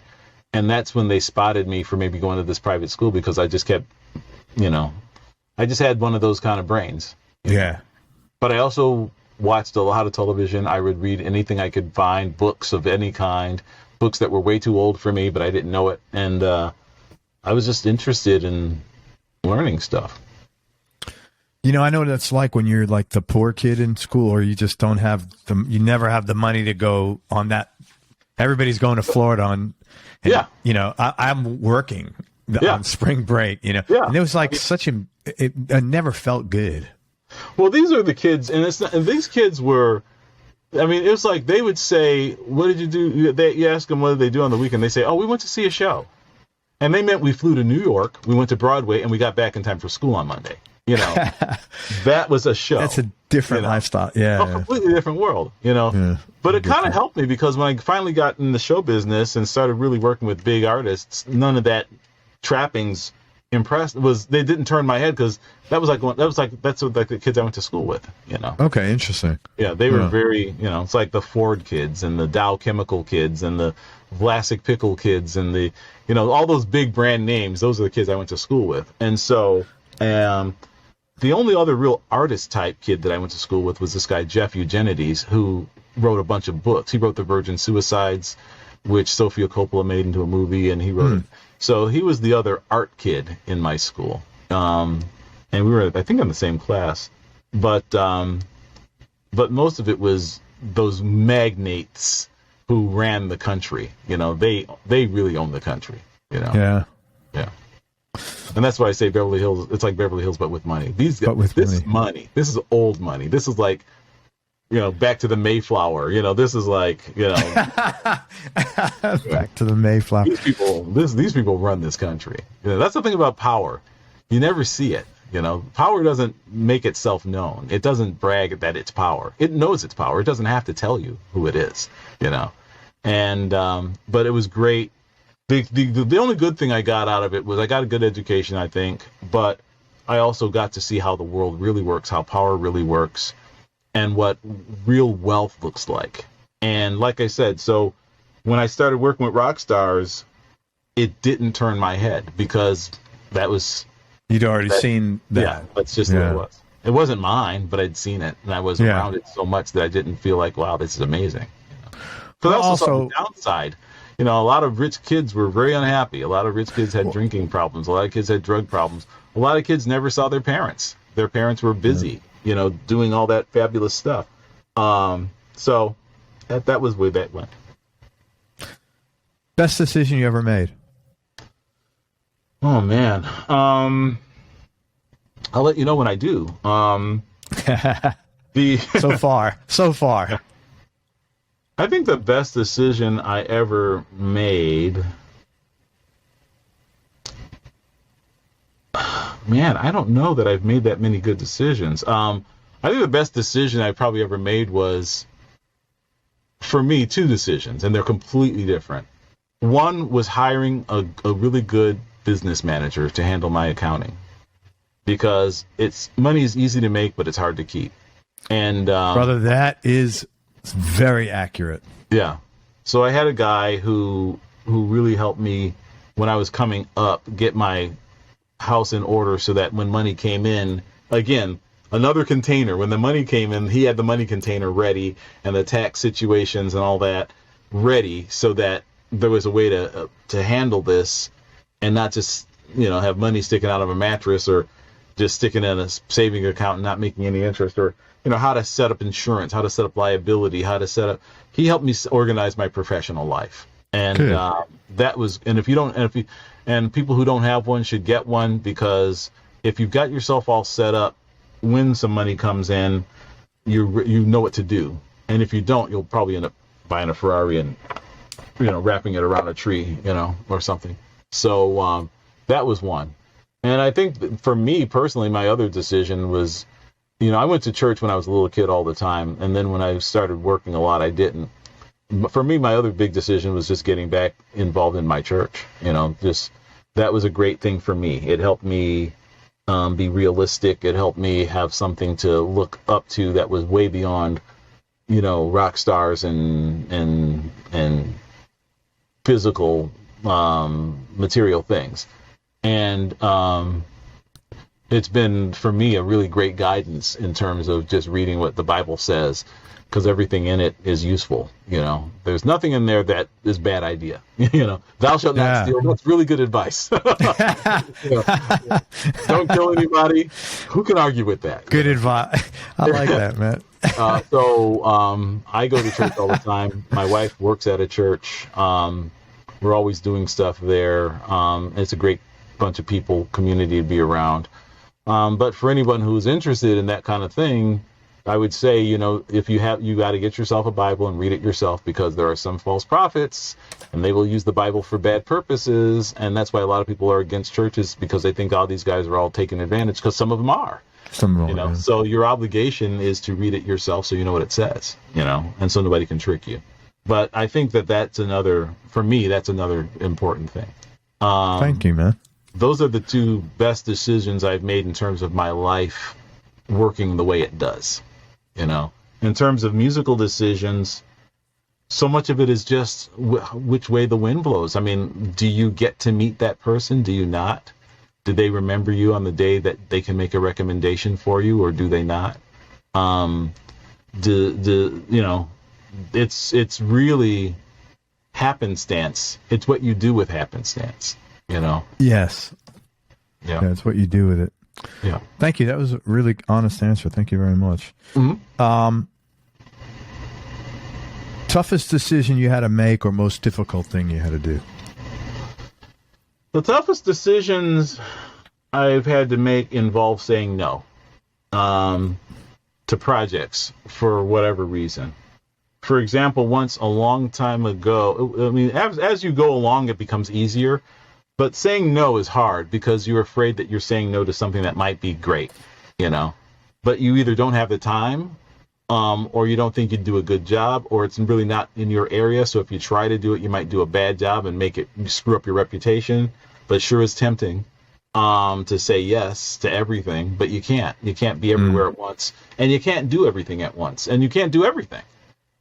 And that's when they spotted me for maybe going to this private school, because I just kept, I just had one of those kind of brains. Yeah. But I also watched a lot of television. I would read anything I could find, books of any kind. Books that were way too old for me, but I didn't know it. And I was just interested in learning stuff. I know what it's like when you're like the poor kid in school, or you just don't have you never have the money to go on that. Everybody's going to Florida I'm working on spring break, and it was like it never felt good. Well, these are the kids, and these kids were, I mean, it was like they would say, "What did you do?" You ask them what did they do on the weekend. They say, "Oh, we went to see a show," and they meant we flew to New York, we went to Broadway, and we got back in time for school on Monday. That was a show. That's a different lifestyle. Yeah, a completely different world. Yeah, but it kind of helped me, because when I finally got in the show business and started really working with big artists, none of that trappings they didn't turn my head, because that's what the kids I went to school with. Okay, interesting. Yeah, they were very, it's like the Ford kids and the Dow Chemical kids and the Vlasic Pickle kids and the, all those big brand names. Those are the kids I went to school with. And so the only other real artist type kid that I went to school with was this guy Jeff Eugenides, who wrote a bunch of books. He wrote The Virgin Suicides, which Sofia Coppola made into a movie, and he wrote it. So he was the other art kid in my school. And we were, I think, in the same class. But most of it was those magnates who ran the country. They really owned the country. Yeah. And that's why I say Beverly Hills. It's like Beverly Hills, but with money. This is money. This is old money. This is like, back to the Mayflower. This is like, back to the Mayflower. These people run this country. That's the thing about power. You never see it. Power doesn't make itself known. It doesn't brag that it's power. It knows it's power. It doesn't have to tell you who it is. And but it was great. The only good thing I got out of it was I got a good education, I think, but I also got to see how the world really works, how power really works, and what real wealth looks like. And like I said, so when I started working with rock stars, it didn't turn my head, because that was... You'd already seen that. Yeah, that's just what it was. It wasn't mine, but I'd seen it, and I was around it so much that I didn't feel like, wow, this is amazing. But also the downside. A lot of rich kids were very unhappy. A lot of rich kids had drinking problems. A lot of kids had drug problems. A lot of kids never saw their parents. Their parents were busy, doing all that fabulous stuff. So that was where that went. Best decision you ever made? Oh, man. I'll let you know when I do. So far. I think the best decision I ever made, man, I don't know that I've made that many good decisions. I think the best decision I probably ever made was, for me, two decisions, and they're completely different. One was hiring a really good business manager to handle my accounting, because money is easy to make, but it's hard to keep. And brother, that is very accurate. Yeah. So I had a guy who really helped me when I was coming up get my house in order, so that when money came in, again, another container, when the money came in, he had the money container ready and the tax situations and all that ready, so that there was a way to handle this and not just, have money sticking out of a mattress, or, just sticking in a saving account and not making any interest, or how to set up insurance, how to set up liability, how to set up. He helped me organize my professional life, and that was. And if you don't, and people who don't have one should get one, because if you've got yourself all set up, when some money comes in, you know what to do. And if you don't, you'll probably end up buying a Ferrari and wrapping it around a tree, or something. So that was one. And I think for me personally, my other decision was, I went to church when I was a little kid all the time, and then when I started working a lot, I didn't. For me, my other big decision was just getting back involved in my church. That was a great thing for me. It helped me be realistic. It helped me have something to look up to that was way beyond, rock stars and physical material things. And it's been, for me, a really great guidance in terms of just reading what the Bible says, because everything in it is useful. There's nothing in there that is bad idea. Thou shalt not steal. That's really good advice. Don't kill anybody. Who can argue with that? Good advice. I like that, man. So I go to church all the time. My wife works at a church. We're always doing stuff there. It's a great bunch of people, community to be around. But for anyone who's interested in that kind of thing, I would say, if you got to get yourself a Bible and read it yourself, because there are some false prophets and they will use the Bible for bad purposes. And that's why a lot of people are against churches, because they think all these guys are all taking advantage, because some of them are. So your obligation is to read it yourself so you know what it says, and so nobody can trick you. But I think that's another important thing. Thank you, man. Those are the two best decisions I've made in terms of my life working the way it does. In terms of musical decisions, so much of it is just which way the wind blows. I mean, do you get to meet that person? Do you not? Do they remember you on the day that they can make a recommendation for you, or do they not? It's really happenstance. It's what you do with happenstance, Yes. Yeah. It's what you do with it. Yeah. Thank you. That was a really honest answer. Thank you very much. Mm-hmm. Toughest decision you had to make, or most difficult thing you had to do? The toughest decisions I've had to make involve saying no to projects for whatever reason. For example, once a long time ago, I mean, as you go along, it becomes easier. But saying no is hard, because you're afraid that you're saying no to something that might be great, But you either don't have the time, or you don't think you'd do a good job, or it's really not in your area. So if you try to do it, you might do a bad job and screw up your reputation. But it sure is tempting to say yes to everything, but you can't. You can't be everywhere at once, and you can't do everything at once, and you can't do everything.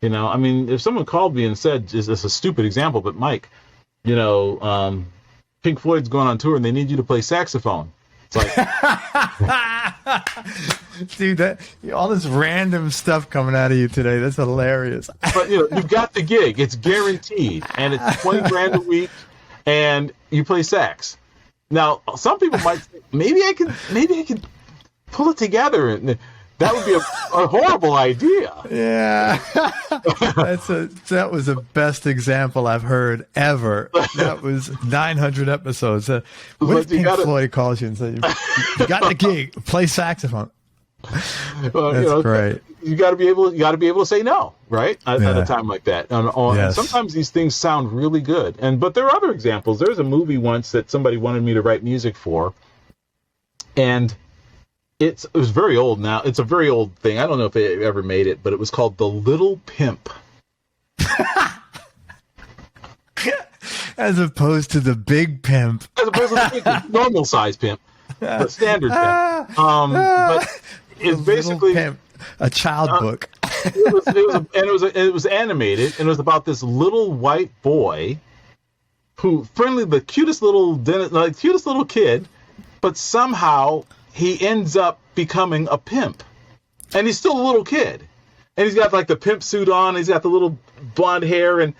I mean, if someone called me and said, it's a stupid example, but Mike, Pink Floyd's going on tour and they need you to play saxophone. It's like, dude, all this random stuff coming out of you today, that's hilarious. But you've got the gig, it's guaranteed, and it's $20,000 a week, and you play sax. Now, some people might think, maybe I could pull it together, and that would be a horrible idea. Yeah. That was the best example I've heard ever. That was 900 episodes. What if Pink Floyd calls you and says, you got the gig, play saxophone? Well, that's great. You got to be able to say no, right? At a time like that. And sometimes these things sound really good. But there are other examples. There's a movie once that somebody wanted me to write music for, and it was very old now. It's a very old thing. I don't know if they ever made it, but it was called The Little Pimp. As opposed to the Big Pimp. As opposed to the big, normal size pimp, but standard pimp. But it's basically pimp, a child book. It was animated, and it was about this little white boy the cutest little kid, but somehow he ends up becoming a pimp, and he's still a little kid, and he's got like the pimp suit on, he's got the little blonde hair, and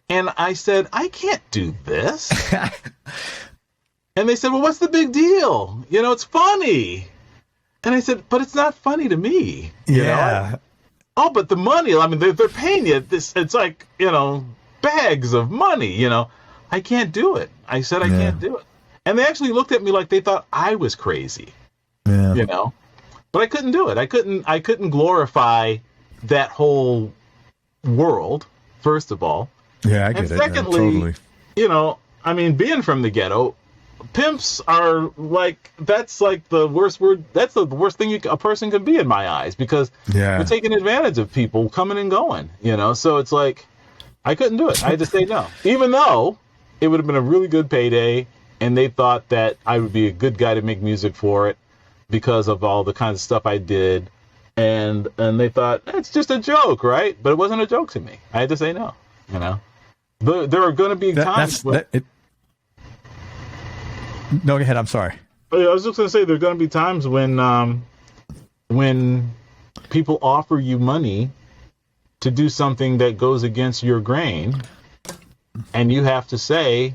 I said, I can't do this. And they said, well, what's the big deal? It's funny. And I said, but it's not funny to me. You Yeah. know? Oh, but the money, I mean, they're paying you this. It's like, bags of money, I can't do it. I said, I can't do it. And they actually looked at me like they thought I was crazy, Yeah. but I couldn't do it. I couldn't glorify that whole world, first of all. Yeah, I get And it. secondly, totally. Being from the ghetto, pimps are like, that's like the worst word. That's the worst thing a person could be in my eyes, because they're taking advantage of people coming and going, so it's like, I couldn't do it. I had to say no, even though it would have been a really good payday. And they thought that I would be a good guy to make music for it because of all the kinds of stuff I did. And they thought, it's just a joke, right? But it wasn't a joke to me. I had to say no, There are going to be times when... No, go ahead. I'm sorry. I was just going to say, there are going to be times when people offer you money to do something that goes against your grain, and you have to say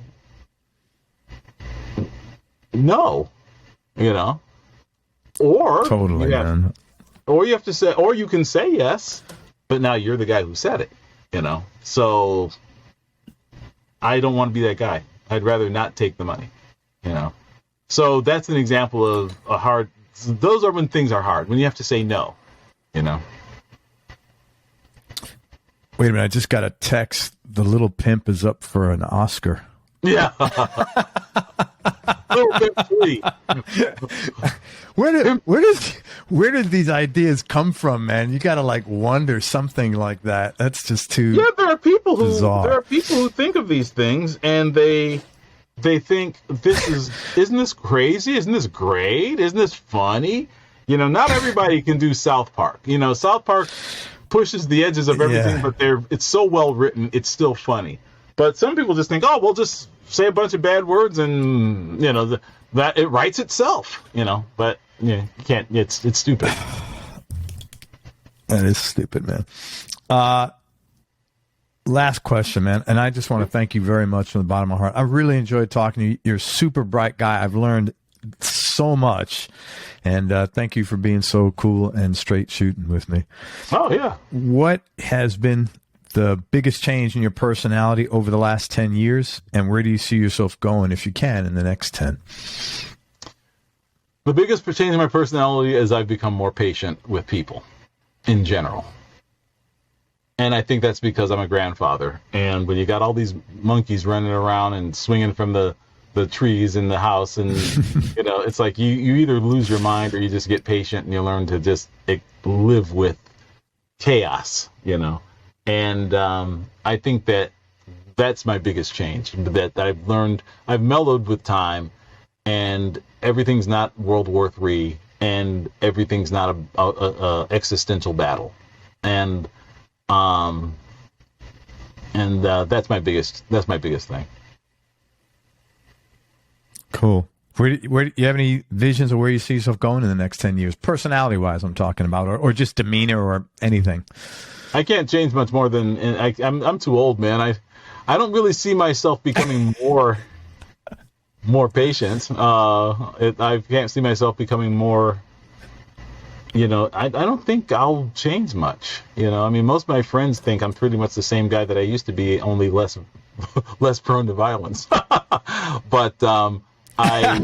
no, or Totally, man. Or you have to say, or you can say yes, but now you're the guy who said it, So I don't want to be that guy. I'd rather not take the money, So that's an example of a hard. Those are when things are hard, when you have to say no, Wait a minute! I just got a text. The Little Pimp is up for an Oscar. Yeah. Where did these ideas come from, man? You gotta wonder something like that. That's just too. Yeah, there are people bizarre. who think of these things, and they think isn't this crazy? Isn't this great? Isn't this funny? Not everybody can do South Park. South Park pushes the edges of everything, but it's so well written, it's still funny. But some people just think, oh, we'll just say a bunch of bad words and, that it writes itself, But you can't, it's stupid. That is stupid, man. Last question, man. And I just want to thank you very much from the bottom of my heart. I really enjoyed talking to you. You're a super bright guy. I've learned so much. And thank you for being so cool and straight shooting with me. Oh, yeah. What has been the biggest change in your personality over the last 10 years? And where do you see yourself going, if you can, in the next 10? The biggest change in my personality is I've become more patient with people in general. And I think that's because I'm a grandfather. And when you got all these monkeys running around and swinging from the trees in the house, and it's like you either lose your mind or you just get patient and you learn to just live with chaos, And I think that's my biggest change, that I've learned. I've mellowed with time, and everything's not World War III, and everything's not a existential battle, and that's my biggest thing. Cool. Where do you have any visions of where you see yourself going in the next 10 years, personality wise? I'm talking about, or just demeanor or anything. I can't change much more than I'm too old, man. I don't really see myself becoming more patient. I can't see myself becoming more. I don't think I'll change much. I mean, most of my friends think I'm pretty much the same guy that I used to be, only less prone to violence. But I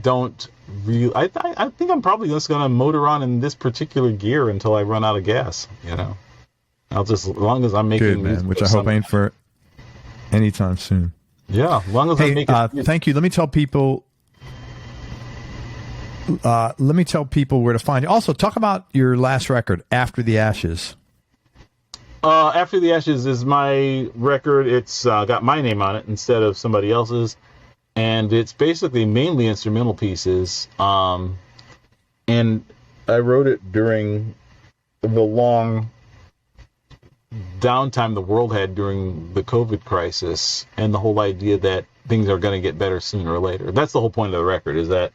don't really. I think I'm probably just gonna motor on in this particular gear until I run out of gas. I'll just, as long as I'm making good, man, which I hope ain't for anytime soon. Yeah, as long as I'm making. Thank you. Let me tell people. Where to find you. Also, talk about your last record, After the Ashes. After the Ashes is my record. It's got my name on it instead of somebody else's. And it's basically mainly instrumental pieces. And I wrote it during the long downtime the world had during the COVID crisis, and the whole idea that things are going to get better sooner or later. That's the whole point of the record, is that,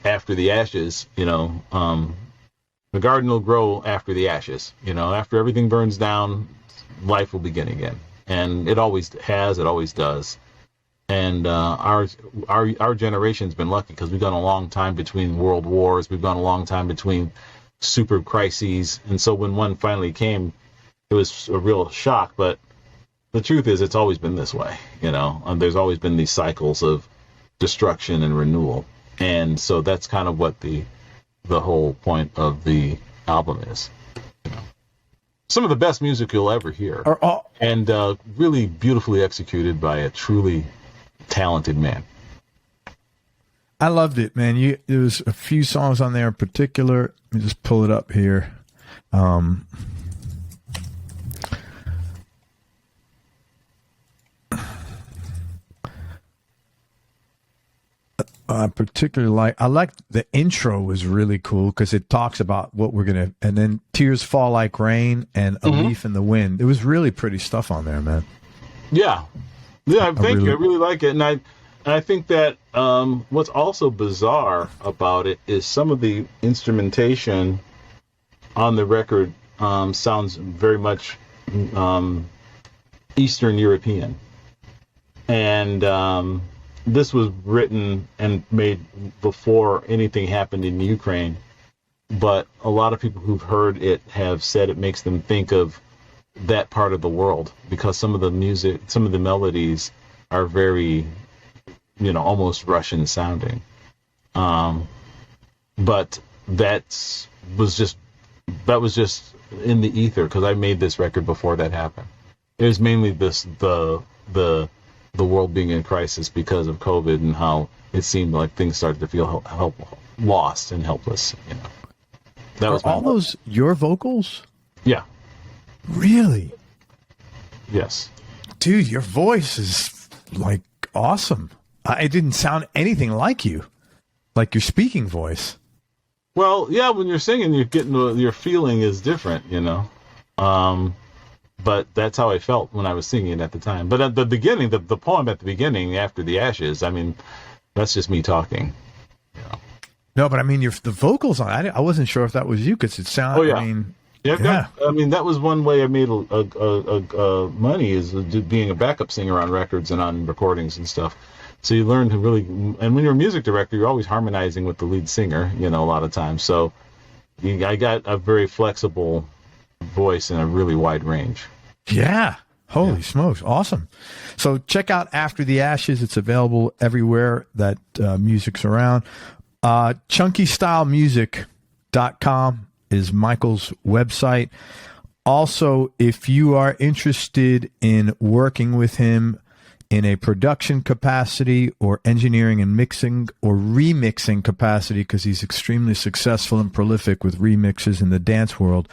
after the ashes, the garden will grow after the ashes. After everything burns down, life will begin again. And it always has, it always does. And our generation's been lucky because we've gone a long time between world wars. We've gone a long time between super crises. And so when one finally came, it was a real shock. But the truth is, it's always been this way, there's always been these cycles of destruction and renewal. And so that's kind of what the whole point of the album is. Some of the best music you'll ever hear, and really beautifully executed by a truly talented man. I loved it, man. There was a few songs on there in particular. Let me just pull it up here. I particularly like the intro was really cool because it talks about what we're going to, and then Tears Fall Like Rain and A Leaf in the Wind. It was really pretty stuff on there, man. Yeah. Thank you. I really like it. And I think that what's also bizarre about it is some of the instrumentation on the record sounds very much Eastern European. And this was written and made before anything happened in Ukraine, but a lot of people who've heard it have said it makes them think of that part of the world because some of the music, some of the melodies are very, almost Russian sounding. But that was just in the ether because I made this record before that happened. It was mainly the world being in crisis because of COVID and how it seemed like things started to feel lost and helpless. That was all those your vocals? Yeah. Really? Yes. Dude, your voice is like awesome. It didn't sound anything like you, like your speaking voice. Well, yeah, when you're singing, you're getting your feeling is different, But that's how I felt when I was singing it at the time. But at the beginning, the poem at the beginning, After the Ashes, I mean, that's just me talking. No, but I mean, the vocals on it, I wasn't sure if that was you because it sounded, oh, yeah. I mean... Yeah. That was one way I made money is being a backup singer on records and on recordings and stuff. So you learn to really... And when you're a music director, you're always harmonizing with the lead singer, a lot of times. So I got a very flexible voice in a really wide range. Yeah. Holy smokes. Awesome. So check out After the Ashes. It's available everywhere that music's around. ChunkyStyleMusic.com is Michael's website. Also, if you are interested in working with him in a production capacity or engineering and mixing or remixing capacity, because he's extremely successful and prolific with remixes in the dance world,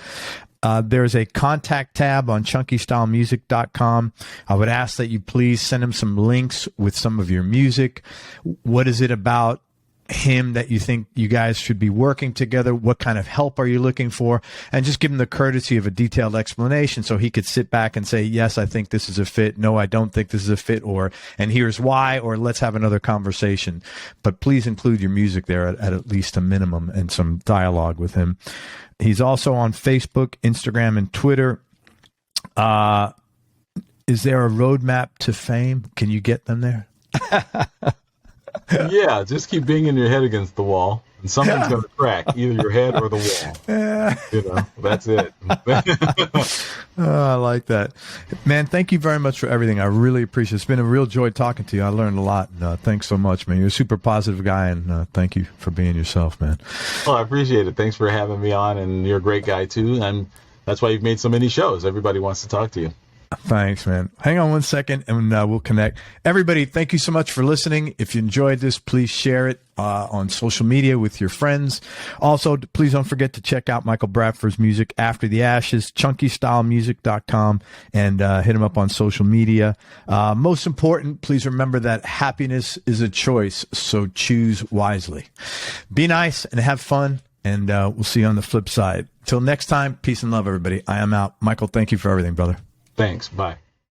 there's a contact tab on ChunkyStyleMusic.com. I would ask that you please send him some links with some of your music. What is it about him that you think you guys should be working together? What kind of help are you looking for? And just give him the courtesy of a detailed explanation so he could sit back and say, yes, I think this is a fit. No, I don't think this is a fit. Or, and here's why, or let's have another conversation. But please include your music there at least a minimum and some dialogue with him. He's also on Facebook, Instagram, and Twitter. Is there a roadmap to fame? Can you get them there? Yeah, just keep banging your head against the wall, and something's going to crack, either your head or the wall. That's it. I like that. Man, thank you very much for everything. I really appreciate it. It's been a real joy talking to you. I learned a lot. And, thanks so much, man. You're a super positive guy, and thank you for being yourself, man. Well, I appreciate it. Thanks for having me on, and you're a great guy, too, and that's why you've made so many shows. Everybody wants to talk to you. Thanks, man. Hang on one second and we'll connect. Everybody, thank you so much for listening. If you enjoyed this, please share it on social media with your friends. Also, please don't forget to check out Michael Bradford's music, After the Ashes, ChunkyStyleMusic.com, and hit him up on social media. Most important, please remember that happiness is a choice, so choose wisely. Be nice and have fun, and we'll see you on the flip side. Till next time, peace and love, everybody. I am out. Michael, thank you for everything, brother. Thanks. Bye.